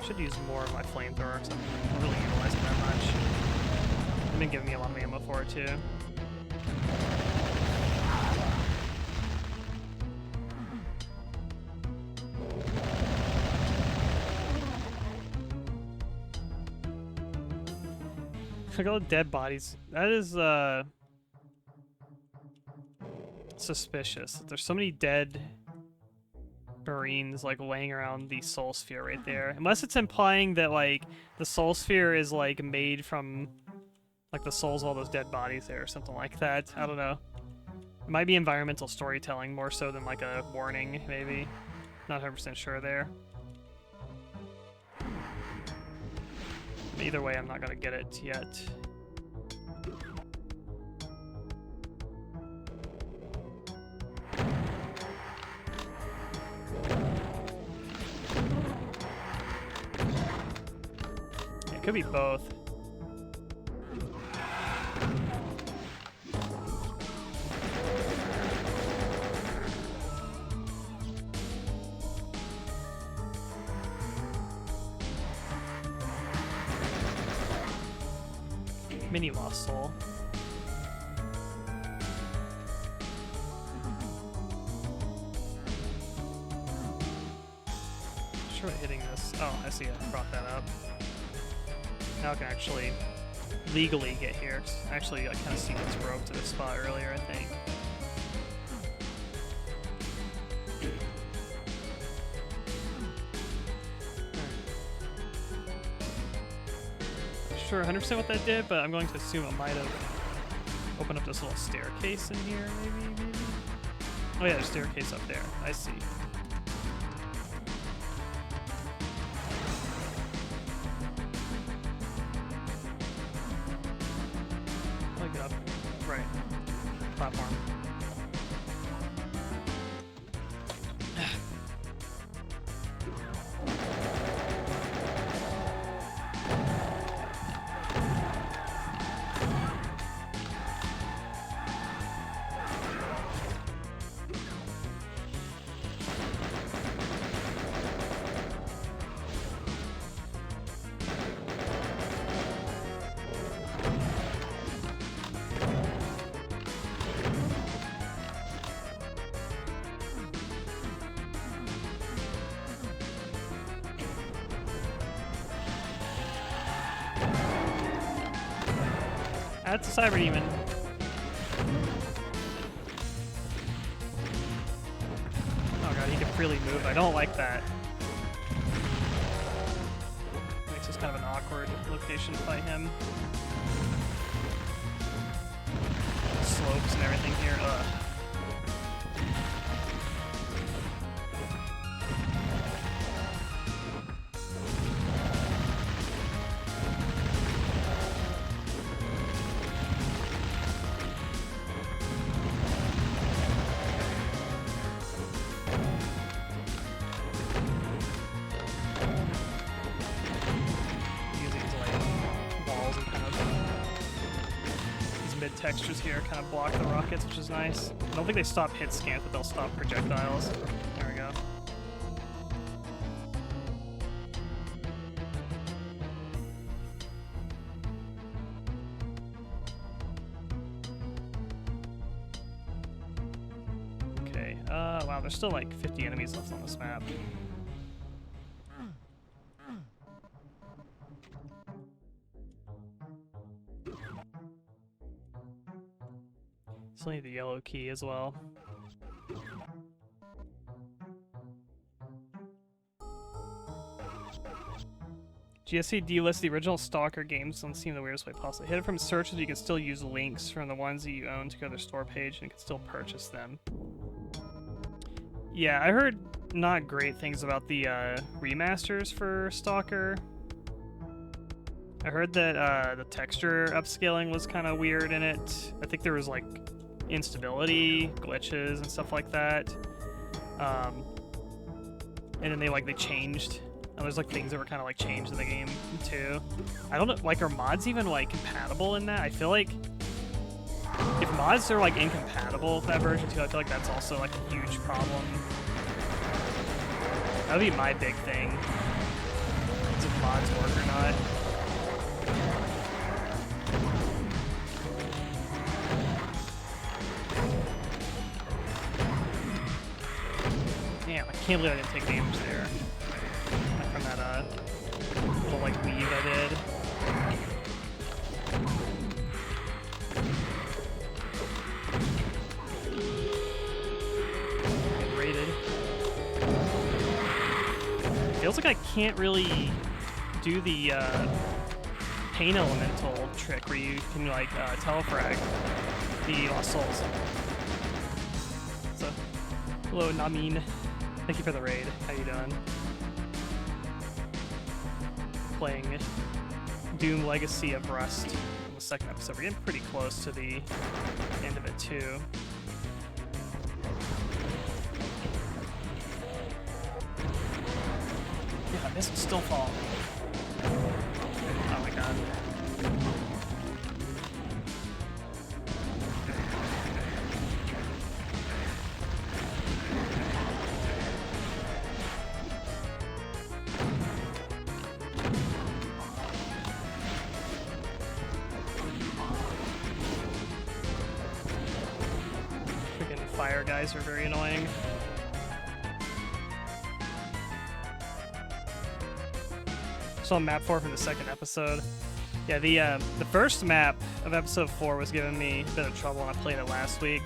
Should use more of my flamethrower because I don't really utilize it that much. They've been giving me a lot of ammo for it too. Look at all the dead bodies. That is suspicious. There's so many dead Marines like laying around the soul sphere right there. Unless it's implying that like the soul sphere is like made from like the souls of all those dead bodies there or something like that. I don't know. It might be environmental storytelling more so than like a warning, maybe. Not 100% sure there. But either way, I'm not gonna get it yet. It could be both. Mini lost soul. Sure, hitting this. Oh, I see it. Brought that up. Now I can actually legally get here. Actually, I kind of seen this broke to this spot earlier, I think. sure 100% what that did, but I'm going to assume it might have opened up this little staircase in here, maybe? Oh yeah, there's a staircase up there. I see. I'll get up. Right. Platform. That's a cyber demon. Oh god, he can freely move. I don't like that. Makes this kind of an awkward location to fight him. Slopes and everything here. Ugh. Textures here kind of block the rockets, which is nice. I don't think they stop hit scans, but they'll stop projectiles. There we go. Okay, wow, there's still like 50 enemies left on this map. Still need the yellow key as well. GSC delists the original Stalker games on Steam the weirdest way possible. Hit it from searches, you can still use links from the ones that you own to go to their store page and you can still purchase them. Yeah, I heard not great things about the remasters for Stalker. I heard that the texture upscaling was kind of weird in it. I think there was like instability, glitches, and stuff like that. And then they changed. And there's like things that were kind of like changed in the game too. I don't know, like are mods even like compatible in that? I feel like if mods are like incompatible with that version too, I feel like that's also like a huge problem. That would be my big thing. Is if mods work or not. Damn, I can't believe I didn't take damage there. From that little like weave I did. Get raided. Feels like I can't really do the pain elemental trick where you can like telefrag the lost souls. So, hello Namin. Thank you for the raid. How you doing? Playing Doom Legacy of Rust in the second episode. We're getting pretty close to the end of it too. Yeah, this will still fall. Oh my god. Fire guys are very annoying. So on map 4 from the second episode. Yeah, the first map of episode 4 was giving me a bit of trouble when I played it last week.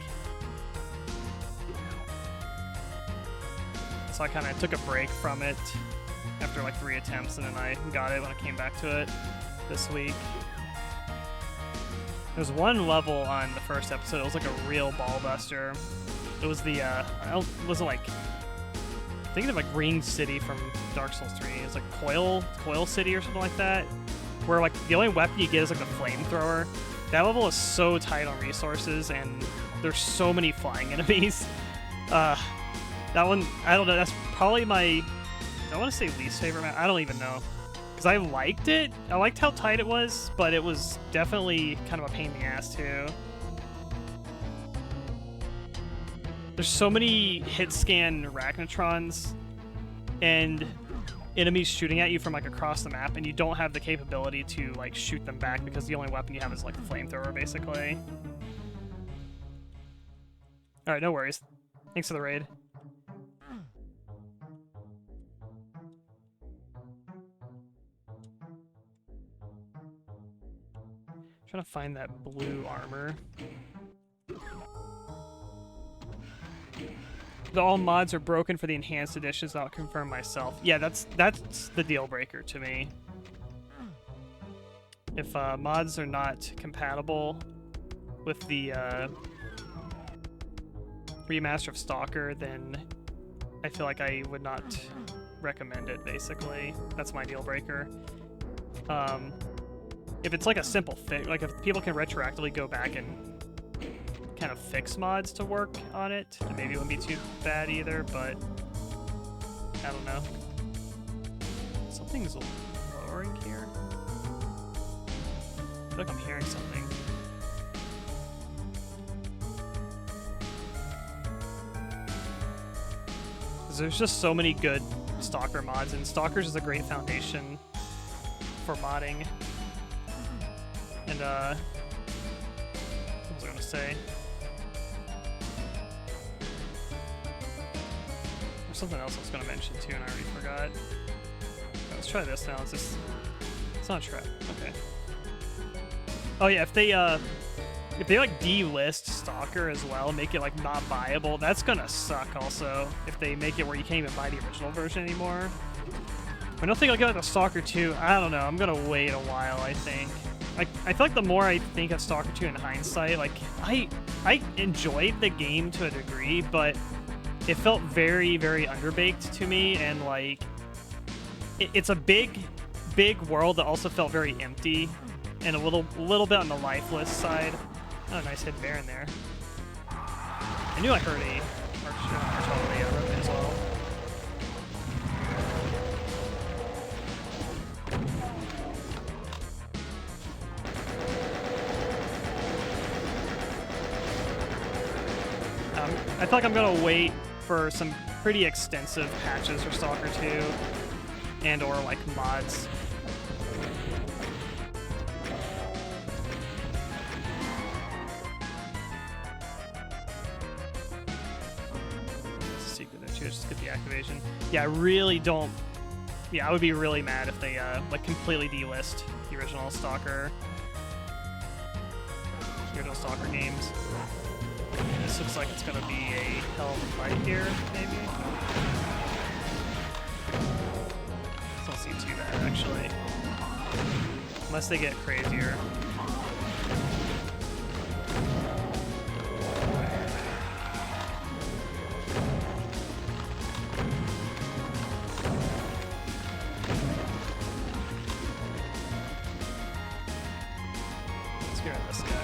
So I kind of took a break from it after like 3 attempts, and then I got it when I came back to it. this week. There's one level on the first episode. It was like a real ball buster. It was the it wasn't like thinking of like Ring City from Dark Souls 3. It's like Coil City or something like that, where like the only weapon you get is like the flamethrower. That level is so tight on resources, and there's so many flying enemies. That one, I don't know. That's probably my, I want to say least favorite map. I don't even know, because I liked it. I liked how tight it was, but it was definitely kind of a pain in the ass too. There's so many hit scan Arachnotrons and enemies shooting at you from like across the map, and you don't have the capability to like shoot them back because the only weapon you have is like the flamethrower, basically. All right, no worries. Thanks for the raid. Trying to find that blue armor. All mods are broken for the enhanced editions. I'll confirm myself. Yeah, that's the deal breaker to me. If mods are not compatible with the remaster of Stalker, then I feel like I would not recommend it, basically. That's my deal breaker. If it's like a simple fix, like if people can retroactively go back and kind of fix mods to work on it, then maybe it wouldn't be too bad either, but I don't know. Something's lowering here. I feel like I'm hearing something. There's just so many good Stalker mods, and Stalker's is a great foundation for modding. And what was I gonna say? There's something else I was gonna mention too, and I already forgot. Let's try this now. It's not a trap. Okay. Oh yeah, if they like delist Stalker as well, make it like not buyable, that's gonna suck also. If they make it where you can't even buy the original version anymore. I don't think I'll get like a Stalker 2. I don't know. I'm gonna wait a while, I think. I feel like the more I think of Stalker 2 in hindsight, like I enjoyed the game to a degree, but it felt very, very underbaked to me, and like it's a big world that also felt very empty and a little bit on the lifeless side. Oh, nice hidden bear in there. I knew I heard a Archuleta as well. I feel like I'm gonna wait for some pretty extensive patches for Stalker 2 and or like mods. Secret there too, just get the activation. Yeah, I really don't. Yeah, I would be really mad if they like completely delist the original Stalker games. This looks like it's gonna be a hell of a fight here, maybe. Don't seem too bad actually, unless they get crazier. Let's get rid of this guy.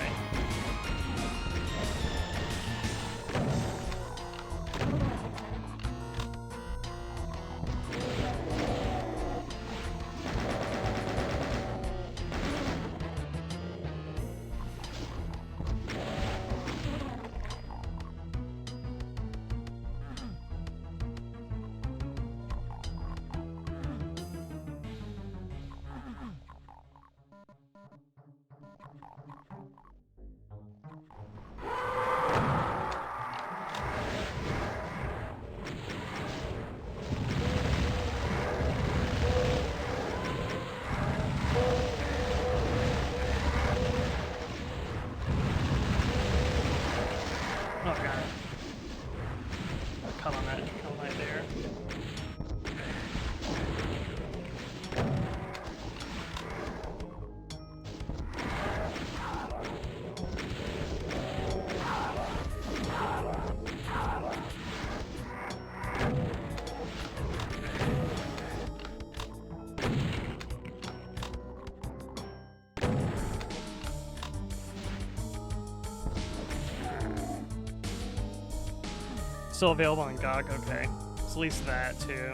Still available on GOG? Okay. It's at least that, too.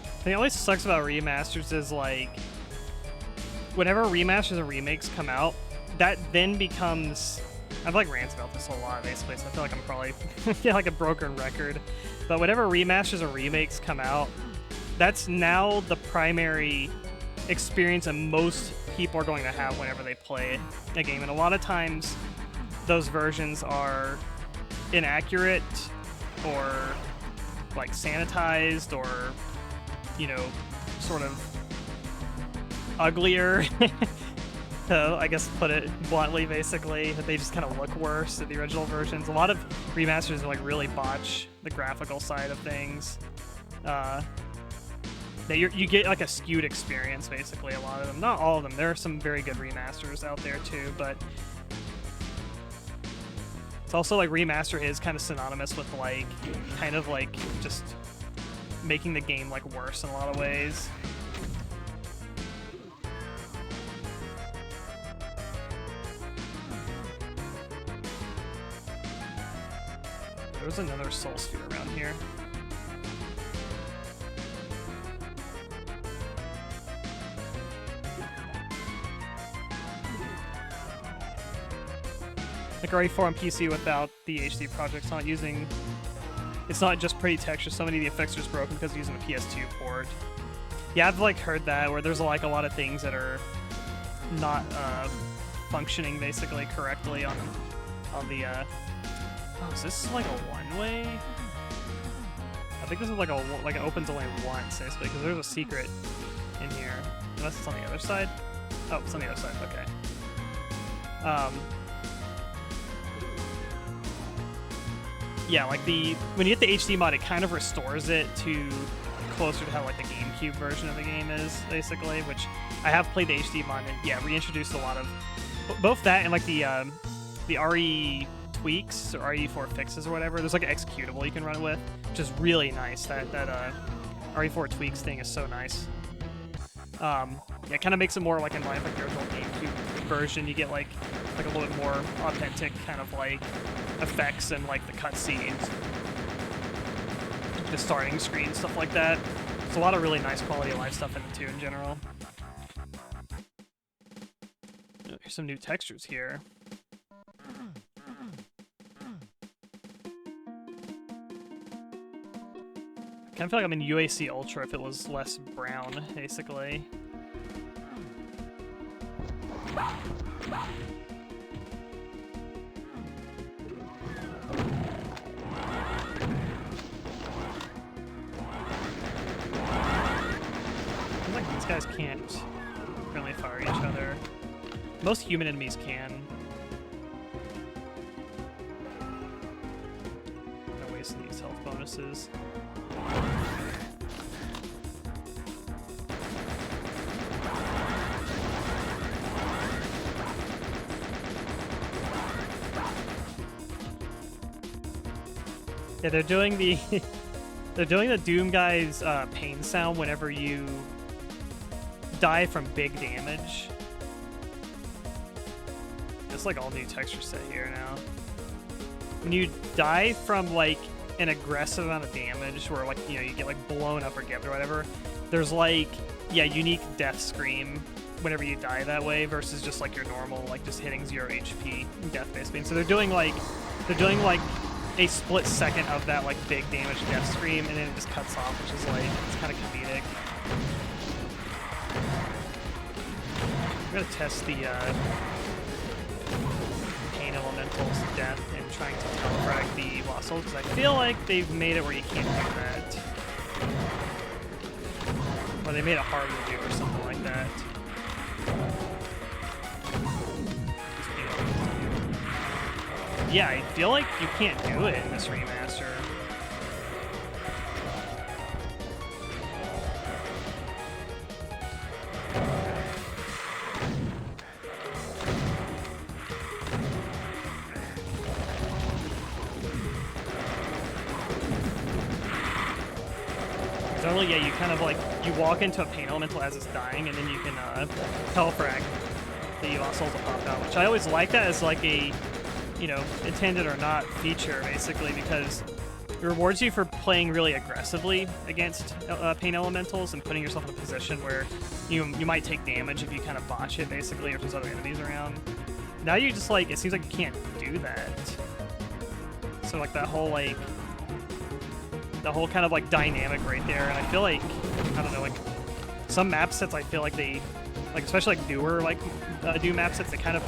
The thing that always sucks about remasters is, like, whenever remasters and remakes come out, that then becomes... I've, like, ranted about this a lot, basically, so I feel like I'm probably like a broken record. But whenever remasters or remakes come out, that's now the primary experience that most people are going to have whenever they play a game. And a lot of times, those versions are inaccurate or, like, sanitized or... you know, sort of uglier, to, I guess, put it bluntly, basically, that they just kind of look worse than the original versions. A lot of remasters like really botch the graphical side of things. You get like a skewed experience, basically, a lot of them. Not all of them. There are some very good remasters out there, too, but it's also like remaster is kind of synonymous with like, kind of like just making the game like worse in a lot of ways. There's another soul sphere around here. Like RE4 on PC without the HD project, it's not just pretty texture, so many of the effects are just broken because using the PS2 port. Yeah, I've like heard that, where there's like a lot of things that are not functioning basically correctly on the oh, is this like a one-way? I think this is like it opens only once, basically, because there's a secret in here. Unless it's on the other side? Oh, it's on the other side, okay. Yeah, like when you get the HD mod, it kind of restores it to closer to how like the GameCube version of the game is, basically, which I have played the HD mod and yeah, reintroduced a lot of both that and like the RE tweaks or RE4 fixes or whatever. There's like an executable you can run with, which is really nice. That RE4 tweaks thing is so nice. Yeah, it kind of makes it more like in line with like the original GameCube version. You get like a little bit more authentic kind of like effects and like the cutscenes, the starting screen, stuff like that. There's a lot of really nice quality of life stuff in it too in general. Oh, here's some new textures here. I kind of feel like I'm in UAC Ultra if it was less brown, basically. Like these guys can't friendly fire each other. Most human enemies can. No waste these health bonuses. Yeah, they're doing the Doom guy's pain sound whenever you die from big damage. It's like all new texture set here now. When you die from like an aggressive amount of damage, where like you get like blown up or gibbed or whatever, there's like unique death scream whenever you die that way versus just like your normal like just hitting 0 HP death basically. And so they're doing like a split second of that like big damage death scream, and then it just cuts off, which is like it's kind of comedic. I'm gonna test the pain elemental's death and trying to telefrag the Lost Souls, because I feel like they've made it where you can't do that, or they made it hard to do or something like that. Yeah, I feel like you can't do it in this remaster. Normally, yeah, you kind of like, you walk into a paint elemental as it's dying, and then you can hell frag the Yavon Souls will pop out, which I always like that as like a, you know, intended or not feature, basically, because it rewards you for playing really aggressively against paint elementals and putting yourself in a position where you might take damage if you kind of botch it, basically, if there's other enemies around. Now you just like, it seems like you can't do that. So like that whole like, the whole kind of like dynamic right there, and I feel like, I don't know, like some map sets I feel like they, like especially like newer like new map sets, they kind of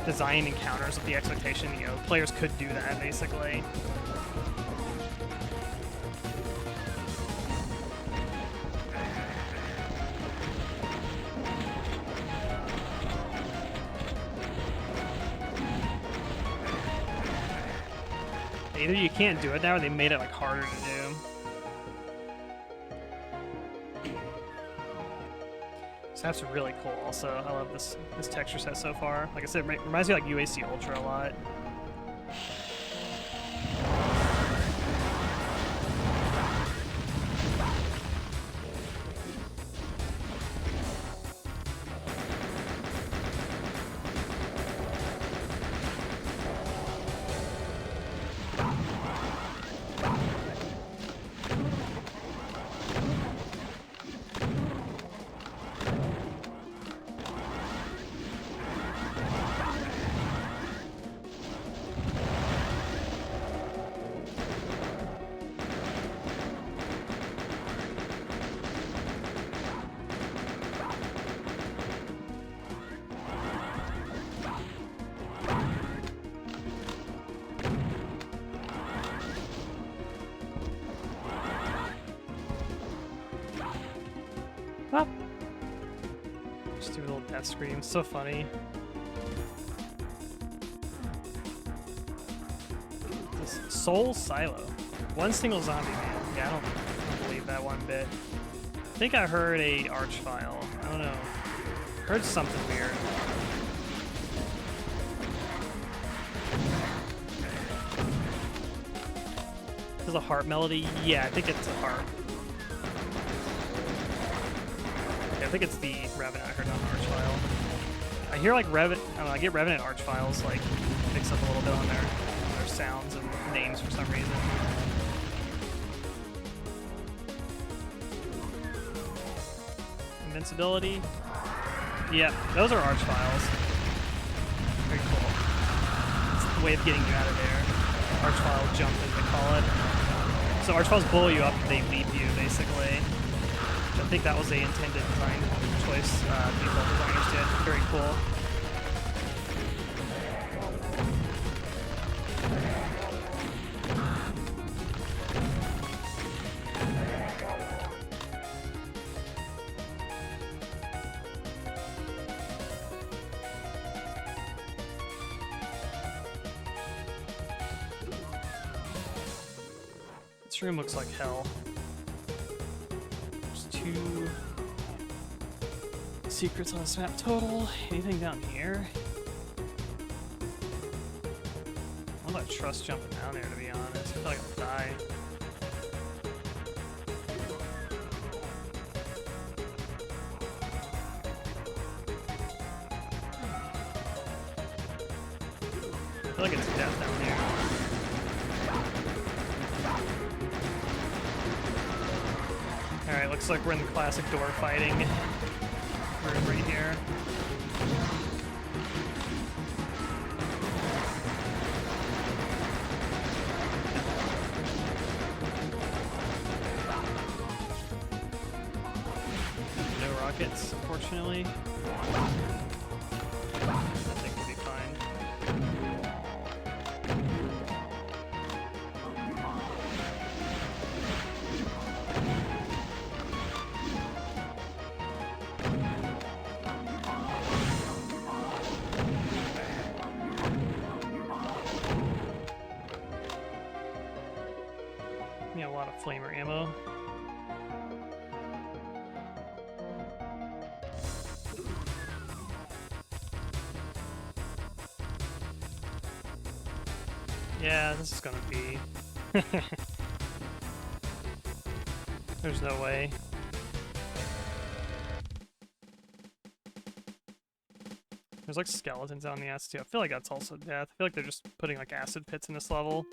design encounters with the expectation, you know, players could do that basically. Either you can't do it now, or they made it like harder to do. This map's really cool. Also, I love this texture set so far. Like I said, it reminds me of like UAC Ultra a lot. Ah. Just do a little death scream. So funny. This Soul Silo. One single zombie, man. Yeah, I don't believe that one bit. I think I heard a arch file. I don't know. Heard something weird. Is it a heart melody? Yeah, I think it's a heart. I think it's the Revenant I heard on Arch File. I hear like I don't know, I get Revenant Arch Files like mixed up a little bit on their sounds and names for some reason. Invincibility. Yeah, those are Arch Files. Very cool. It's the way of getting you out of there. Arch File jump, as they call it. So Arch Files blow you up and they leap you, basically. I think that was the intended design choice default designers did. Very cool. This room looks like hell. Two secrets on this map total. Anything down here? I'm not trust jumping down there, to be honest. I feel like I'll die. I feel like it's death down here. Alright, looks like we're in the classic door fighting room right here. No rockets, unfortunately. I think we'll be fine. Yeah, a lot of flamer ammo. Yeah, this is gonna be... There's no way. There's like skeletons on the ass too. I feel like that's also death. I feel like they're just putting like acid pits in this level.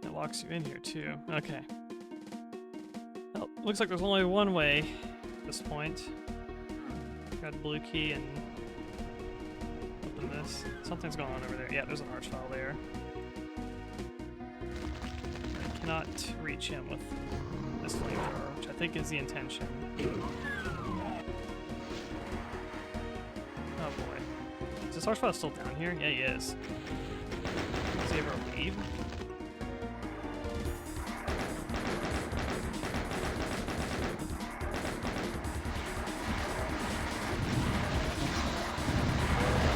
It locks you in here too. Okay. Well, looks like there's only one way at this point. Got a blue key and open this. Something's going on over there. Yeah, there's an arch file there. I cannot reach him with this flamethrower, which I think is the intention. Oh boy. Is this arch file still down here? Yeah, he is. Does he ever leave?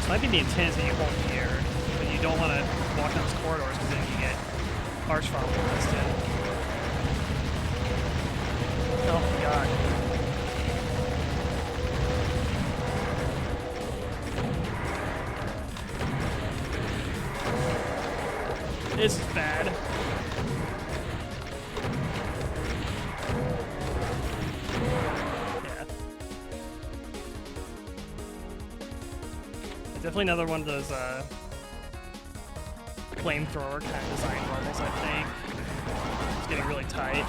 Might be the intent that you hold here, but you don't want to walk down those corridors because then you get archfile blasted. Oh my god. This is bad. Yeah. Definitely another one of those flamethrower kind of design levels, I think. It's getting really tight.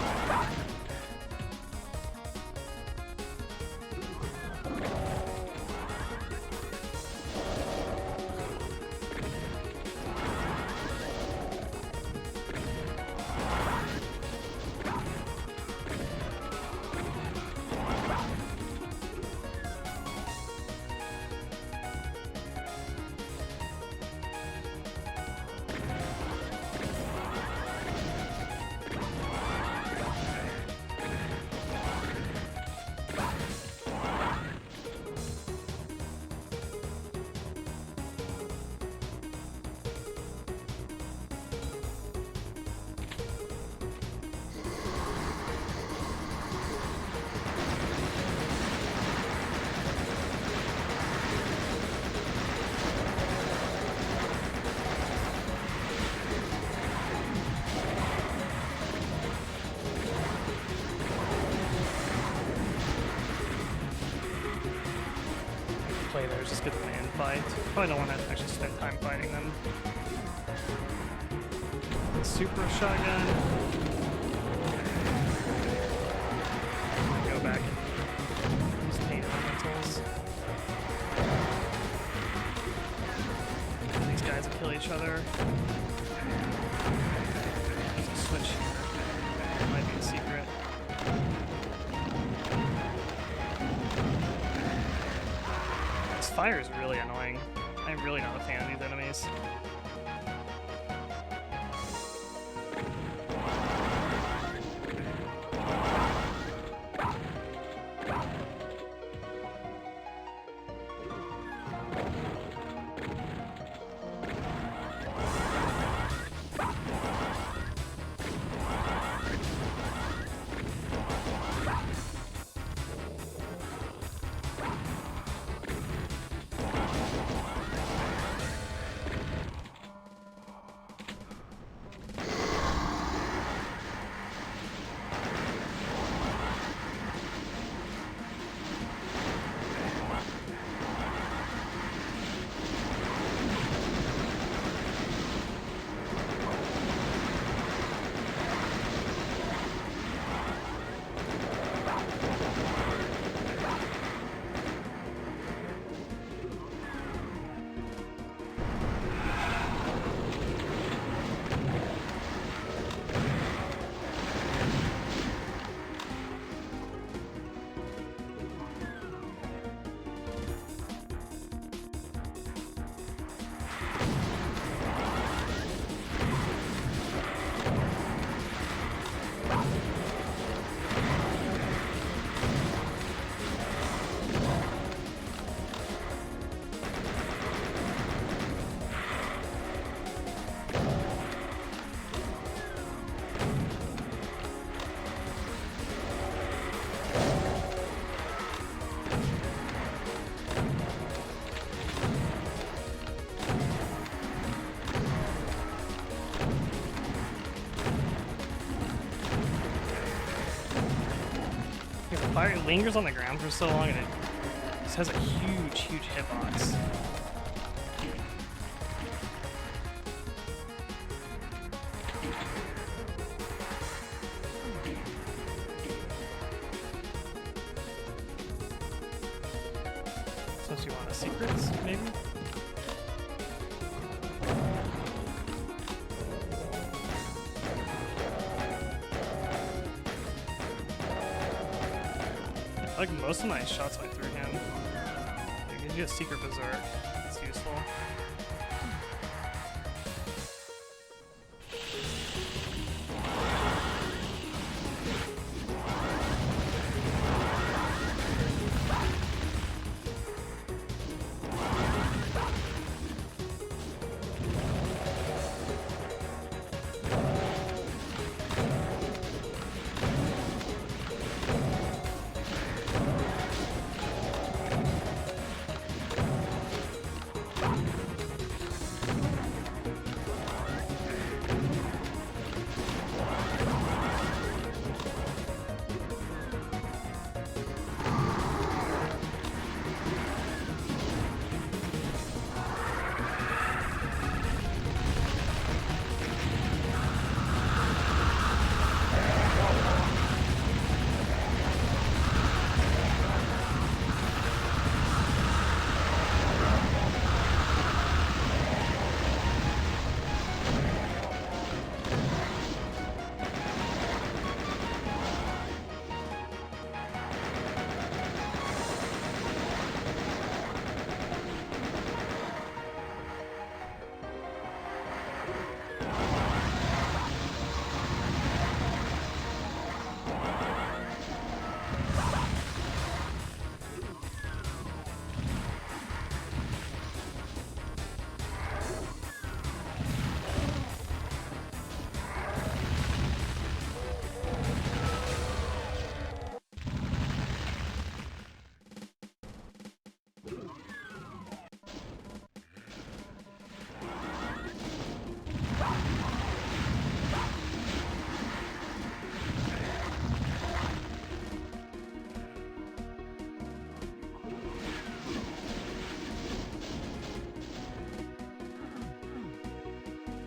Play there, just get the man fight. Probably don't want to actually spend time fighting them. Super shotgun. Go back and use paint elementals. These guys will kill each other. There's a switch here. It might be a secret. Fire is really annoying. I'm really not a fan of these enemies. lingers on the ground for so long and it just has a huge, huge hitbox. So you want a secrets, maybe? I like most of my shots went through him. It gives you a secret berserk. It's useful.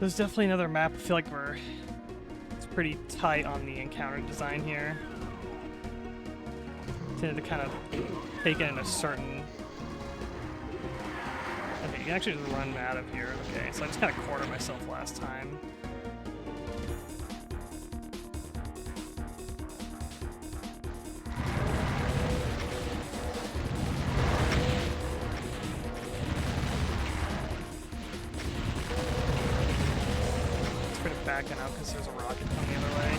There's definitely another map. I feel like it's pretty tight on the encounter design here. Tended to kind of take it in a certain... Okay, you can actually just run out of here. Okay, so I just kind of cornered myself last time. Backing up because there's a rocket coming the other way.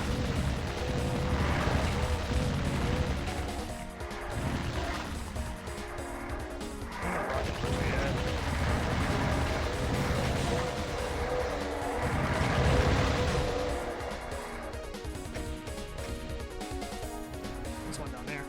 There's one down there.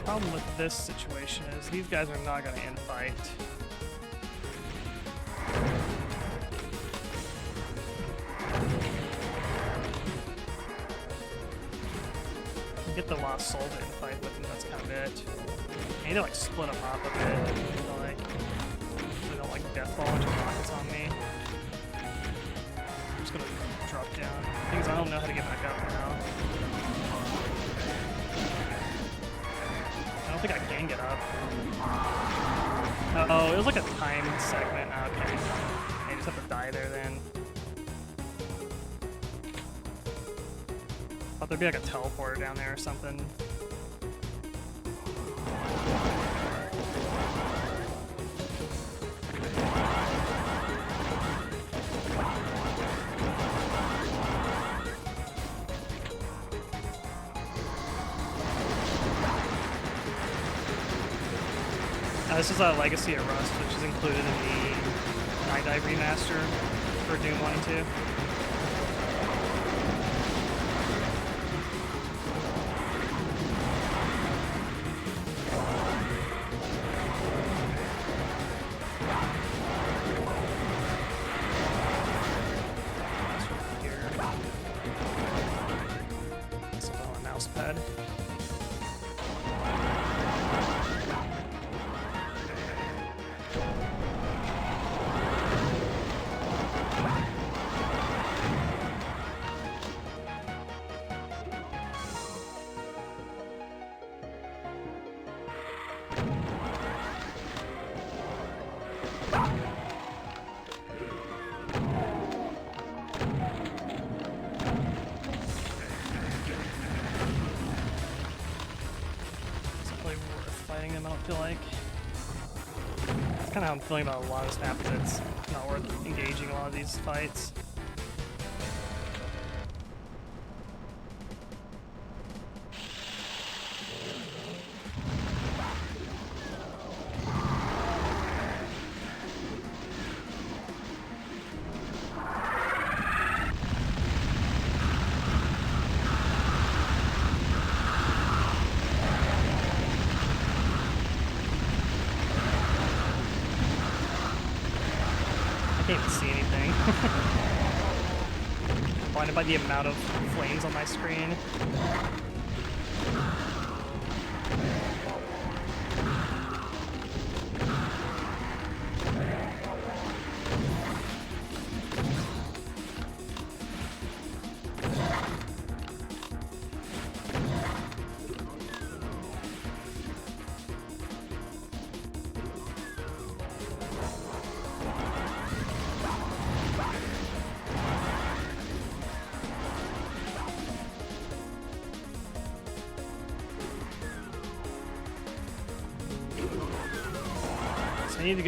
The problem with this situation is these guys are not going to infight. Get the Lost Soul to infight with them, that's kind of it. I need to like split them up a bit. So, like, they don't like death ball and just rockets on me. I'm just gonna drop down. Things I don't know how to get back up now. I don't think I can get up. Oh, it was like a timed segment. Okay. I just have to die there then. Thought there'd be like a teleporter down there or something. This is a Legacy of Rust, which is included in the Night Dive remaster for Doom 1 and 2. feel like. That's kind of how I'm feeling about a lot of this map, because it's not worth engaging a lot of these fights. I can't even see anything. Blinded by the amount of flames on my screen.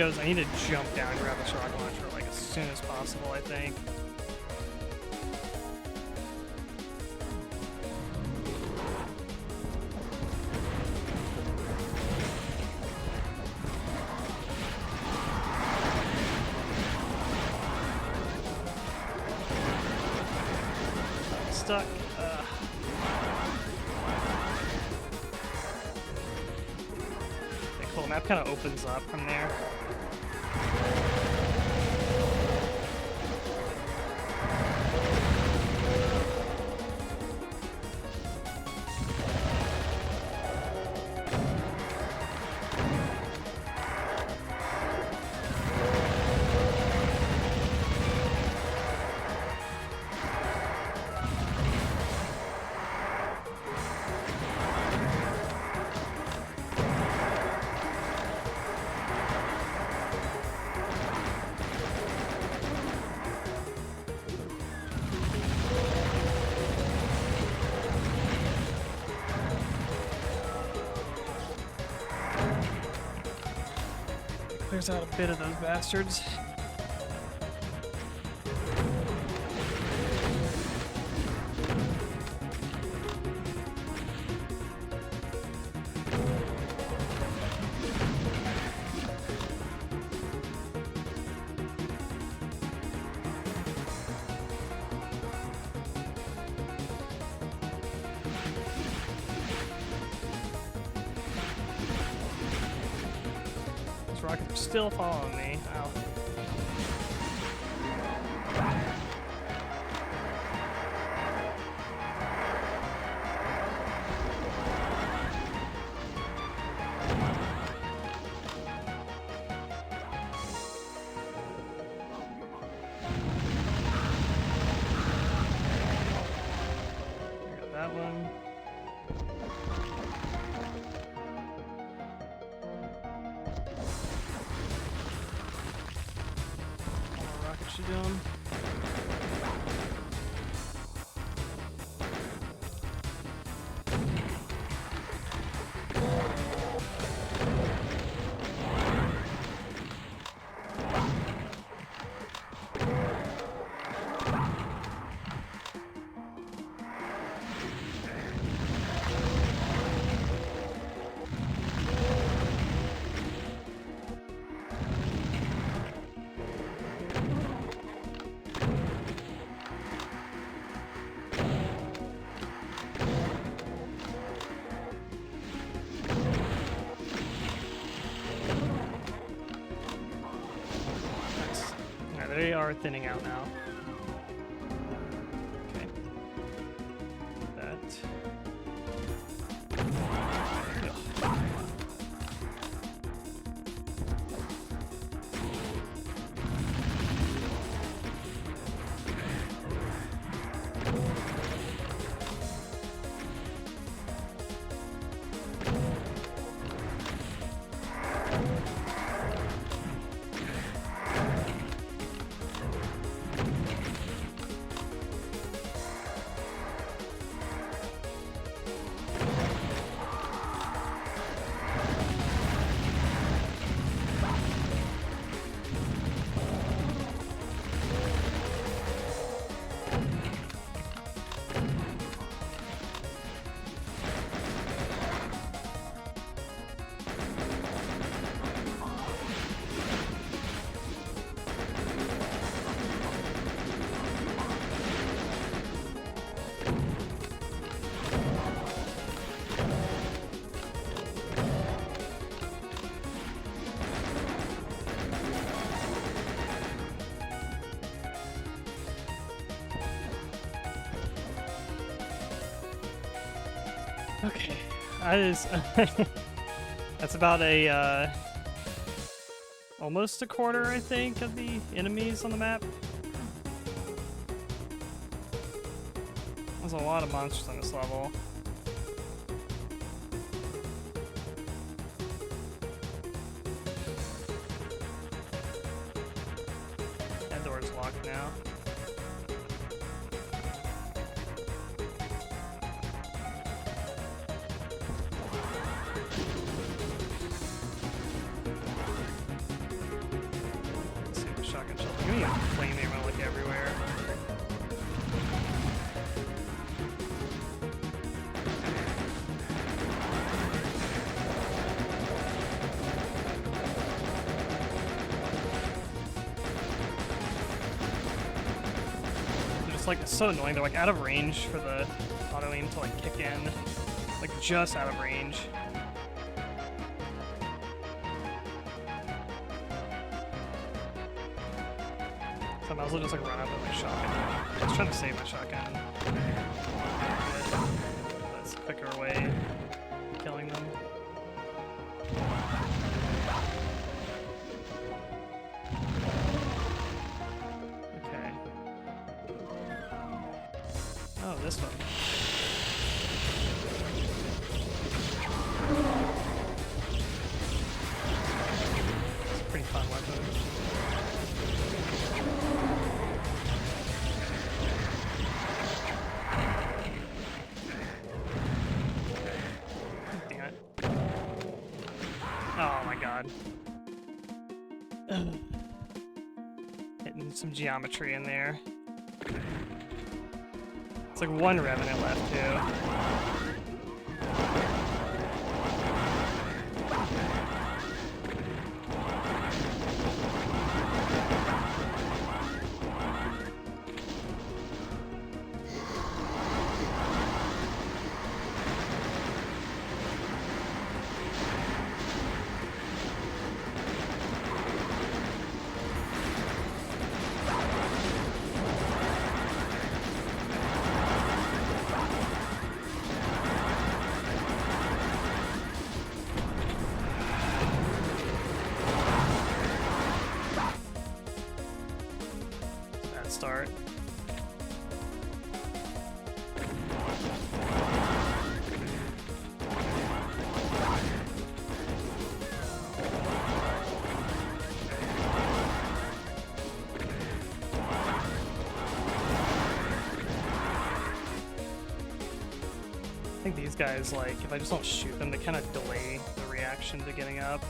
I need to jump down and grab this rocket launcher like as soon as possible, I think. Stuck. Okay, cool. Map kind of opens up from there. Clears out a bit of those bastards. Rockets are still following me. Ow. I got that one. What you doing? They are thinning out now. Okay. That. Okay, that is that's about a almost a quarter, I think, of the enemies on the map. There's a lot of monsters on this level. That door's locked now. Let's see the shotgun shells. Give me a flame ammo like everywhere. Like, it's so annoying. They're like out of range for the auto aim to like kick in, like just out of range. So I might as well just like run up with my shotgun. I was trying to save my shotgun. That's a quicker way of killing them. Oh, this one. It's a pretty fun weapon. Damn it. Oh my god. Hitting some geometry in there. It's like one revenant left, too. Start. I think these guys, like, if I just don't shoot them, they kind of delay the reaction to getting up.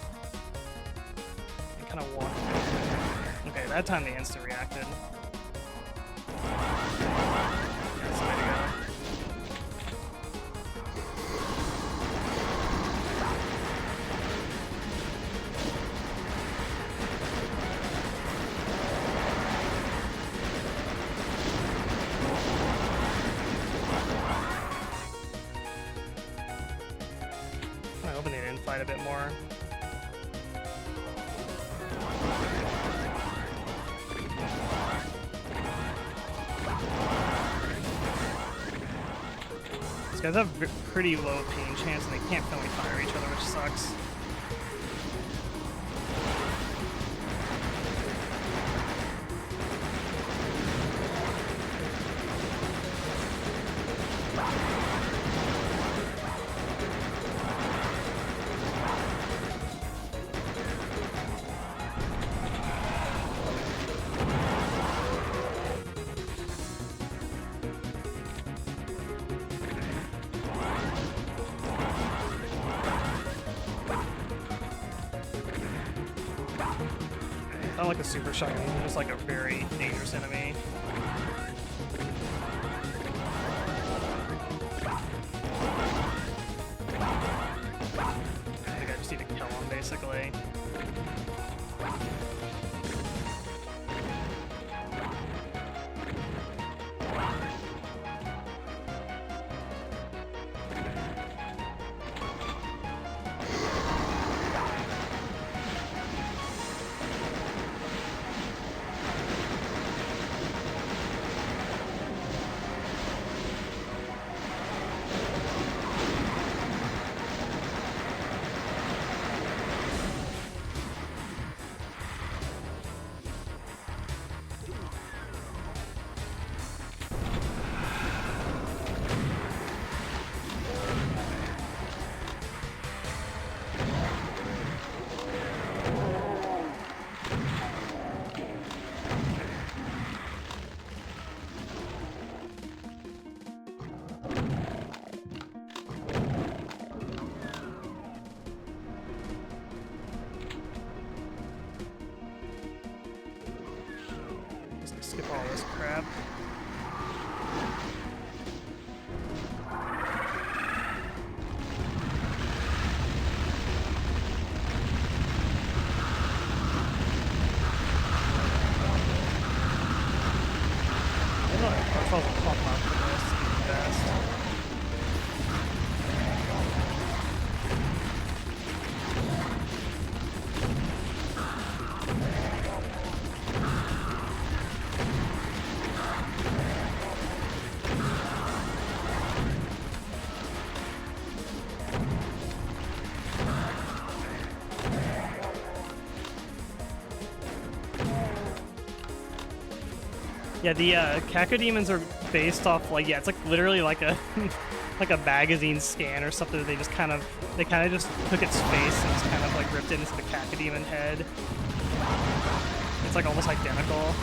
They kind of walk. Okay, that time they instant reacted. That's the way to go. I hope they didn't fight a bit more. These guys have pretty low pain chance and they can't friendly fire each other, which sucks. Not like a super shotgun, just like a very dangerous enemy. I think I just need to kill him, basically. for this to be the best. Yeah, the cacodemons are based off like, yeah, it's like literally like a like a magazine scan or something. They kind of just took its face and just kind of like ripped it into the cacodemon head. It's like almost identical.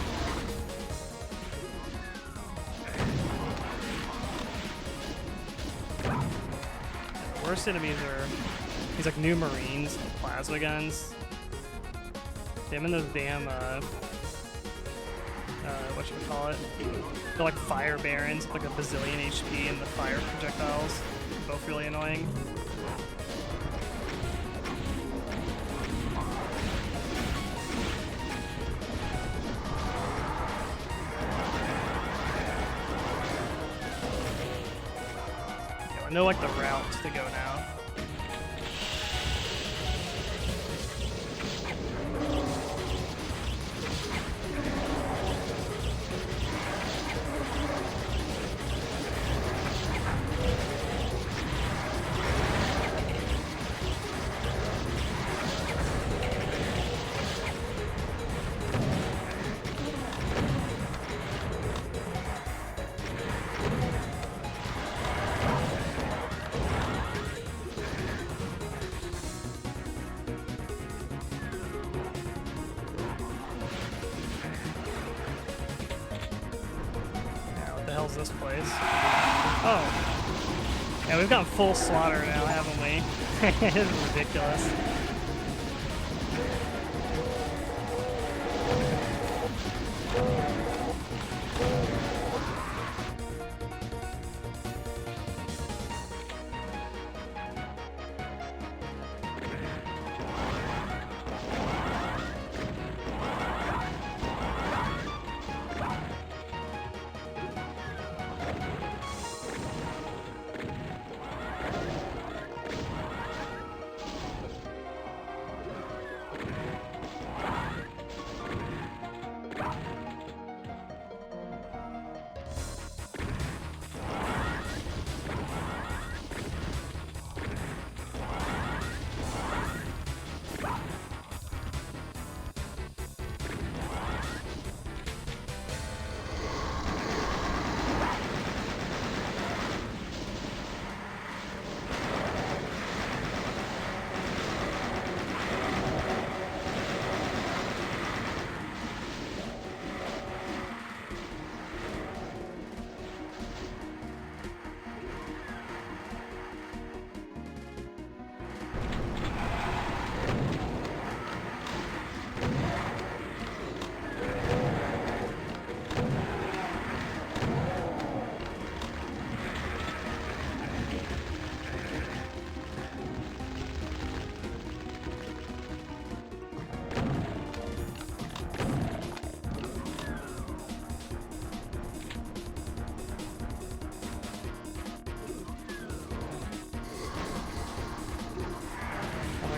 And the worst enemies are these like new marines with plasma guns. Them and those damn whatchamacallit. They're like fire barons with like a bazillion HP and the fire projectiles. Both really annoying. I know like the route to go now. This place. Oh. Yeah, we've gone full slaughter now, haven't we? This is ridiculous.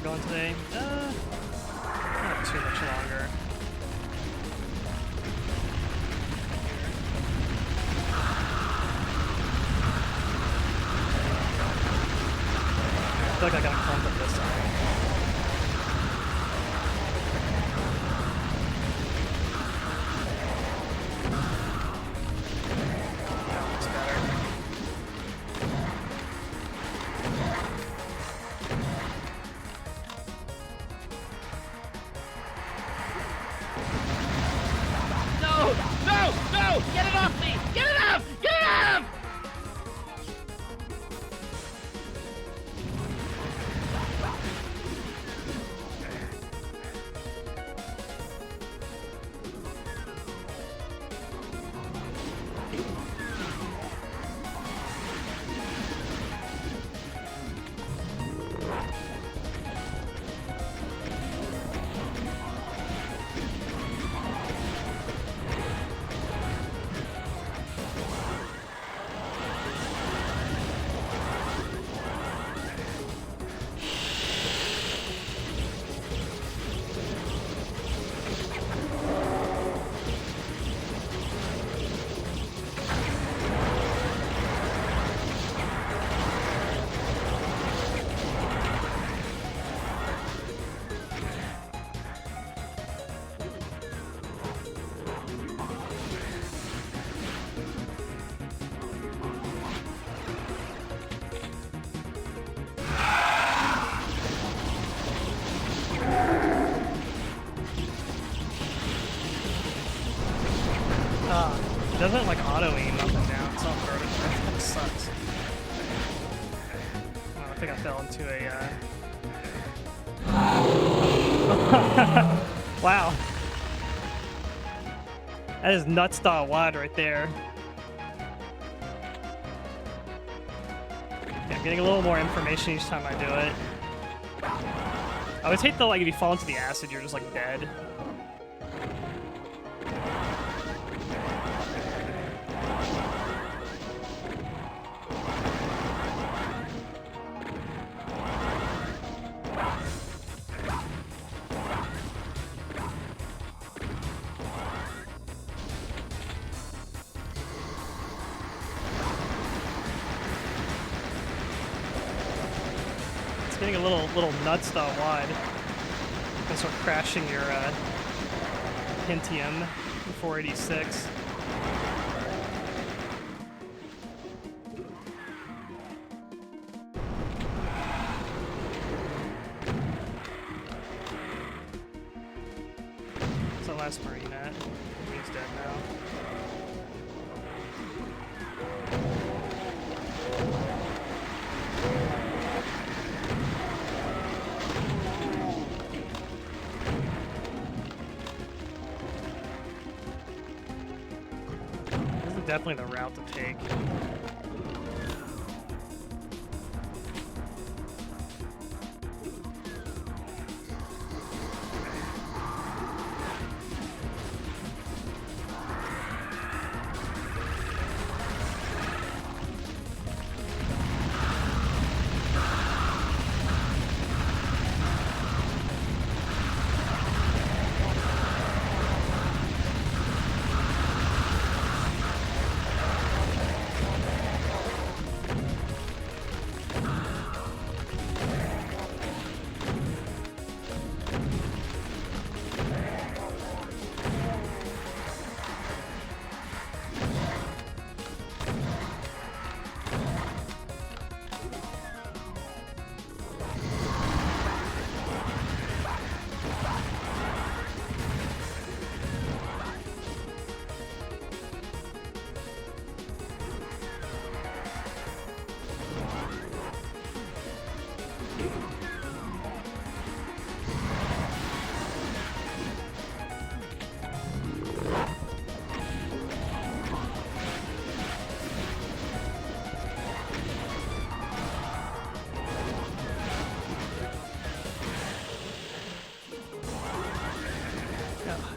Going today? Not too much longer. I feel like I gotta clump it this time. That looks better. No! Get it off me! Get it off! Get it off! think I fell into a, wow. That is nuts style wide right there. Yeah, I'm getting a little more information each time I do it. I always hate that, like, if you fall into the acid, you're just, like, dead. Getting a little nuts style wide. Gonna start crashing your Pentium 486. What's the last Marine at? He's dead now. Definitely the route to take.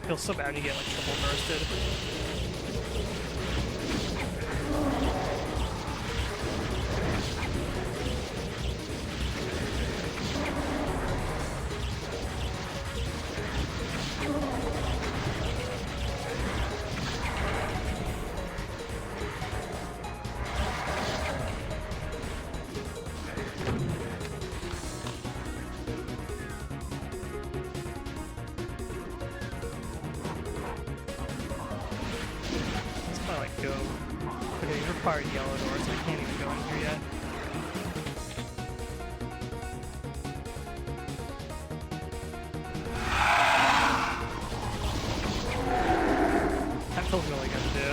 Feels so bad when you get like triple bursted. Part yellow doors, so I can't even go in here yet. That feels really good to do.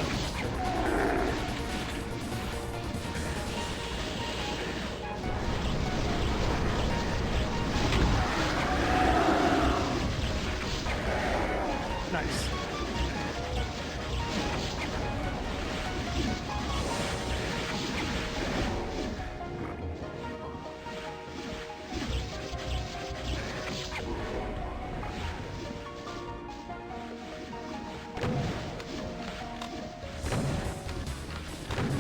Nice.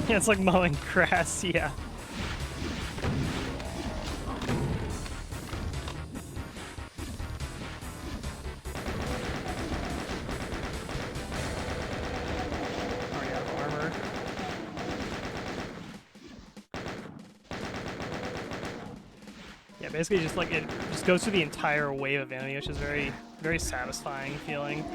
Yeah, it's like mowing grass, yeah. Already out of armor. Yeah, basically just like it just goes through the entire wave of enemy, which is very, very satisfying feeling.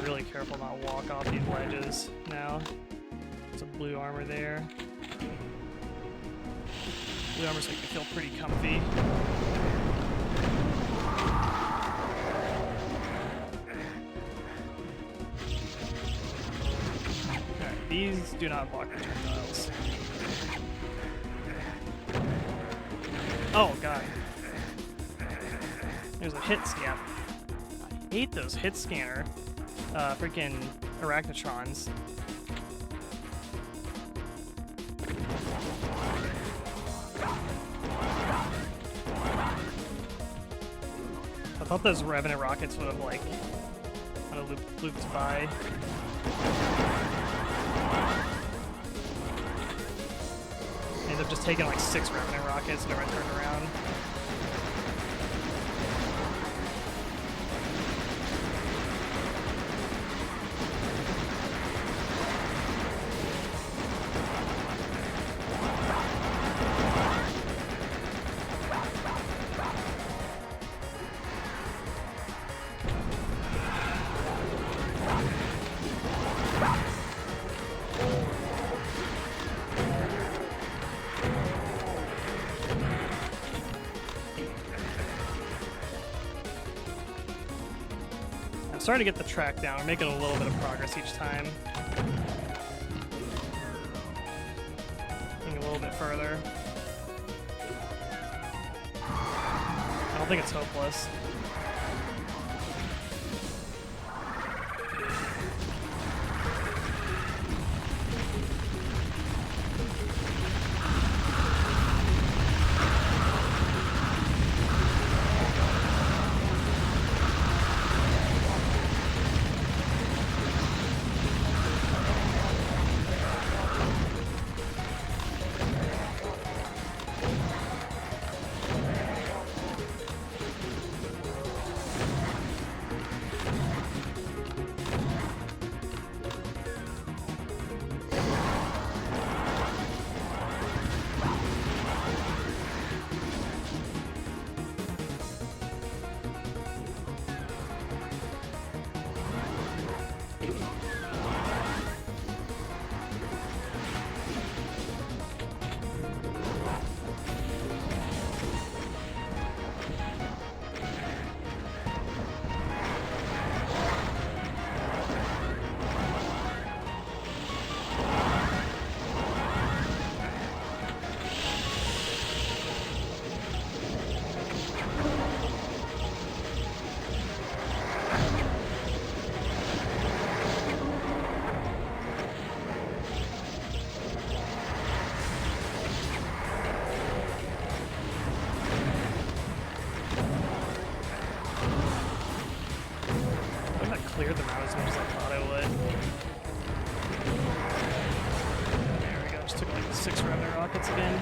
Really careful not to walk off these ledges now. Some blue armor there. Blue armor's making me feel pretty comfy. Alright. These do not block projectiles. Oh god. There's a hit scan. I hate those hit scanner freaking arachnotrons. I thought those Revenant rockets would have like kind of looped by. End up just taking like 6 Revenant rockets and everyone turned around. Starting to get the track down. We're making a little bit of progress each time. Getting a little bit further. I don't think it's hopeless. Cleared them out as much as I thought I would. There we go, just took like 6 Revenant rockets again.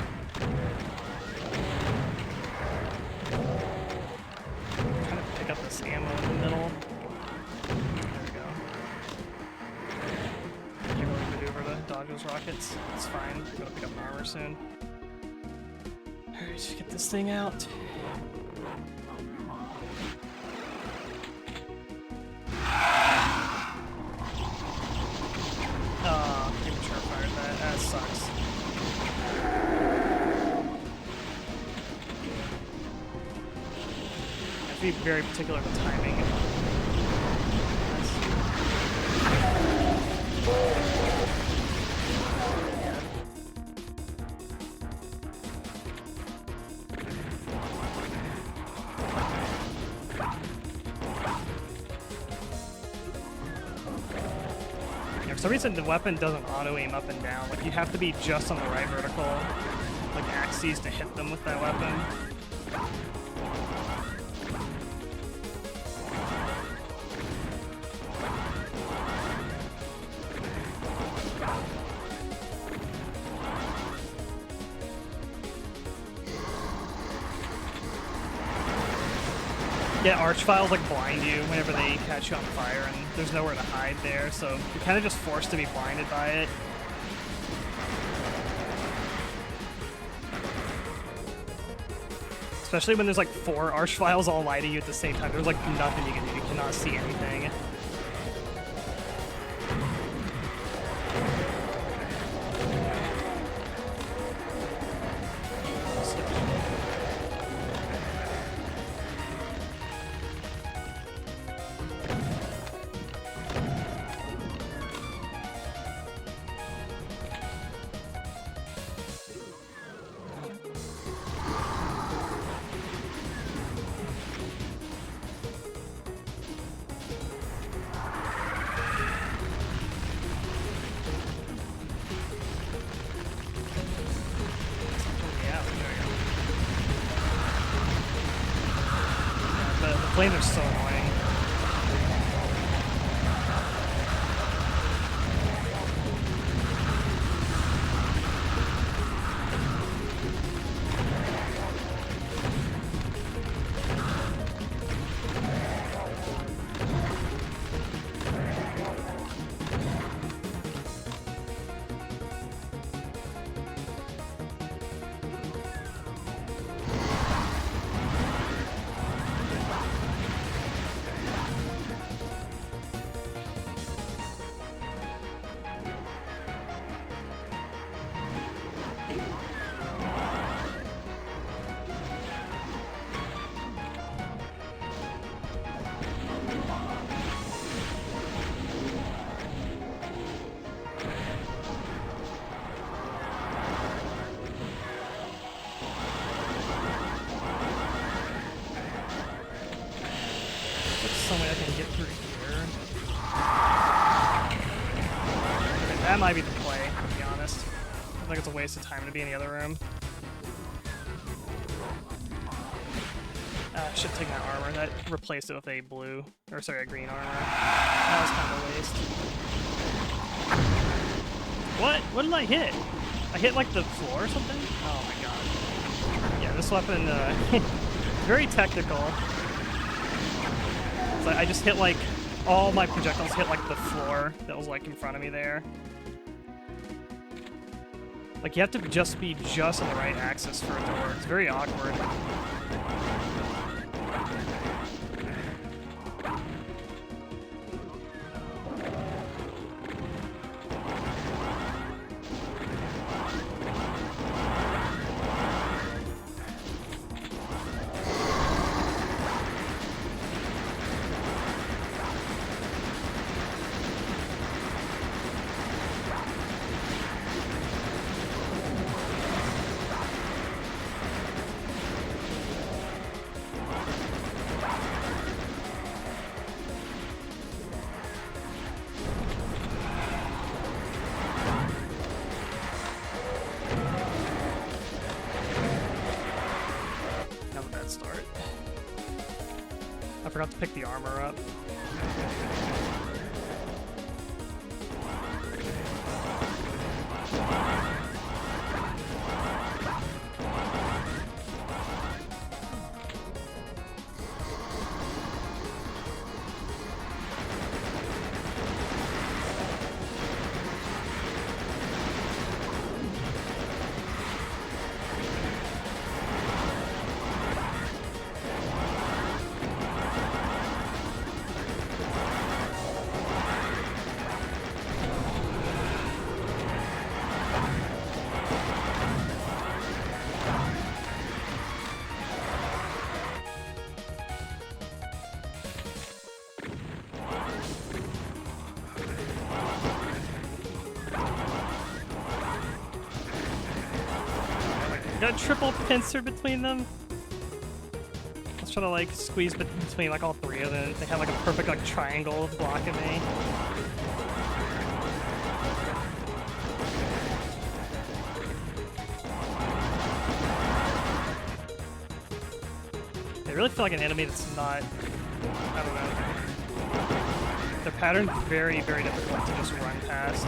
Trying to pick up this ammo in the middle. There we go. Can't really maneuver to dodge those rockets. It's fine. I'm gonna pick up my armor soon. Alright, just get this thing out. That sucks. I have to be very particular with timing. For some reason, the weapon doesn't auto-aim up and down. Like, you have to be just on the right vertical, like, axes to hit them with that weapon. Yeah, Archviles like blind you whenever they catch you on fire, and there's nowhere to hide there, so you're kind of just forced to be blinded by it. Especially when there's like 4 Archviles all lighting you at the same time. There's like nothing you can do. You cannot see anything. flames are so annoying. Some way I can get through here. Okay, that might be the play, to be honest. I think it's a waste of time to be in the other room. I should take that armor. That replaced it with a blue, or sorry, a green armor. That was kind of a waste. What? What did I hit? I hit like the floor or something? Oh my god. Yeah, this weapon, very technical. So I just hit like, all my projectiles hit like the floor that was like in front of me there. Like you have to just be just on the right axis for it to work. It's very awkward. Start. I forgot to pick the armor up. Got a triple pincer between them. Let's try to like squeeze between like all three of them. They have like a perfect like triangle blocking me. They really feel like an enemy that's not, I don't know. Their pattern's very, very difficult to just run past.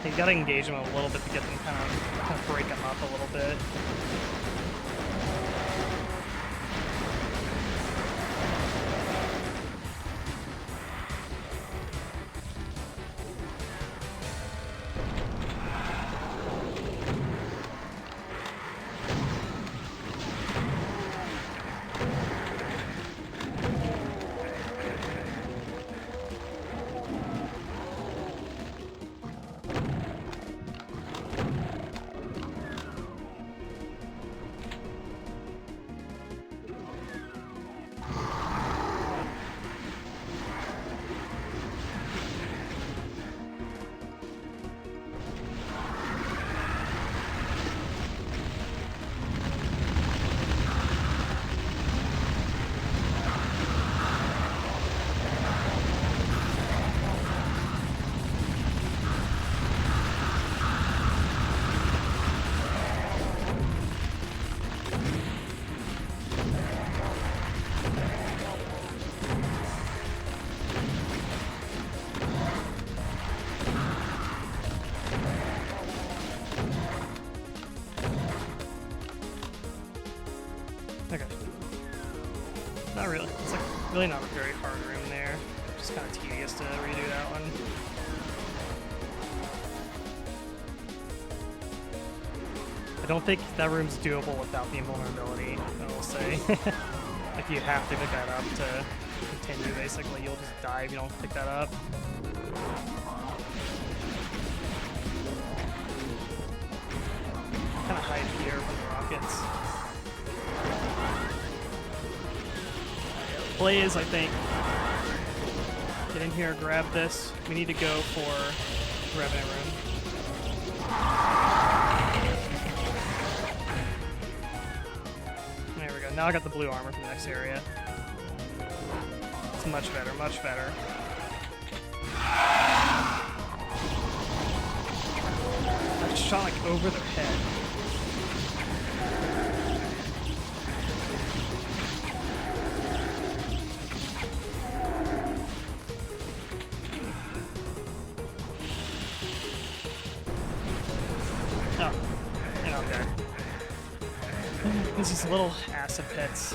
You gotta engage them a little bit to get them kind of break them up a little bit. Really not a very hard room there. Just kind of tedious to redo that one. I don't think that room's doable without the invulnerability, I will say. Like, you have to pick that up to continue, basically. You'll just die if you don't pick that up. Kind of hide here from the rockets. Play is, I think, get in here, grab this. We need to go for Revenant Room. There we go. Now I got the blue armor for the next area. It's much better, much better. I just shot like over their head. Oh, and okay. These little acid pits.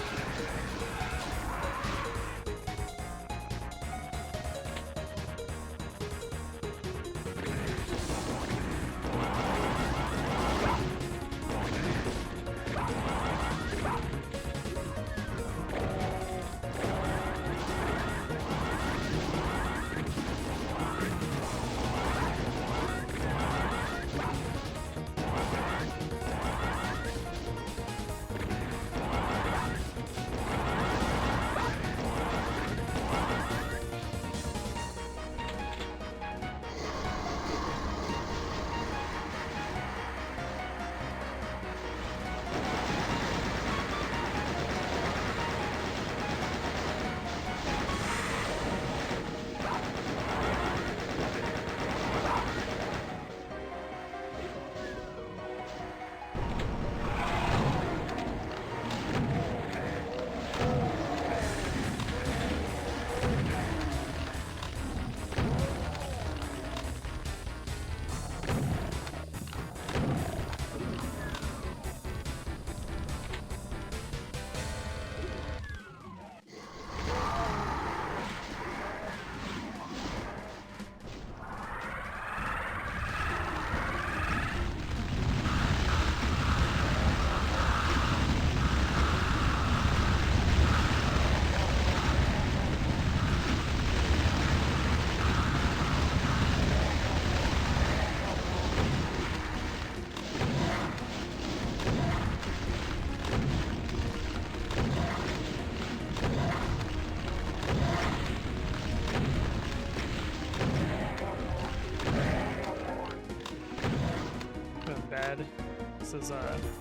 This is,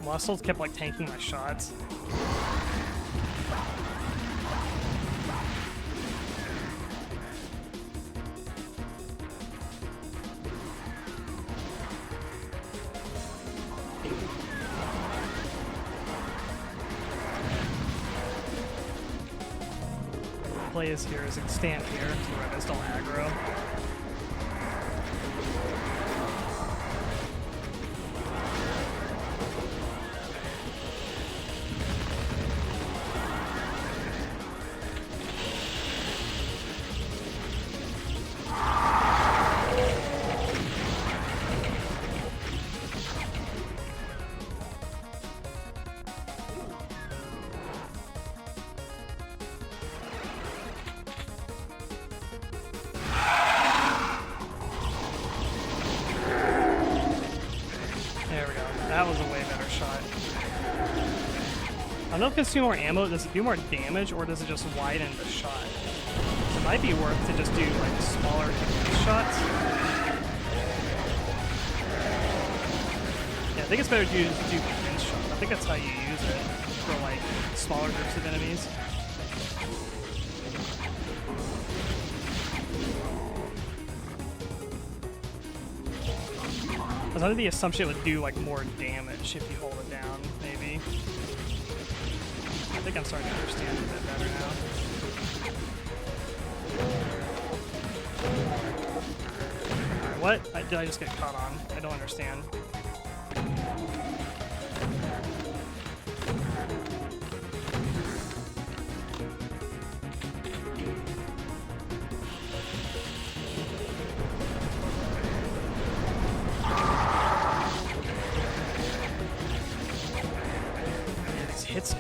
Muscles kept, like, tanking my shots. Play is here is stand here, so we're gonna install aggro. That was a way better shot. I don't know if it consumes more ammo, does it do more damage, or does it just widen the shot? It might be worth to just do like smaller shots. Yeah, I think it's better to do pinch shots. I think that's how you use it for like smaller groups of enemies. I was under the assumption it would do like more damage if you hold it down, maybe. I think I'm starting to understand it a bit better now. Alright, what? Did I just get caught on? I don't understand.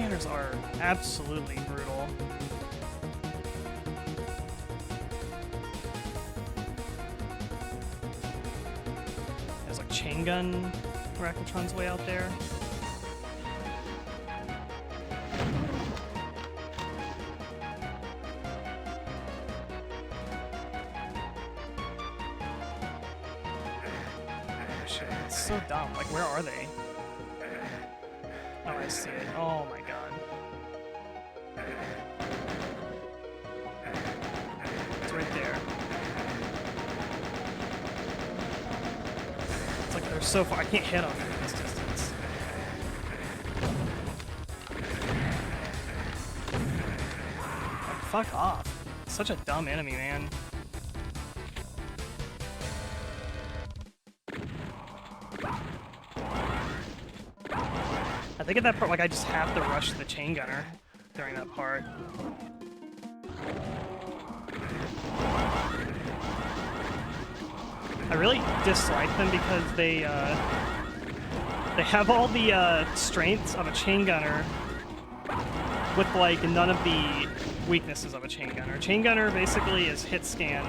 gunners are absolutely brutal. There's like chain gun Rackatron's way out there. Shit, it's so dumb. Like, where are they? Oh, I see it. Oh my god. It's right there. It's like they're so far. I can't hit them at this distance. Like, fuck off. Such a dumb enemy, man. I think at that part, like, I just have to rush the chain gunner during that part. I really dislike them because they have all the strengths of a chain gunner with, like, none of the weaknesses of a chain gunner. Chain gunner basically is hit scan,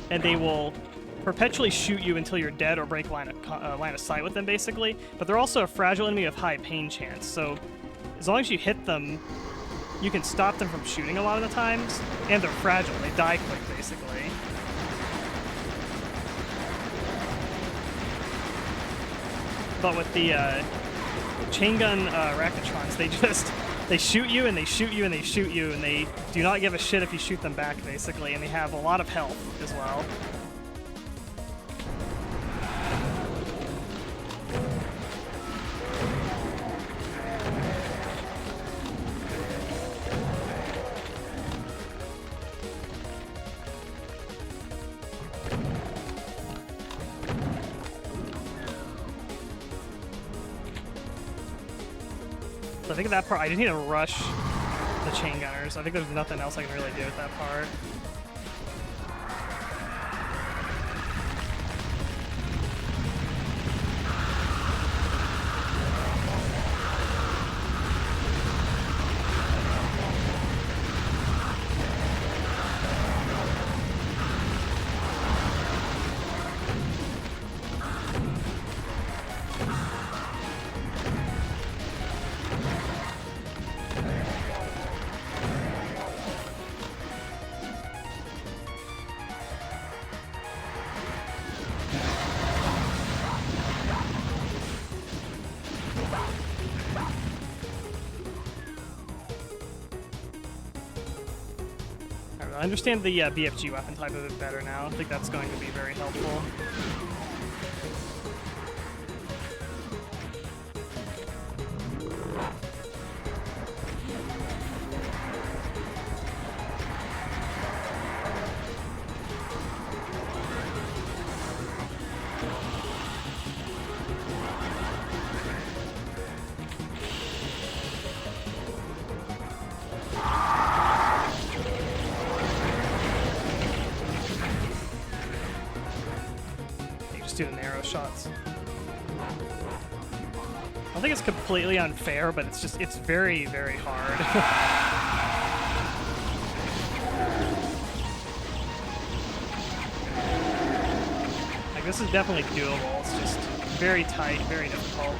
and they will perpetually shoot you until you're dead or break line of sight with them, basically. But they're also a fragile enemy with high pain chance, so as long as you hit them, you can stop them from shooting a lot of the times, and they're fragile. They die quick, basically. But with the chain gun Rackatrons, they shoot you and they shoot you and they shoot you, and they do not give a shit if you shoot them back, basically, and they have a lot of health as well. I think at that part, I just need to rush the chain gunners. I think there's nothing else I can really do at that part. I understand the BFG weapon type a bit better now. I think that's going to be very helpful. Do the narrow shots. I don't think it's completely unfair, but it's very, very hard. Like, this is definitely doable. It's just very tight, very difficult.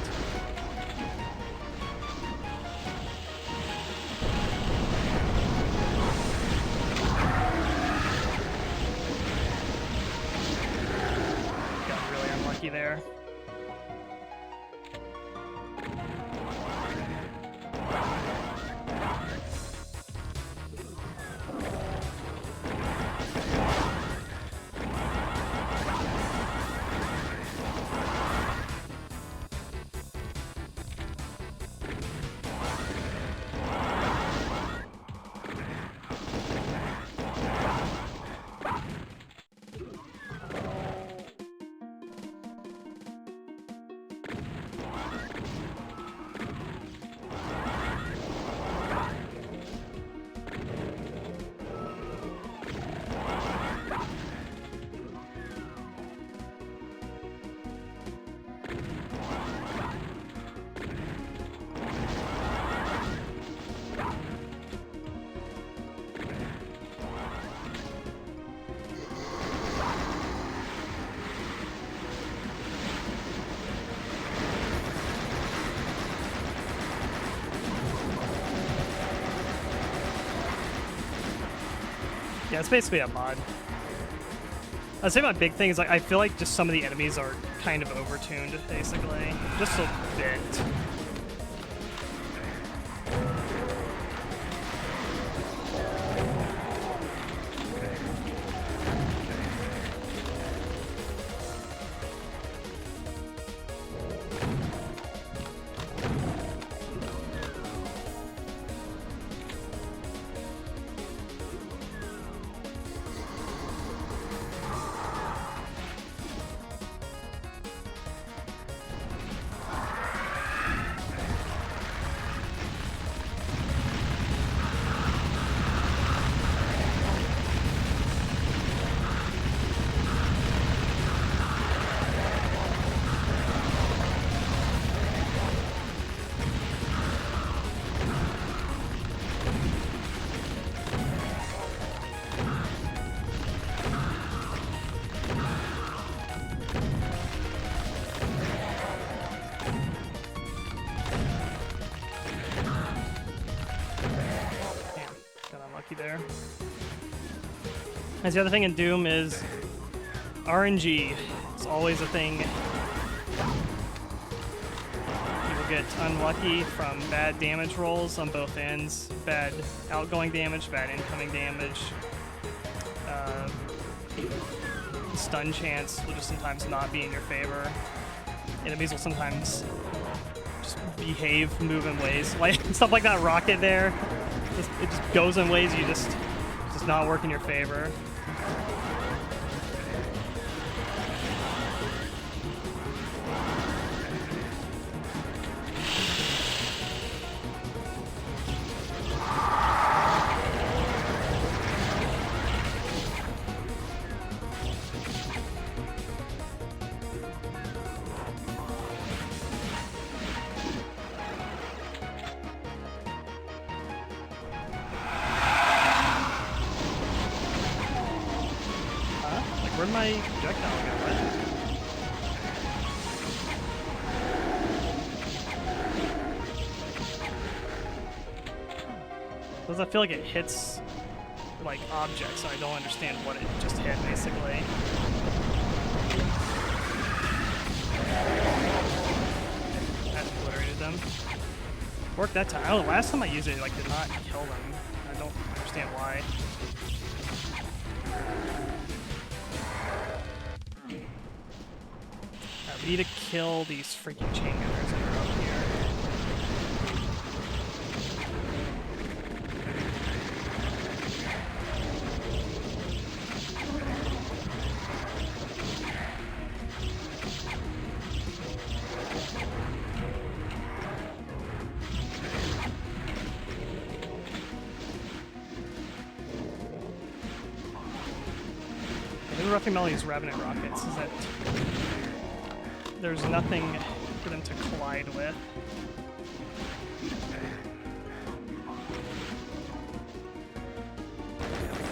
There. Yeah, it's basically a mod. I'd say my big thing is like I feel like just some of the enemies are kind of overtuned, basically. Just a bit. There. As the other thing in Doom is RNG. It's always a thing. People get unlucky from bad damage rolls on both ends. Bad outgoing damage, bad incoming damage. Stun chance will just sometimes not be in your favor. Enemies will sometimes just behave, move in ways. Like stuff like that rocket there. It just goes in ways you just not work in your favor. Where'd my projectile go? Does that feel like it hits like objects? I don't understand what it just hit, basically. That obliterated them. Worked that time. Oh, the last time I used it, like, did not kill them. I don't understand why. We need to kill these freaking chain gunners that are up here. I think roughing all these Revenant rockets is that there's nothing for them to collide with.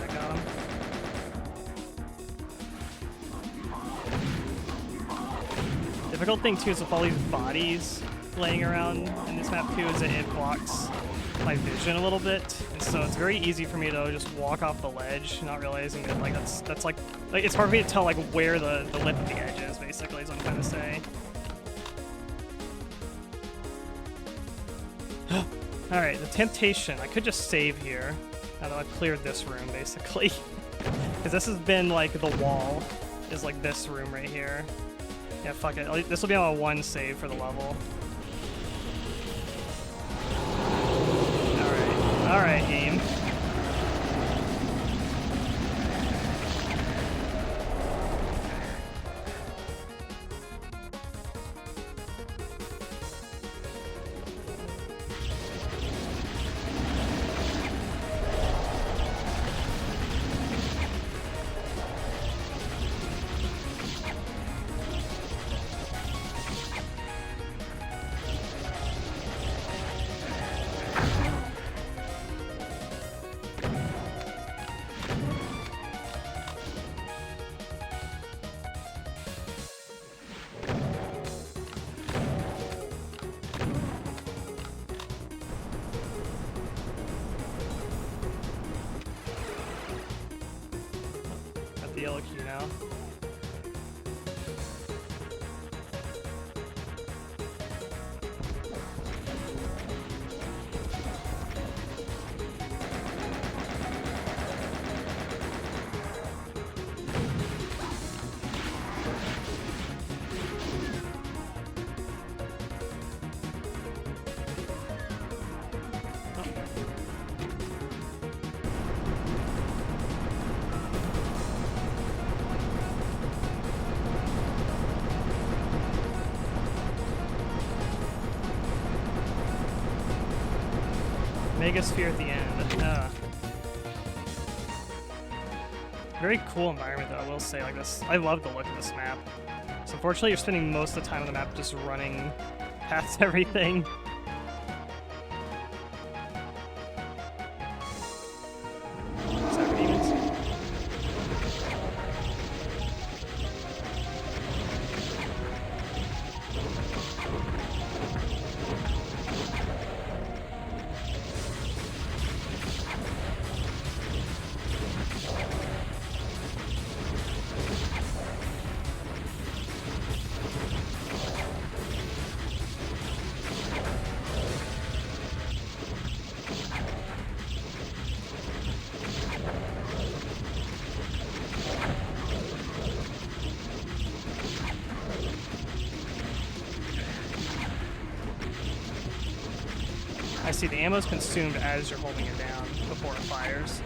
I got him. Difficult thing too is with all these bodies laying around in this map too is that it blocks my vision a little bit, and so it's very easy for me to just walk off the ledge, not realizing that like that's like it's hard for me to tell like where the lip of the edge is, basically, is what I'm trying to say. Alright, the temptation. I could just save here. Now that I've cleared this room, basically. Because this has been like the wall, is like this room right here. Yeah, fuck it. This will be on a 1 save for the level. Alright, game. now. Megasphere at the end. Very cool environment, though, I will say. Like this, I love the look of this map. So unfortunately, you're spending most of the time on the map just running past everything. Cyber demons. I see the ammo's consumed as you're holding it down before it fires.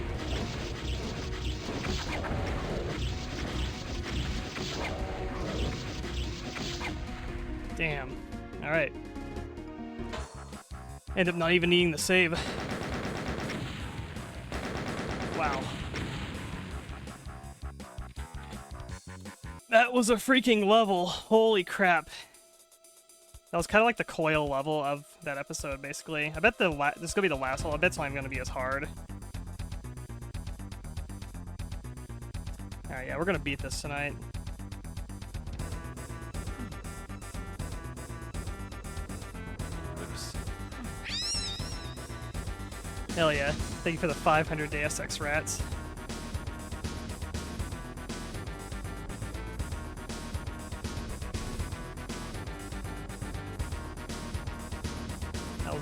Damn. Alright. End up not even needing the save. Wow. That was a freaking level. Holy crap. That was kind of like the coil level of that episode, basically. I bet this is going to be the last level. I bet it's not even going to be as hard. Alright, yeah, we're going to beat this tonight. Oops. Hell yeah. Thank you for the 500 Deus Ex rats.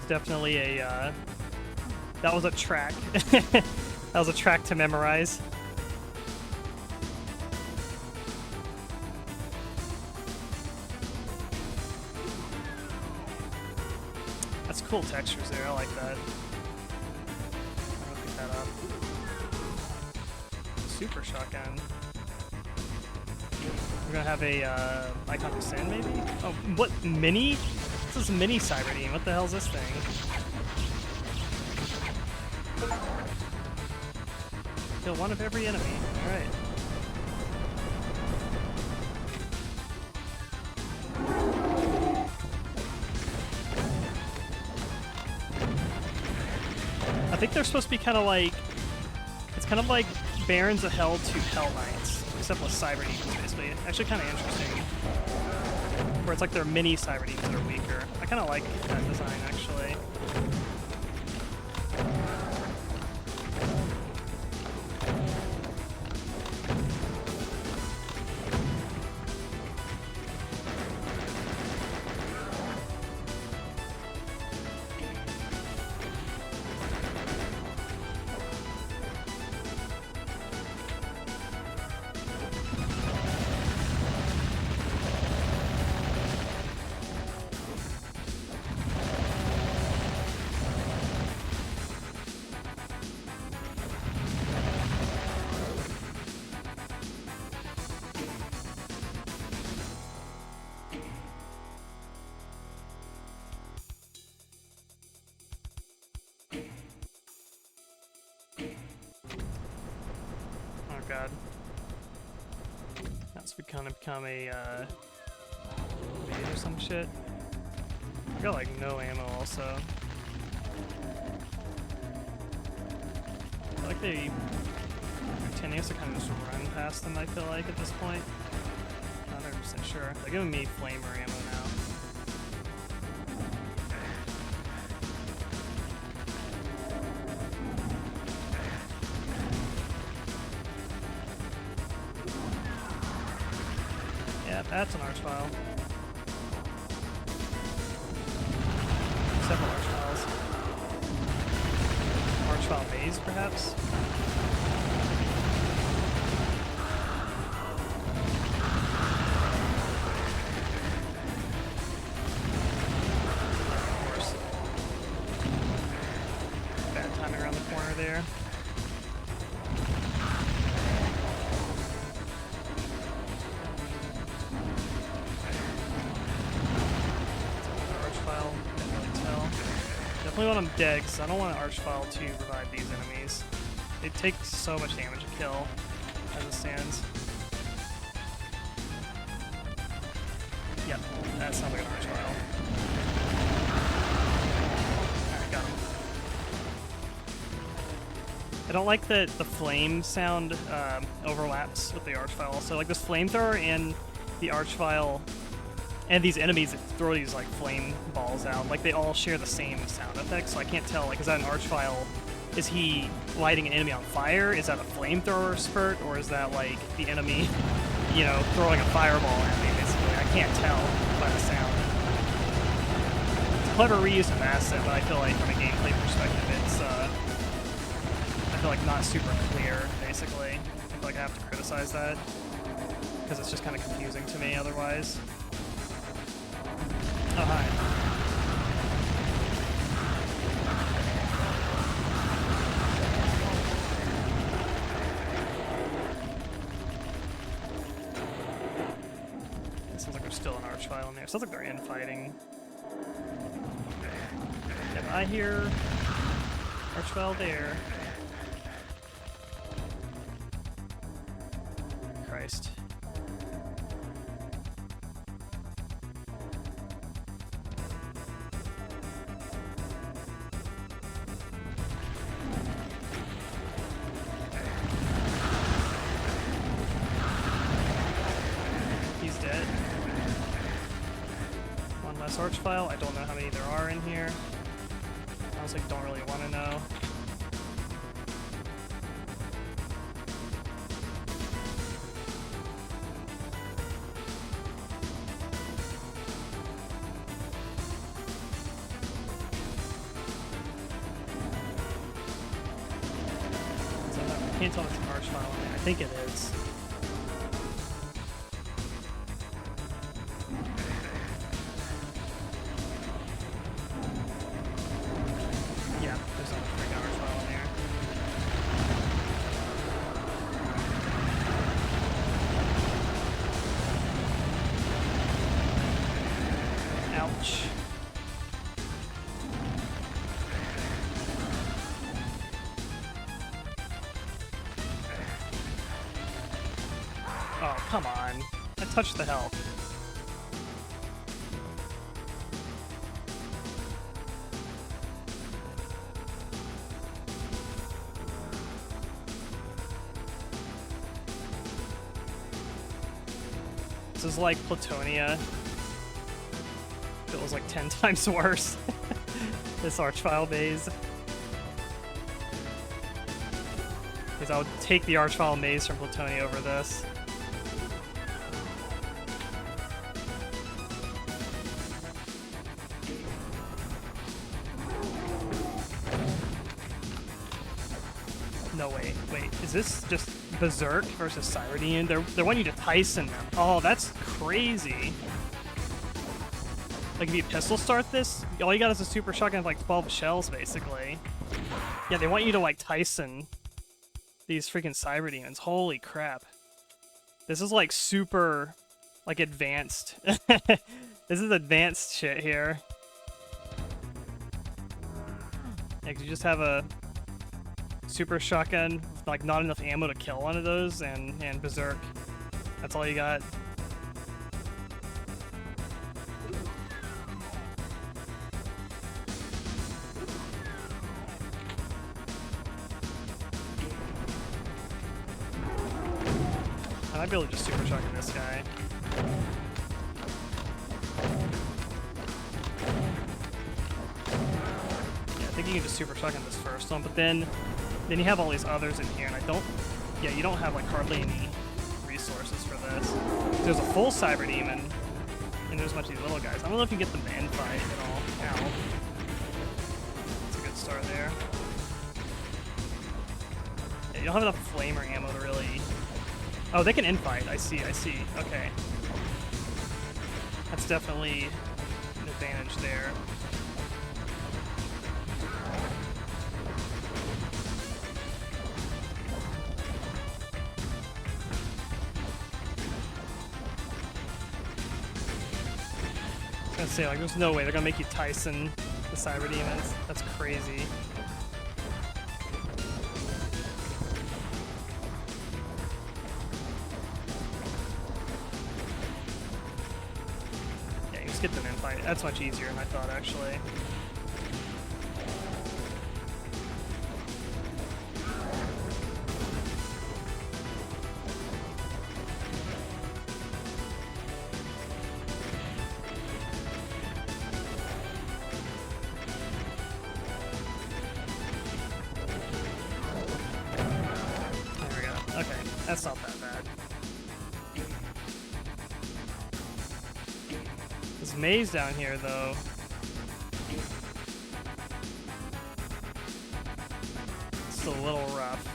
Definitely a, that was a track. That was a track to memorize. That's cool textures there, I like that. I'm gonna pick that up. Super shotgun. We're gonna have a, Icon of Sin, maybe? Oh, what, mini? This is mini Cyber Demon. What the hell is this thing? Kill one of every enemy. Alright. I think they're supposed to be kind of like... It's kind of like Barons of Hell to Hell Knights, except with Cyber Demons, basically. Actually kind of interesting. Where it's like they're mini Cyber Demons that are weaker. I kind of like that design, actually. God. That's gonna become a, bait or some shit. I got, like, no ammo, also. I feel like they continue to kind of just run past them, I feel like, at this point. Not 100% sure. They're giving me flamer ammo now. That's an archvile. Several archviles. Archvile maze, perhaps? Of course. Bad timing around the corner there. Definitely want them dead, because I don't want an archvile to revive these enemies. They take so much damage to kill, as it stands. Yep, that sounds like an archvile. Alright, got him. I don't like that the flame sound overlaps with the archvile. So like this flamethrower and the archvile and these enemies that throw these like flame balls out, like they all share the same sound effect, so I can't tell, like, is that an archvile? Is he lighting an enemy on fire? Is that a flamethrower spurt? Or is that like the enemy, you know, throwing a fireball at me, basically? I can't tell by the sound. It's a clever reuse of asset, but I feel like from a gameplay perspective it's I feel like not super clear, basically. I feel like I have to criticize that, because it's just kind of confusing to me otherwise. Oh, hi. It sounds like there's still an archvile in there. It sounds like they're infighting. Am I here? Archvile there. Christ. Archvile. I don't know how many there are in here. Honestly, don't really want to know. So I can't tell if it's an archvile in there. I think it is. Oh, come on. I touched the health. This is like Platonia. It was like 10 times worse. This archvile maze. Because I would take the archvile maze from Platonia over this. No, wait. Is this just Berserk versus Cyrodian? They want you to Tyson them. Oh, that's crazy. Like, if you pistol start this, all you got is a super shotgun of like 12 shells, basically. Yeah, they want you to like Tyson these freaking Cyberdemons. Holy crap. This is like super, like, advanced. This is advanced shit here. Yeah, 'cause you just have a super shotgun with like not enough ammo to kill one of those, and Berserk. That's all you got. I might be able to just super shotgun this guy. Yeah, I think you can just super shotgun this first one, but then you have all these others in here, and I don't... Yeah, you don't have like hardly any resources for this. There's a full Cyber Demon, and there's a bunch of these little guys. I don't know if you can get them to end fight at all. Ow. That's a good start there. Yeah, you don't have enough flamer ammo to really... Oh, they can end fight. I see, I see. Okay. That's definitely an advantage there. I was gonna say, like, there's no way they're gonna make you Tyson the Cyber Demons. That's crazy. Yeah, you just get them in fight. That's much easier than I thought, actually. That's not that bad. This maze down here, though. It's a little rough.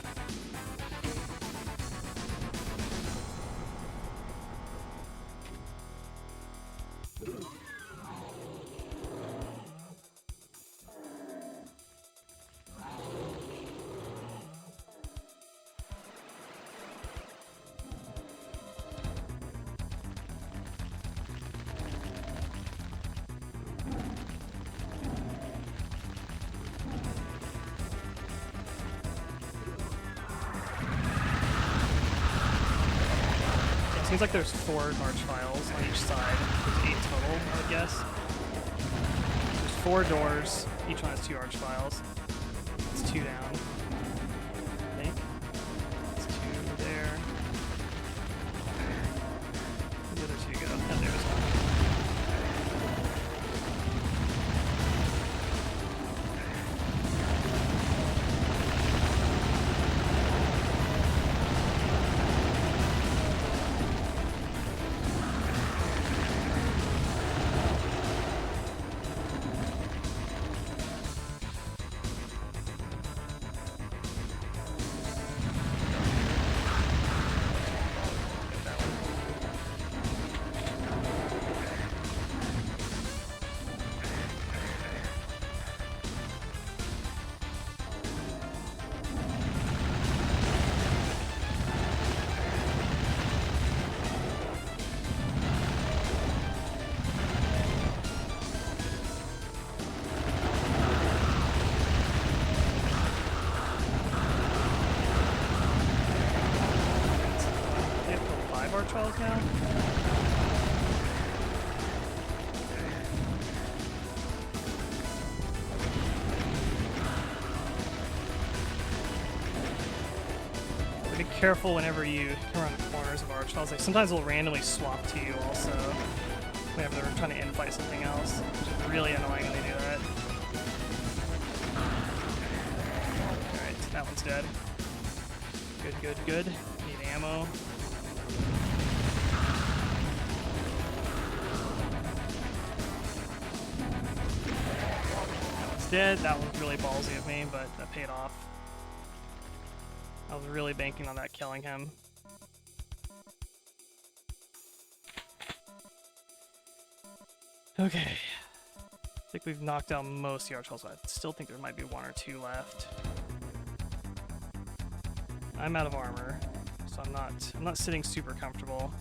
Seems like there's 4 Arch Files on each side. There's 8 total, I would guess. There's 4 doors. Each one has 2 Arch Files. It's 2 down. I think. It's 2 there. Where'd the other 2 go? Oh, there's one. Trials now? Be careful whenever you come around the corners of Arch Trials. Like, sometimes they'll randomly swap to you also whenever they're trying to infight something else, which is really annoying when they do that. Alright, that one's dead. Good, good, good. Need ammo. Dead. That was really ballsy of me, but that paid off. I was really banking on that killing him. Okay. I think we've knocked out most of the Arch Files. I still think there might be 1 or 2 left. I'm out of armor, so I'm not sitting super comfortable.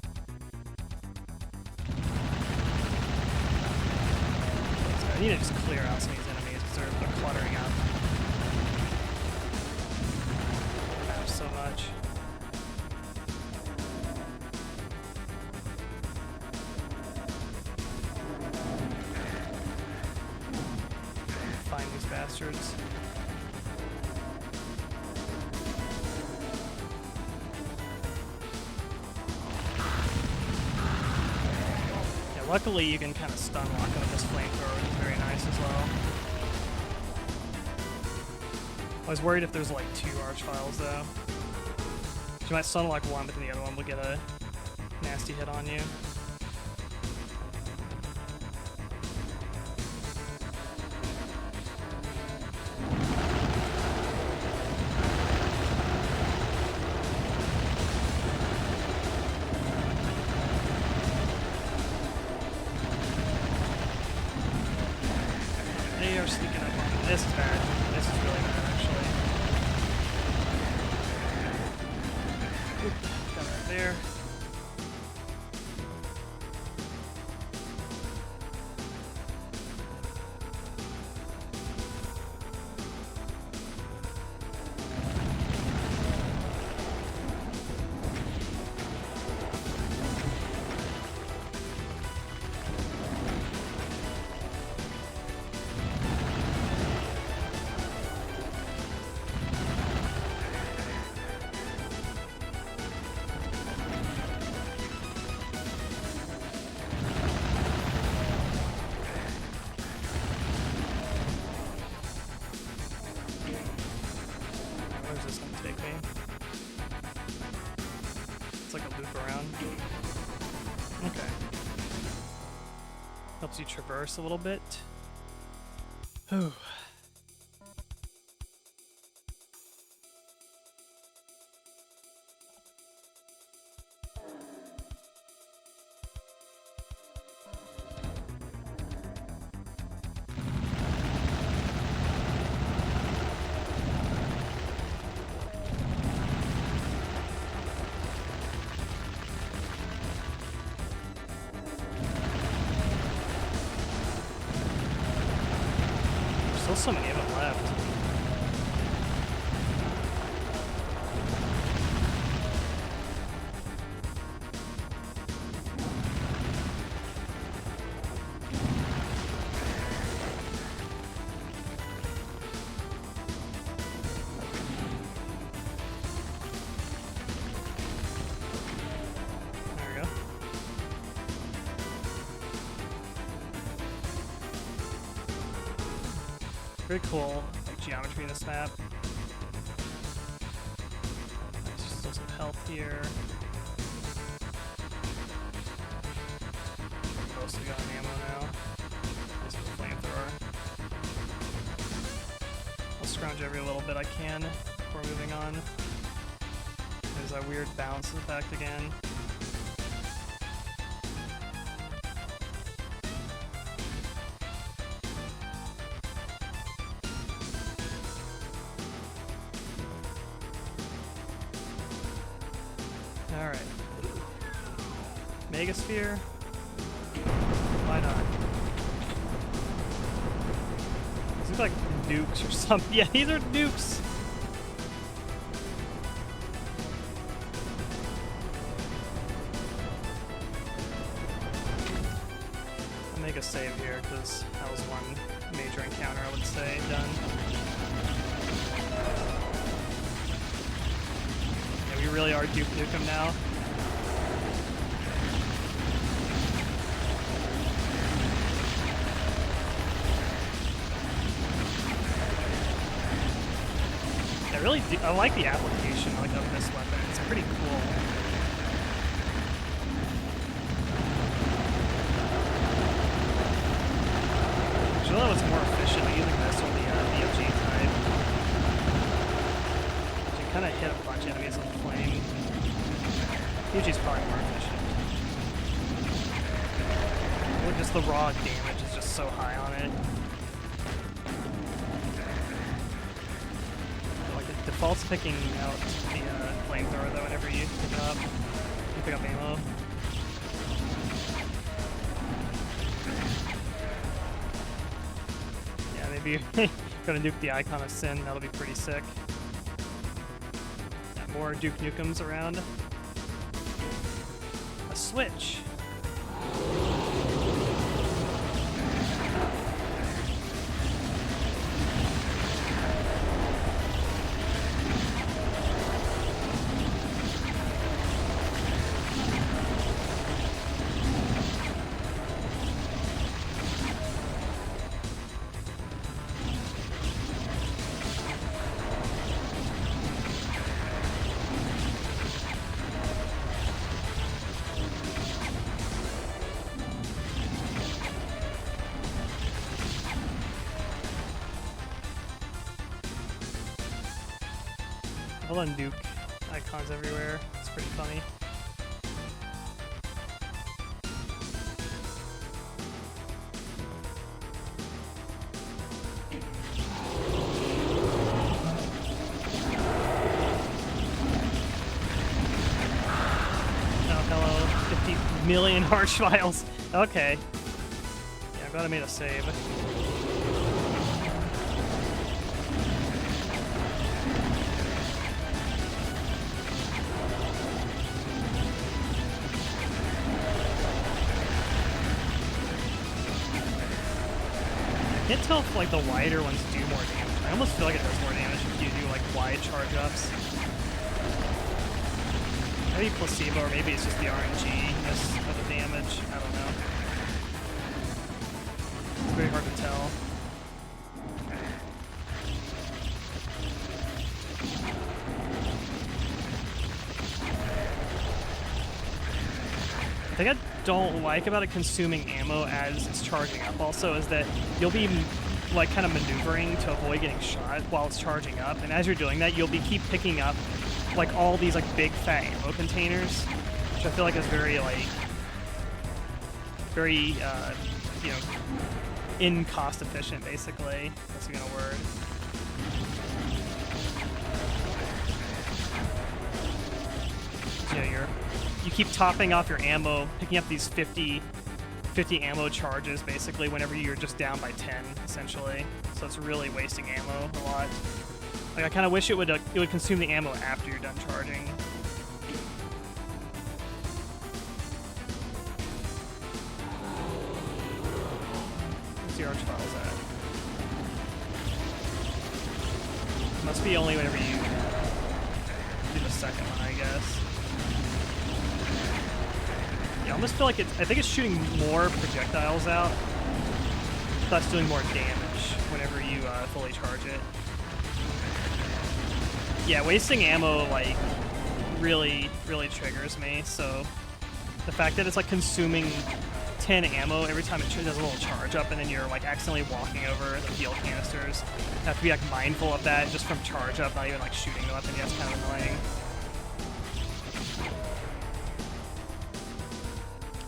So I need to just clear out some of these enemies because they're cluttering up the map so much. Find these bastards. Luckily, you can kind of stun lock him with this flamethrower, which is very nice as well. I was worried if there's like 2 Arch Files though. You might stun lock one, but then the other one will get a nasty hit on you. They are sneaking up on me. This is bad. This is really bad, actually. Oop, got right there. Where's this gonna take me? It's like a loop around. Okay. Helps you traverse a little bit. Whew. Still so many of them left. There we go. Very cool, like geometry in this map. There's still some health here. Mostly got ammo now. This is a flamethrower. I'll scrounge every little bit I can before moving on. There's that weird bounce effect again. Alright. Megasphere? Why not? These look like nukes or something. Yeah, these are nukes! I'll make a save here, because that was one major encounter, I would say, done. We really are Duke Nukem now. I like the application of this weapon. It's pretty cool. I feel that was more efficient using this on the VOG type. You kind of hit a bunch of enemies with the flame. VOG's probably more efficient. Or just the raw damage is just so high on it. Like it defaults picking out the flamethrower though whenever you pick it up. You pick up ammo. Yeah, maybe you're gonna nuke the Icon of Sin. That'll be pretty sick. Yeah, more Duke Nukems around. A switch. All the nuke icons everywhere. It's pretty funny. Oh, hello. 50 million arch files. Okay. Yeah, I'm glad I made a save. I can't tell if like the wider ones do more damage. I almost feel like it does more damage if you do like wide charge ups. Maybe placebo, or maybe it's just the RNG-ness of the damage. I don't know. It's very hard to tell. The thing I don't like about it consuming ammo as it's charging up also is that you'll be like kind of maneuvering to avoid getting shot while it's charging up, and as you're doing that you'll be keep picking up like all these like big fat ammo containers, which I feel like is very like very you know, in cost efficient basically. That's even a word. So, yeah, you keep topping off your ammo, picking up these 50 ammo charges basically whenever you're just down by 10 essentially. So it's really wasting ammo a lot. Like I kind of wish it would consume the ammo after you're done charging. Where's the arch files at? Must be only whenever you do the second one, I guess. Yeah, I almost feel like I think it's shooting more projectiles out. That's doing more damage whenever you fully charge it. Yeah, wasting ammo like really triggers me. So the fact that it's like consuming 10 ammo every time it does a little charge up, and then you're like accidentally walking over the fuel canisters, you have to be like mindful of that just from charge up, not even like shooting the weapon. Yeah, it's kind of annoying.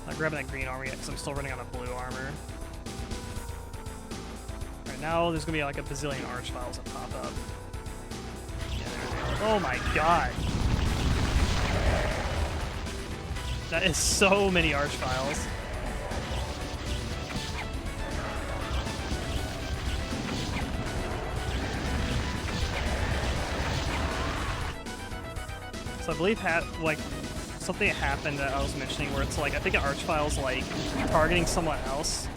I'm grabbing that green armor yet because I'm still running on a blue armor. Alright, now there's gonna be like a bazillion arch files that pop up. Oh my god. That is so many arch files. So I believe like something happened that I was mentioning where it's like I think an arch file's like targeting someone else,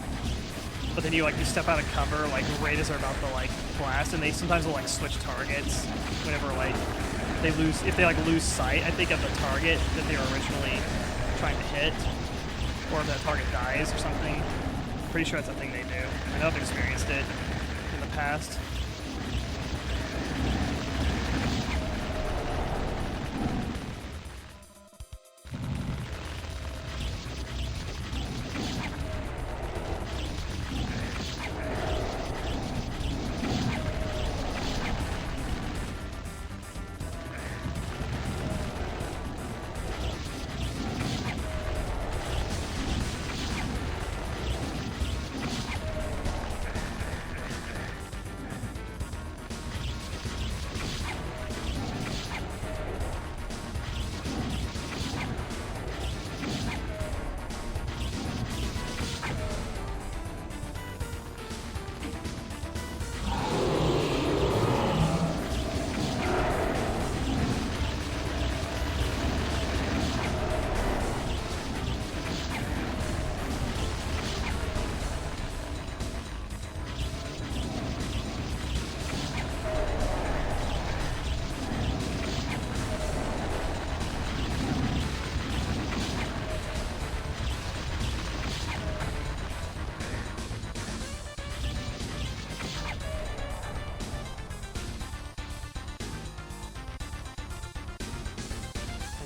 but then you step out of cover like right as they're about to like blast, and they sometimes will like switch targets whenever like they lose sight, I think, of the target that they were originally trying to hit, or if that target dies or something. Pretty sure that's a thing they do. I know I've experienced it in the past.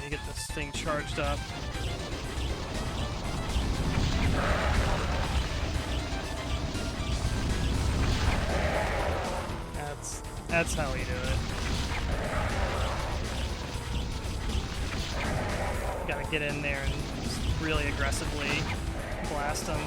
Get this thing charged up. That's how we do it. get in there and just really aggressively blast them.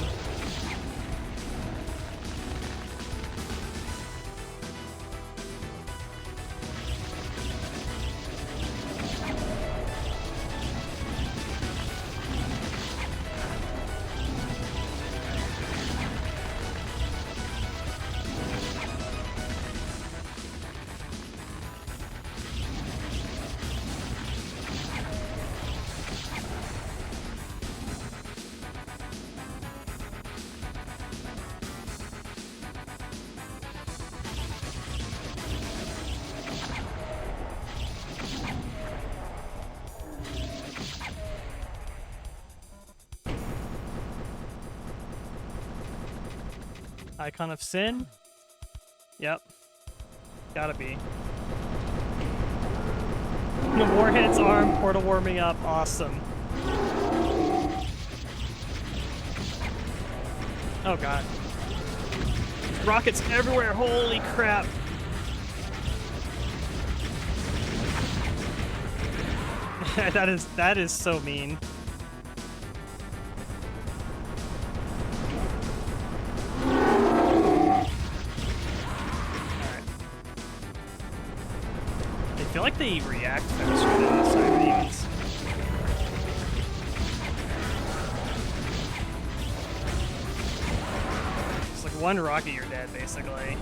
Icon of Sin? Yep. Gotta be. The Warhead's arm, portal warming up, awesome. Oh god. Rockets everywhere, holy crap. that is so mean. I feel like they react faster than the cyber demons. It's like one rocket, you're dead, basically.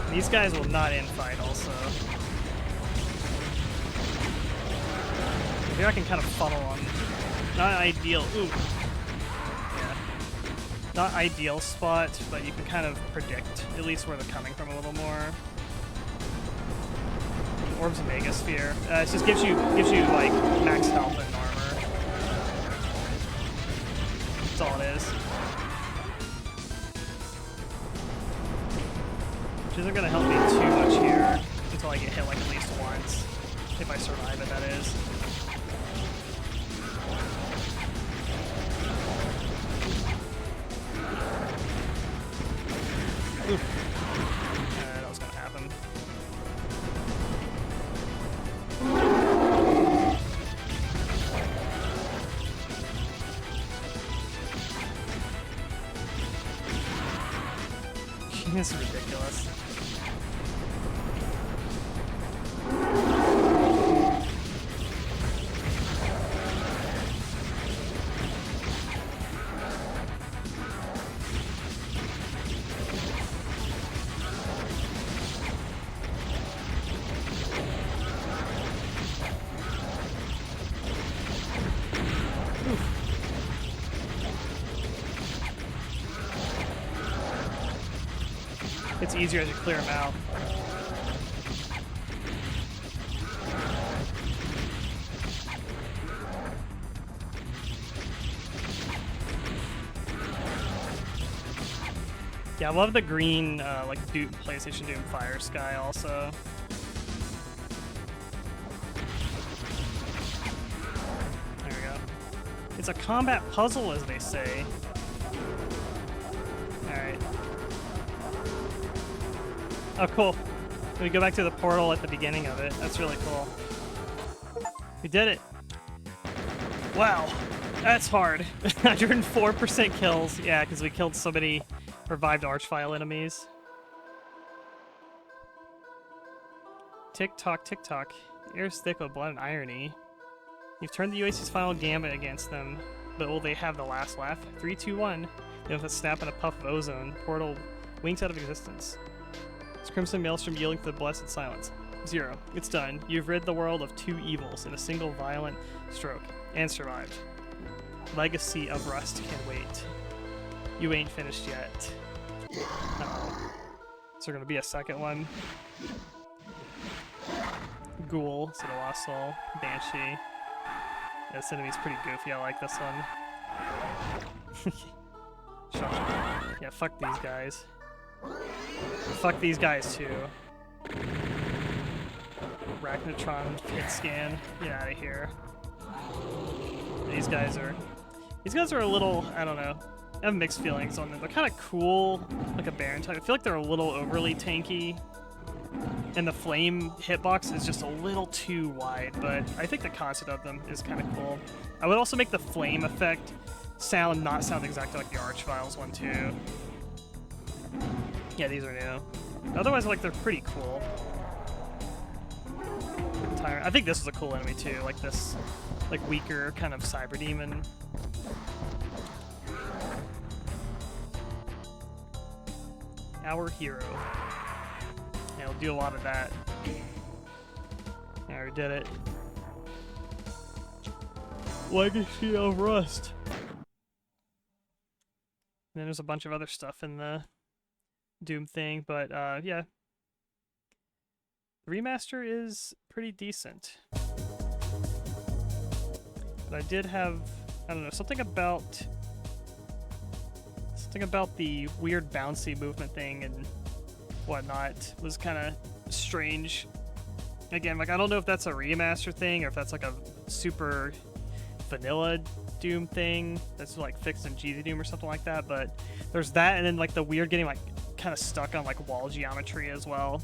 These guys will not infight, also. Maybe I can kind of funnel them. Not ideal. Ooh. Yeah. Not ideal spot, but you can kind of predict at least where they're coming from a little more. Orbs of Megasphere. It just gives you like max health and armor. That's all it is. Which isn't gonna help me too much here until I get hit like at least once. If I survive it, that is. That was gonna happen. This is ridiculous. It's easier as you clear them out. Yeah, I love the green, like Doom, PlayStation Doom Fire Sky also. There we go. It's a combat puzzle, as they say. Alright. Oh, cool. We go back to the portal at the beginning of it. That's really cool. We did it. Wow. That's hard. 104% kills. Yeah, because we killed so many revived Archvile enemies. Tick-tock, tick-tock. The air is thick with blood and irony. You've turned the UAC's final gambit against them, but will they have the last laugh? 3, 2, 1. You have a snap and a puff of ozone. Portal winks out of existence. This crimson maelstrom yielding to the blessed silence. 0. It's done. You've rid the world of 2 evils in a single violent stroke, and survived. Legacy of Rust can wait. You ain't finished yet. Uh-oh. Is there gonna be a second one? Ghoul, instead of Lost Soul. Banshee. Yeah, this enemy's pretty goofy. I like this one. Yeah, fuck these guys. Fuck these guys too. Arachnotron hit scan. Get out of here. These guys are a little, I don't know. I have mixed feelings on them. They're kind of cool, like a Baron type. I feel like they're a little overly tanky, and the flame hitbox is just a little too wide, but I think the concept of them is kind of cool. I would also make the flame effect not sound exactly like the Archviles one too. Yeah, these are new. Otherwise, like, they're pretty cool. I think this is a cool enemy too, like this, like, weaker kind of cyber demon. Our hero. Yeah, we'll do a lot of that. Yeah, we did it. Legacy of Rust. And then there's a bunch of other stuff in the Doom thing, but yeah. The remaster is pretty decent. But I did have, I don't know, something about the weird bouncy movement thing and whatnot was kind of strange. Again, like, I don't know if that's a remaster thing or if that's like a super vanilla Doom thing that's like fixed in GZ Doom or something like that, but there's that, and then like the weird getting like kind of stuck on like wall geometry as well.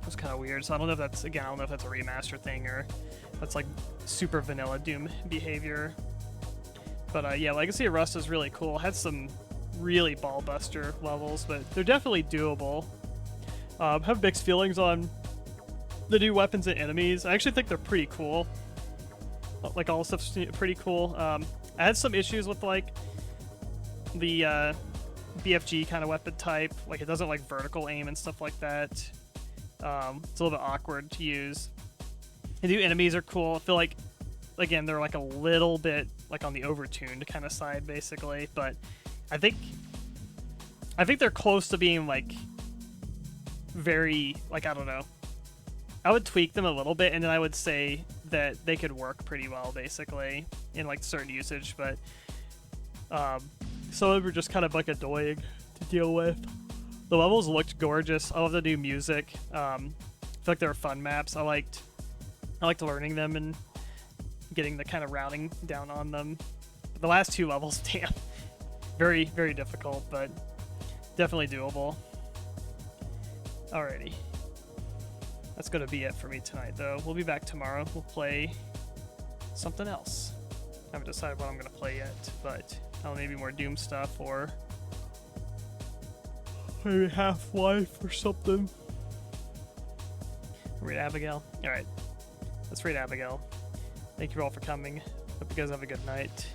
It was kind of weird, so I don't know if that's, again, I don't know if that's a remaster thing or that's like super vanilla Doom behavior. But yeah, Legacy of Rust is really cool. Had some really ball buster levels, but they're definitely doable. Have mixed feelings on the new weapons and enemies. I actually think they're pretty cool. Like, all the stuff's pretty cool. I had some issues with like the BFG kind of weapon type. Like, it doesn't like vertical aim and stuff like that. It's a little bit awkward to use. The new enemies are cool. I feel like, again, they're like a little bit like on the overtuned kind of side, basically. But I think they're close to being like very, like, I don't know. I would tweak them a little bit, and then I would say that they could work pretty well, basically, in like certain usage. But some of them were just kind of like annoying to deal with. The levels looked gorgeous. I love the new music. I feel like they were fun maps. I liked learning them and getting the kind of routing down on them. But the last two levels, damn, very, very difficult, but definitely doable. Alrighty. That's going to be it for me tonight, though. We'll be back tomorrow. We'll play something else. I haven't decided what I'm going to play yet, but I'll maybe more Doom stuff or maybe Half-Life or something. Raid Abigail. Alright. Let's raid Abigail. Thank you all for coming. Hope you guys have a good night.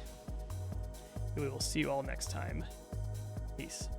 We will see you all next time. Peace.